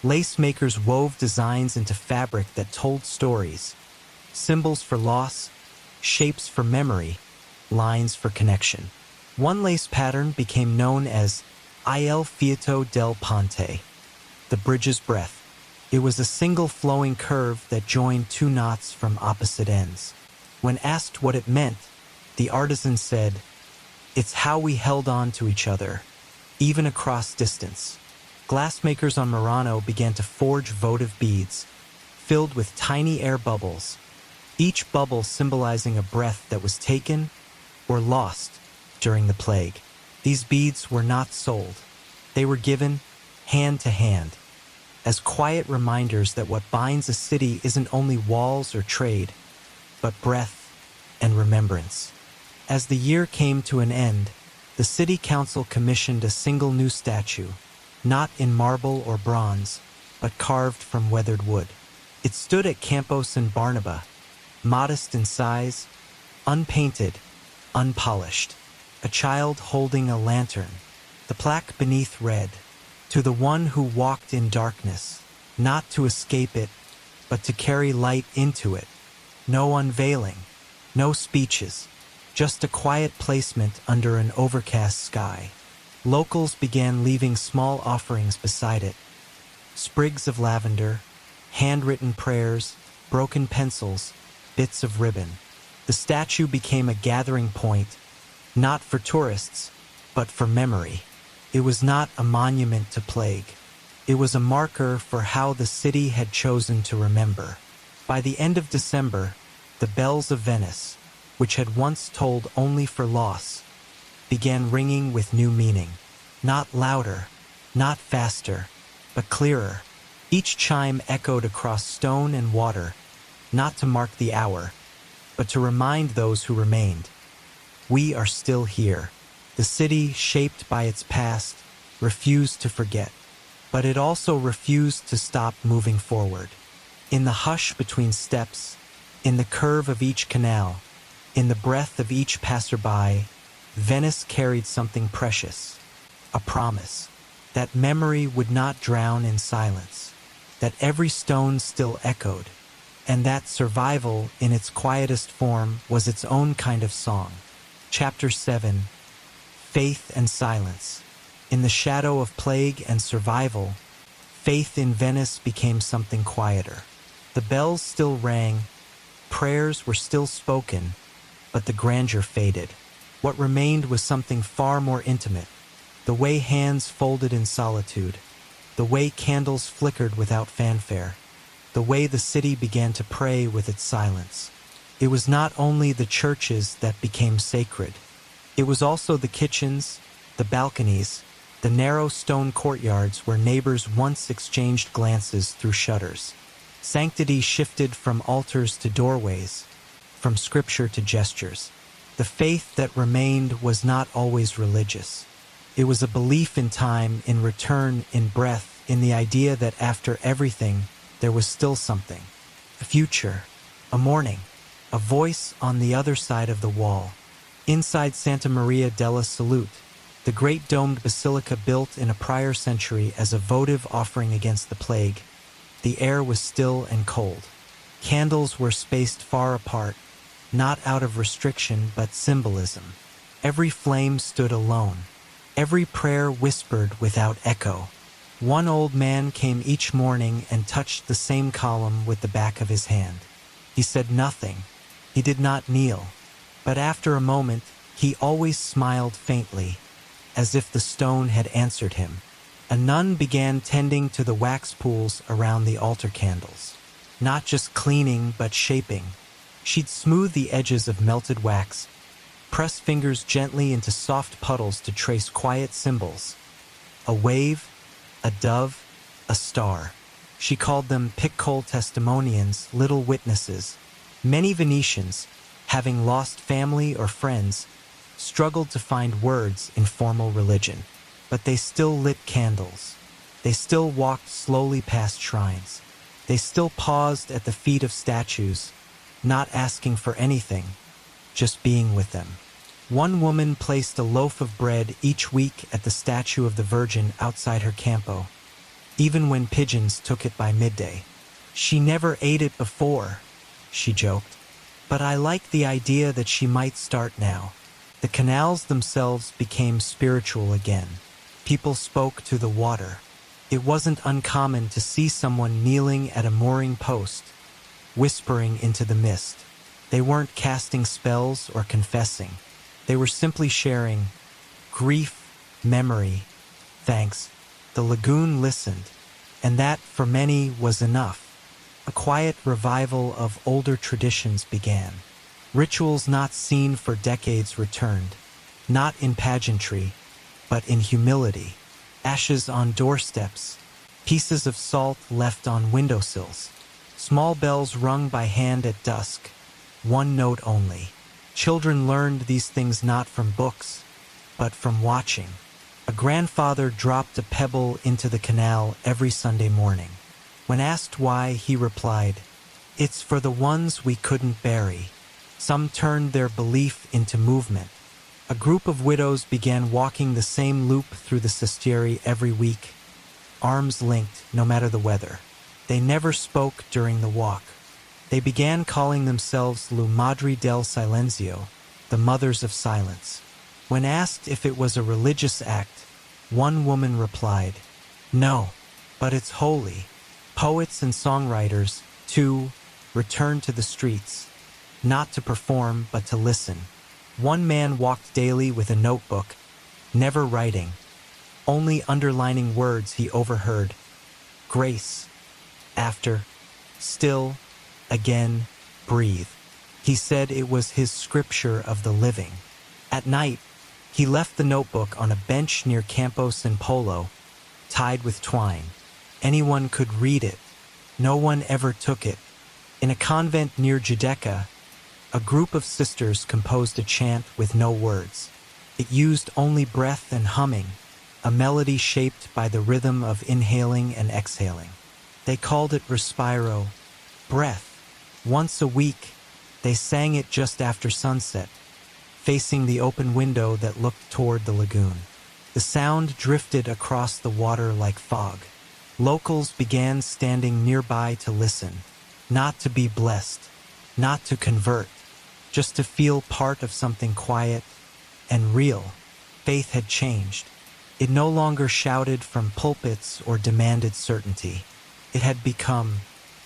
Lace makers wove designs into fabric that told stories, symbols for loss, shapes for memory, lines for connection. One lace pattern became known as Il Fiato del Ponte, the bridge's breath. It was a single flowing curve that joined two knots from opposite ends. When asked what it meant, the artisan said, "It's how we held on to each other, even across distance." Glassmakers on Murano began to forge votive beads, filled with tiny air bubbles, each bubble symbolizing a breath that was taken or lost during the plague. These beads were not sold. They were given, hand to hand, as quiet reminders that what binds a city isn't only walls or trade, but breath and remembrance. As the year came to an end, the city council commissioned a single new statue, not in marble or bronze, but carved from weathered wood. It stood at Campo San Barnaba, modest in size, unpainted, unpolished. A child holding a lantern. The plaque beneath read, "To the one who walked in darkness, not to escape it, but to carry light into it. No unveiling, no speeches, just a quiet placement under an overcast sky." Locals began leaving small offerings beside it. Sprigs of lavender, handwritten prayers, broken pencils, bits of ribbon. The statue became a gathering point, not for tourists, but for memory. It was not a monument to plague. It was a marker for how the city had chosen to remember. By the end of December, the bells of Venice, which had once tolled only for loss, began ringing with new meaning. Not louder, not faster, but clearer. Each chime echoed across stone and water, not to mark the hour, but to remind those who remained. We are still here. The city, shaped by its past, refused to forget, but it also refused to stop moving forward. In the hush between steps, in the curve of each canal, in the breath of each passerby, Venice carried something precious, a promise, that memory would not drown in silence, that every stone still echoed, and that survival in its quietest form was its own kind of song. Chapter 7. Faith and Silence. In the shadow of plague and survival, faith in Venice became something quieter. The bells still rang, prayers were still spoken, but the grandeur faded. What remained was something far more intimate, the way hands folded in solitude, the way candles flickered without fanfare, the way the city began to pray with its silence. It was not only the churches that became sacred. It was also the kitchens, the balconies, the narrow stone courtyards where neighbors once exchanged glances through shutters. Sanctity shifted from altars to doorways, from scripture to gestures. The faith that remained was not always religious. It was a belief in time, in return, in breath, in the idea that after everything, there was still something. A future, a morning, a voice on the other side of the wall. Inside Santa Maria della Salute, the great domed basilica built in a prior century as a votive offering against the plague, the air was still and cold. Candles were spaced far apart, not out of restriction but symbolism. Every flame stood alone. Every prayer whispered without echo. One old man came each morning and touched the same column with the back of his hand. He said nothing. He did not kneel. But after a moment, he always smiled faintly, as if the stone had answered him. A nun began tending to the wax pools around the altar candles. Not just cleaning, but shaping. She'd smooth the edges of melted wax, press fingers gently into soft puddles to trace quiet symbols. A wave, a dove, a star. She called them piccole testimonians, little witnesses. Many Venetians, having lost family or friends, struggled to find words in formal religion. But they still lit candles. They still walked slowly past shrines. They still paused at the feet of statues, not asking for anything, just being with them. One woman placed a loaf of bread each week at the statue of the Virgin outside her campo. even when pigeons took it by midday. "She never ate it before," she joked. "But I like the idea that she might start now." The canals themselves became spiritual again. People spoke to the water. It wasn't uncommon to see someone kneeling at a mooring post, whispering into the mist. They weren't casting spells or confessing. They were simply sharing grief, memory, thanks. The lagoon listened, and that, for many, was enough. A quiet revival of older traditions began. Rituals not seen for decades returned, not in pageantry, but in humility. Ashes on doorsteps, pieces of salt left on windowsills, small bells rung by hand at dusk, one note only. Children learned these things not from books, but from watching. A grandfather dropped a pebble into the canal every Sunday morning. When asked why, he replied, "It's for the ones we couldn't bury." Some turned their belief into movement. A group of widows began walking the same loop through the sestieri every week, arms linked no matter the weather. They never spoke during the walk. They began calling themselves Le Madri del Silenzio, the Mothers of Silence. When asked if it was a religious act, one woman replied, "No, but it's holy." Poets and songwriters, too, returned to the streets, not to perform but to listen. One man walked daily with a notebook, never writing, only underlining words he overheard. Grace, after, still, again, breathe. He said it was his scripture of the living. At night, he left the notebook on a bench near Campo San Polo, tied with twine. Anyone could read it. No one ever took it. In a convent near Giudecca, a group of sisters composed a chant with no words. It used only breath and humming, a melody shaped by the rhythm of inhaling and exhaling. They called it respiro, breath. Once a week, they sang it just after sunset, facing the open window that looked toward the lagoon. The sound drifted across the water like fog. Locals began standing nearby to listen, not to be blessed, not to convert, just to feel part of something quiet and real. Faith had changed. It no longer shouted from pulpits or demanded certainty. It had become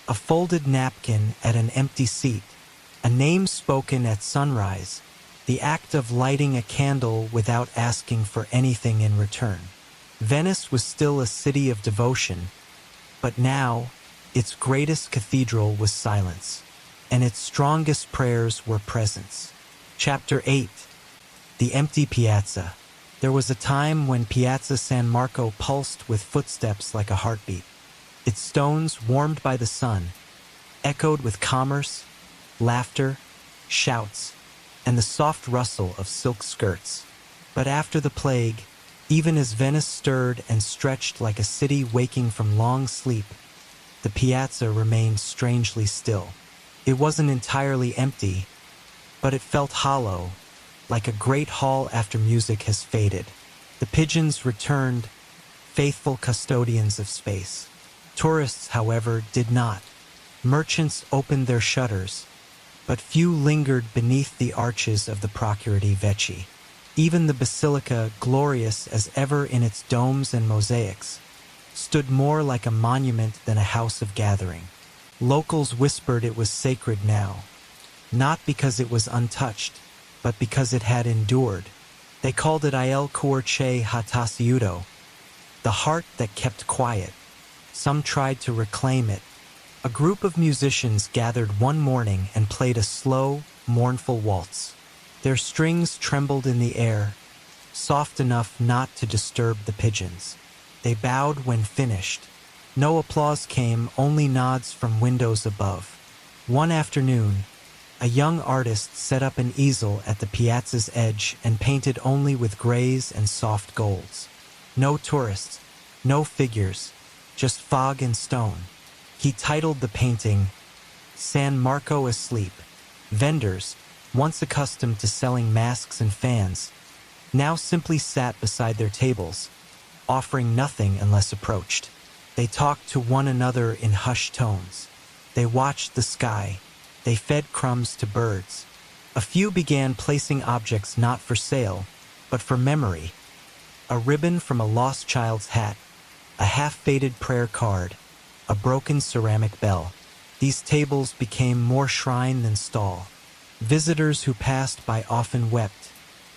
a folded napkin at an empty seat, a name spoken at sunrise, the act of lighting a candle without asking for anything in return. Venice was still a city of devotion, but now its greatest cathedral was silence, and its strongest prayers were presence. Chapter 8. The Empty Piazza. There was a time when Piazza San Marco pulsed with footsteps like a heartbeat. Its stones, warmed by the sun, echoed with commerce, laughter, shouts, and the soft rustle of silk skirts. But after the plague, even as Venice stirred and stretched like a city waking from long sleep, the piazza remained strangely still. It wasn't entirely empty, but it felt hollow, like a great hall after music has faded. The pigeons returned, faithful custodians of space. Tourists, however, did not. Merchants opened their shutters, but few lingered beneath the arches of the Procurati Vecchi. Even the basilica, glorious as ever in its domes and mosaics, stood more like a monument than a house of gathering. Locals whispered it was sacred now, not because it was untouched, but because it had endured. They called it Il Cuor che ha taciuto, the heart that kept quiet. Some tried to reclaim it. A group of musicians gathered one morning and played a slow, mournful waltz. Their strings trembled in the air, soft enough not to disturb the pigeons. They bowed when finished. No applause came, only nods from windows above. One afternoon, a young artist set up an easel at the piazza's edge and painted only with grays and soft golds. No tourists, no figures, just fog and stone. He titled the painting, San Marco Asleep. Vendors, once accustomed to selling masks and fans, now simply sat beside their tables, offering nothing unless approached. They talked to one another in hushed tones. They watched the sky. They fed crumbs to birds. A few began placing objects not for sale, but for memory. A ribbon from a lost child's hat, a half-faded prayer card, a broken ceramic bell. These tables became more shrine than stall. Visitors who passed by often wept,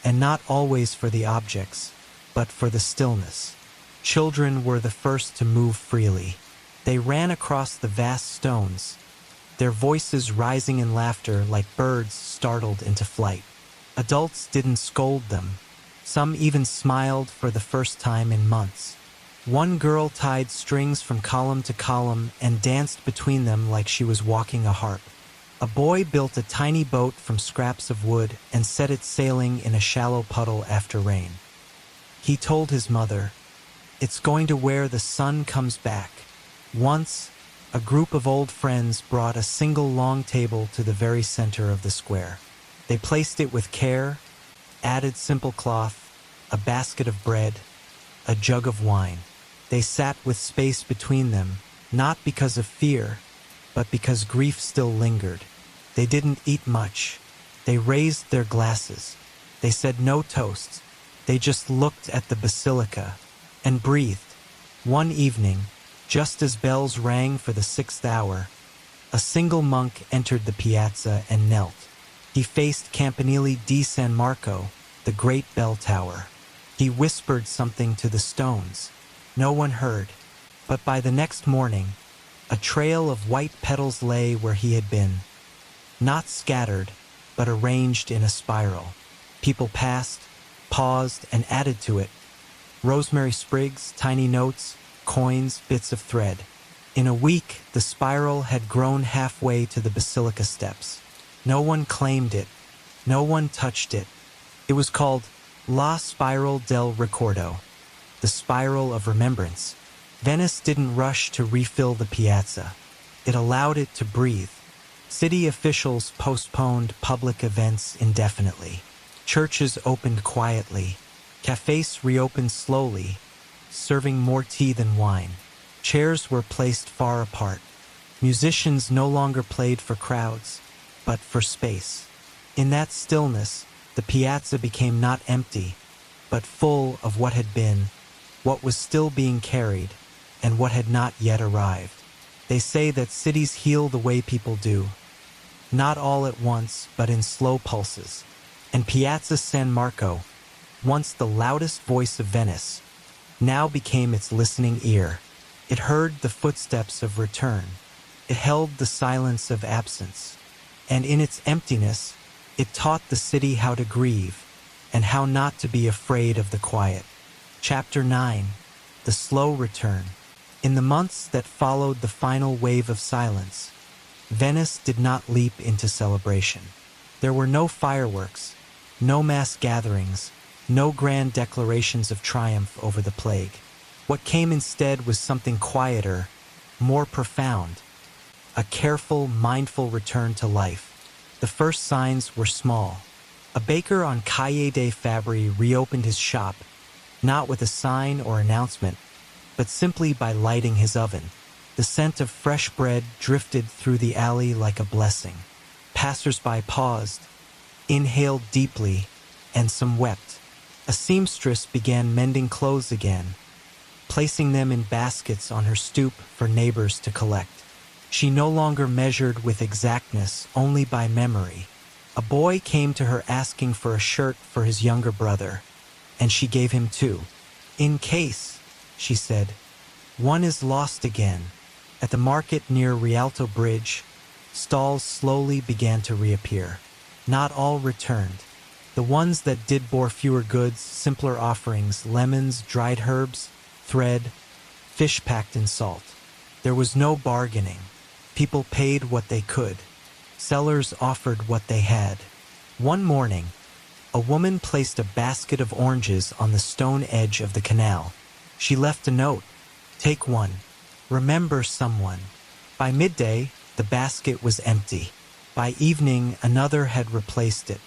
and not always for the objects, but for the stillness. Children were the first to move freely. They ran across the vast stones, their voices rising in laughter like birds startled into flight. Adults didn't scold them. Some even smiled for the first time in months. One girl tied strings from column to column and danced between them like she was walking a harp. A boy built a tiny boat from scraps of wood and set it sailing in a shallow puddle after rain. He told his mother, "It's going to where the sun comes back." Once, a group of old friends brought a single long table to the very center of the square. They placed it with care, added simple cloth, a basket of bread, a jug of wine. They sat with space between them, not because of fear, but because grief still lingered. They didn't eat much. They raised their glasses. They said no toasts. They just looked at the basilica and breathed. One evening, just as bells rang for the 6th hour, a single monk entered the piazza and knelt. He faced Campanile di San Marco, the great bell tower. He whispered something to the stones. No one heard, but by the next morning, a trail of white petals lay where he had been. Not scattered, but arranged in a spiral. People passed, paused, and added to it. Rosemary sprigs, tiny notes, coins, bits of thread. In a week, the spiral had grown halfway to the basilica steps. No one claimed it. No one touched it. It was called La Spiral del Ricordo, the spiral of remembrance. Venice didn't rush to refill the piazza. It allowed it to breathe. City officials postponed public events indefinitely. Churches opened quietly. Cafes reopened slowly, serving more tea than wine. Chairs were placed far apart. Musicians no longer played for crowds, but for space. In that stillness, the piazza became not empty, but full of what had been, what was still being carried, and what had not yet arrived. They say that cities heal the way people do, not all at once, but in slow pulses. And Piazza San Marco, once the loudest voice of Venice, now became its listening ear. It heard the footsteps of return. It held the silence of absence. And in its emptiness, it taught the city how to grieve and how not to be afraid of the quiet. Chapter 9. The Slow Return. In the months that followed the final wave of silence, Venice did not leap into celebration. There were no fireworks, no mass gatherings, no grand declarations of triumph over the plague. What came instead was something quieter, more profound, a careful, mindful return to life. The first signs were small. A baker on Calle dei Fabbri reopened his shop, not with a sign or announcement, but simply by lighting his oven. The scent of fresh bread drifted through the alley like a blessing. Passers-by paused, inhaled deeply, and some wept. A seamstress began mending clothes again, placing them in baskets on her stoop for neighbors to collect. She no longer measured with exactness, only by memory. A boy came to her asking for a shirt for his younger brother, and she gave him two. "In case," she said, "one is lost again." At the market near Rialto Bridge, stalls slowly began to reappear. Not all returned. The ones that did bore fewer goods, simpler offerings, lemons, dried herbs, thread, fish packed in salt. There was no bargaining. People paid what they could. Sellers offered what they had. One morning, a woman placed a basket of oranges on the stone edge of the canal. She left a note. "Take one. Remember someone." By midday, the basket was empty. By evening, another had replaced it.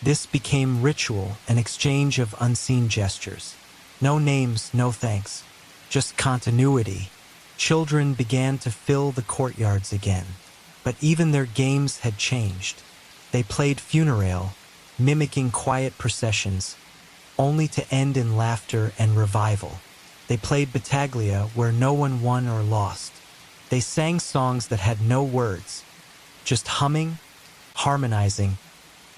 This became ritual, an exchange of unseen gestures. No names, no thanks. Just continuity. Children began to fill the courtyards again, but even their games had changed. They played funeral, mimicking quiet processions, only to end in laughter and revival. They played battaglia, where no one won or lost. They sang songs that had no words, just humming, harmonizing,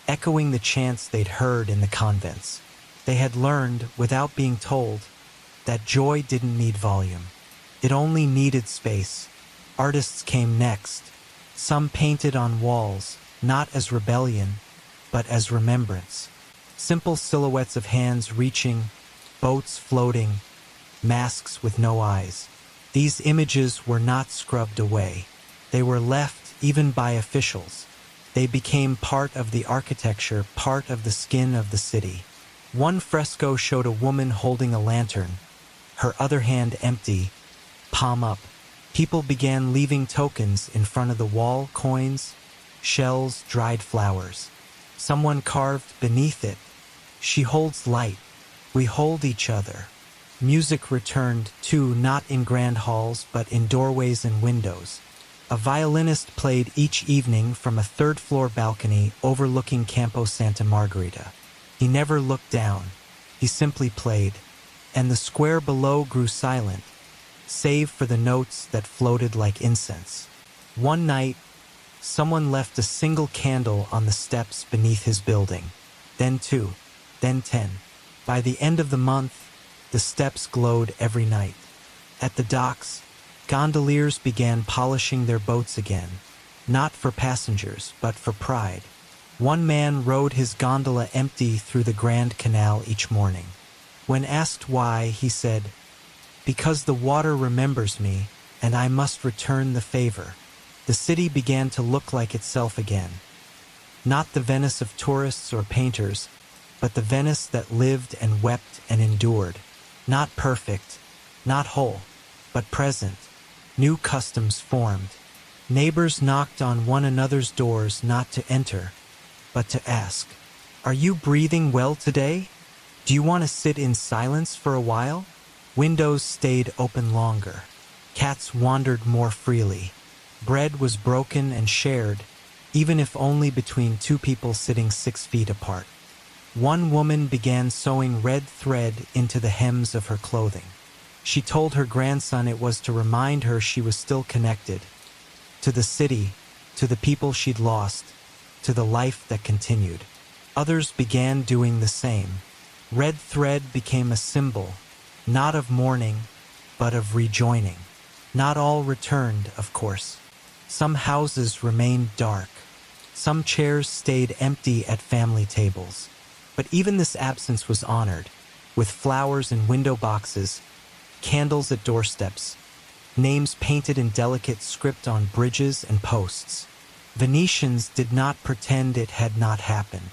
echoing the chants they'd heard in the convents. They had learned, without being told, that joy didn't need volume. It only needed space. Artists came next. Some painted on walls, not as rebellion, but as remembrance. Simple silhouettes of hands reaching, boats floating, masks with no eyes. These images were not scrubbed away. They were left even by officials. They became part of the architecture, part of the skin of the city. One fresco showed a woman holding a lantern, her other hand empty, palm up. People began leaving tokens in front of the wall, coins, shells, dried flowers. Someone carved beneath it, "She holds light. We hold each other." Music returned, too, not in grand halls, but in doorways and windows. A violinist played each evening from a third-floor balcony overlooking Campo Santa Margherita. He never looked down. He simply played, and the square below grew silent, save for the notes that floated like incense. One night, someone left a single candle on the steps beneath his building. Then 2, then 10. By the end of the month, the steps glowed every night. At the docks, gondoliers began polishing their boats again, not for passengers, but for pride. One man rowed his gondola empty through the Grand Canal each morning. When asked why, he said, "Because the water remembers me, and I must return the favor." The city began to look like itself again. Not the Venice of tourists or painters, but the Venice that lived and wept and endured. Not perfect, not whole, but present. New customs formed. Neighbors knocked on one another's doors not to enter, but to ask, "Are you breathing well today? Do you want to sit in silence for a while?" Windows stayed open longer. Cats wandered more freely. Bread was broken and shared, even if only between two people sitting 6 feet apart. One woman began sewing red thread into the hems of her clothing. She told her grandson it was to remind her she was still connected, to the city, to the people she'd lost, to the life that continued. Others began doing the same. Red thread became a symbol, not of mourning, but of rejoining. Not all returned, of course. Some houses remained dark. Some chairs stayed empty at family tables. But even this absence was honored, with flowers in window boxes, candles at doorsteps, names painted in delicate script on bridges and posts. Venetians did not pretend it had not happened.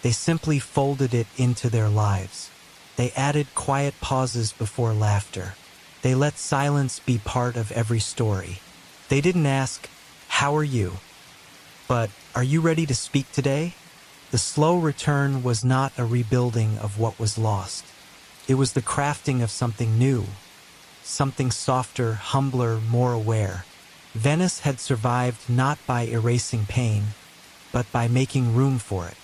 They simply folded it into their lives. They added quiet pauses before laughter. They let silence be part of every story. They didn't ask, "How are you?" but "Are you ready to speak today?" The slow return was not a rebuilding of what was lost. It was the crafting of something new, something softer, humbler, more aware. Venice had survived not by erasing pain, but by making room for it,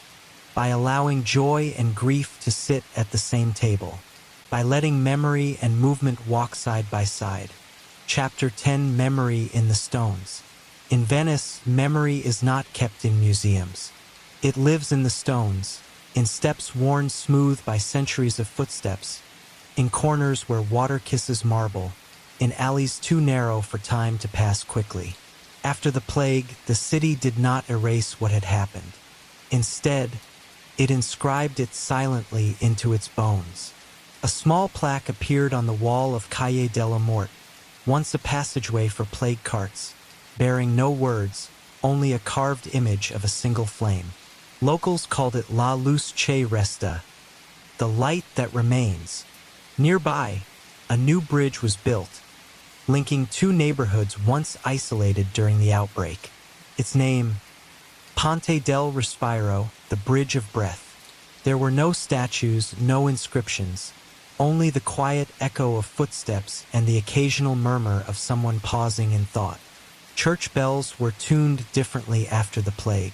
by allowing joy and grief to sit at the same table, by letting memory and movement walk side by side. Chapter 10: Memory in the Stones. In Venice, memory is not kept in museums. It lives in the stones, in steps worn smooth by centuries of footsteps, in corners where water kisses marble, in alleys too narrow for time to pass quickly. After the plague, the city did not erase what had happened. Instead, it inscribed it silently into its bones. A small plaque appeared on the wall of Calle della Morte, once a passageway for plague carts, bearing no words, only a carved image of a single flame. Locals called it La Luz che resta, the light that remains. Nearby, a new bridge was built, linking two neighborhoods once isolated during the outbreak. Its name, Ponte del Respiro, the Bridge of Breath. There were no statues, no inscriptions, only the quiet echo of footsteps and the occasional murmur of someone pausing in thought. Church bells were tuned differently after the plague.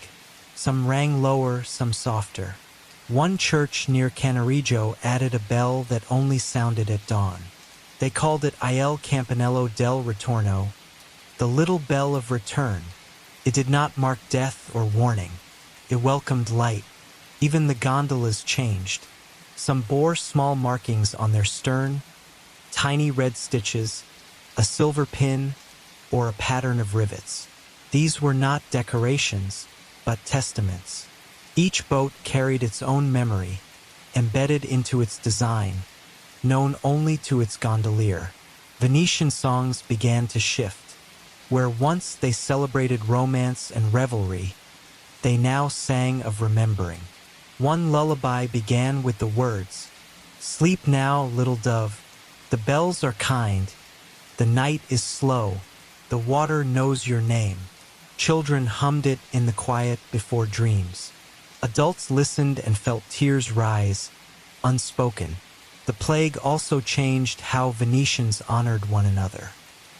Some rang lower, some softer. One church near Cannaregio added a bell that only sounded at dawn. They called it Il Campanello del Ritorno, the little bell of return. It did not mark death or warning. It welcomed light. Even the gondolas changed. Some bore small markings on their stern, tiny red stitches, a silver pin, or a pattern of rivets. These were not decorations, but testaments. Each boat carried its own memory, embedded into its design, known only to its gondolier. Venetian songs began to shift. Where once they celebrated romance and revelry, they now sang of remembering. One lullaby began with the words, "Sleep now, little dove. The bells are kind. The night is slow. The water knows your name." Children hummed it in the quiet before dreams. Adults listened and felt tears rise, unspoken. The plague also changed how Venetians honored one another.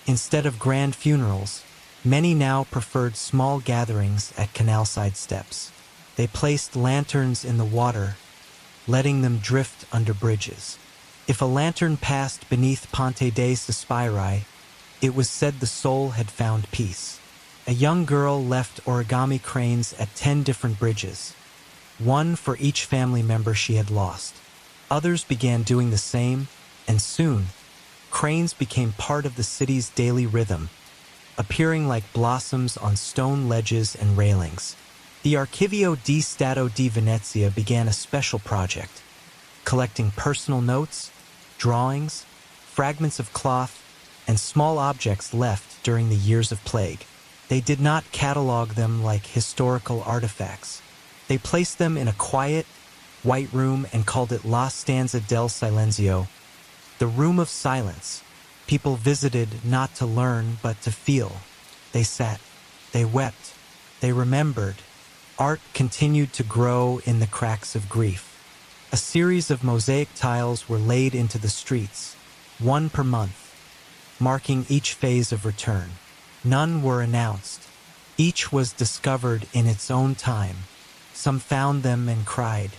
Instead of grand funerals, many now preferred small gatherings at canal-side steps. They placed lanterns in the water, letting them drift under bridges. If a lantern passed beneath Ponte dei Sospiri, it was said the soul had found peace. A young girl left origami cranes at 10 different bridges, one for each family member she had lost. Others began doing the same, and soon, cranes became part of the city's daily rhythm, appearing like blossoms on stone ledges and railings. The Archivio di Stato di Venezia began a special project, collecting personal notes, drawings, fragments of cloth, and small objects left during the years of plague. They did not catalog them like historical artifacts. They placed them in a quiet, white room and called it La Stanza del Silenzio, the room of silence. People visited not to learn but to feel. They sat, they wept, they remembered. Art continued to grow in the cracks of grief. A series of mosaic tiles were laid into the streets, one per month, marking each phase of return. None were announced. Each was discovered in its own time. Some found them and cried.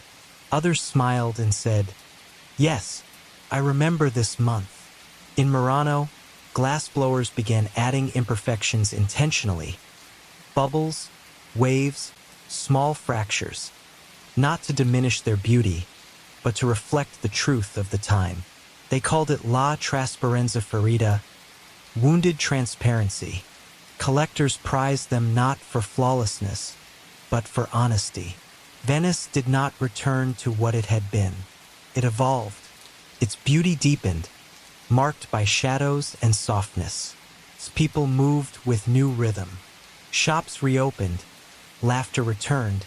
Others smiled and said, "Yes, I remember this month." In Murano, glassblowers began adding imperfections intentionally. Bubbles, waves, small fractures, not to diminish their beauty, but to reflect the truth of the time. They called it La Trasparenza Ferita, wounded transparency. Collectors prized them not for flawlessness, but for honesty. Venice did not return to what it had been. It evolved. Its beauty deepened, marked by shadows and softness. Its people moved with new rhythm. Shops reopened, laughter returned,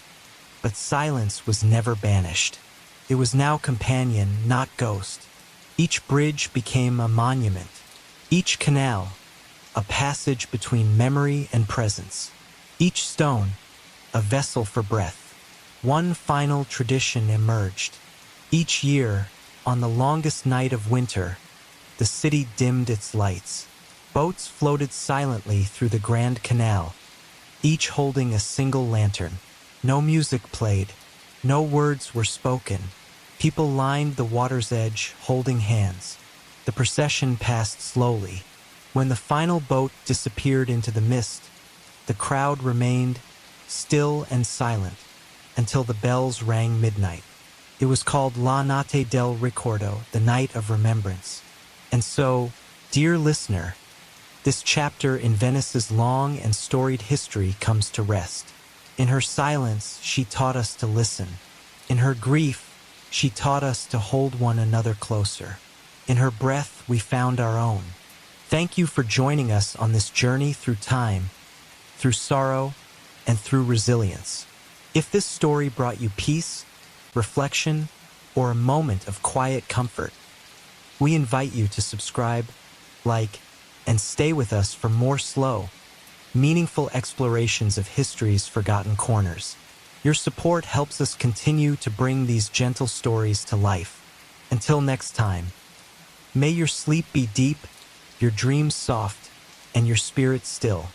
but silence was never banished. It was now companion, not ghost. Each bridge became a monument. Each canal, a passage between memory and presence. Each stone, a vessel for breath. One final tradition emerged. Each year, on the longest night of winter, the city dimmed its lights. Boats floated silently through the Grand Canal, each holding a single lantern. No music played. No words were spoken. People lined the water's edge, holding hands. The procession passed slowly. When the final boat disappeared into the mist, the crowd remained still and silent until the bells rang midnight. It was called La Notte del Ricordo, the night of remembrance. And so, dear listener, this chapter in Venice's long and storied history comes to rest. In her silence, she taught us to listen. In her grief, she taught us to hold one another closer. In her breath, we found our own. Thank you for joining us on this journey through time, through sorrow, and through resilience. If this story brought you peace, reflection, or a moment of quiet comfort, we invite you to subscribe, like, and stay with us for more slow, meaningful explorations of history's forgotten corners. Your support helps us continue to bring these gentle stories to life. Until next time, may your sleep be deep, your dreams soft, and your spirit still.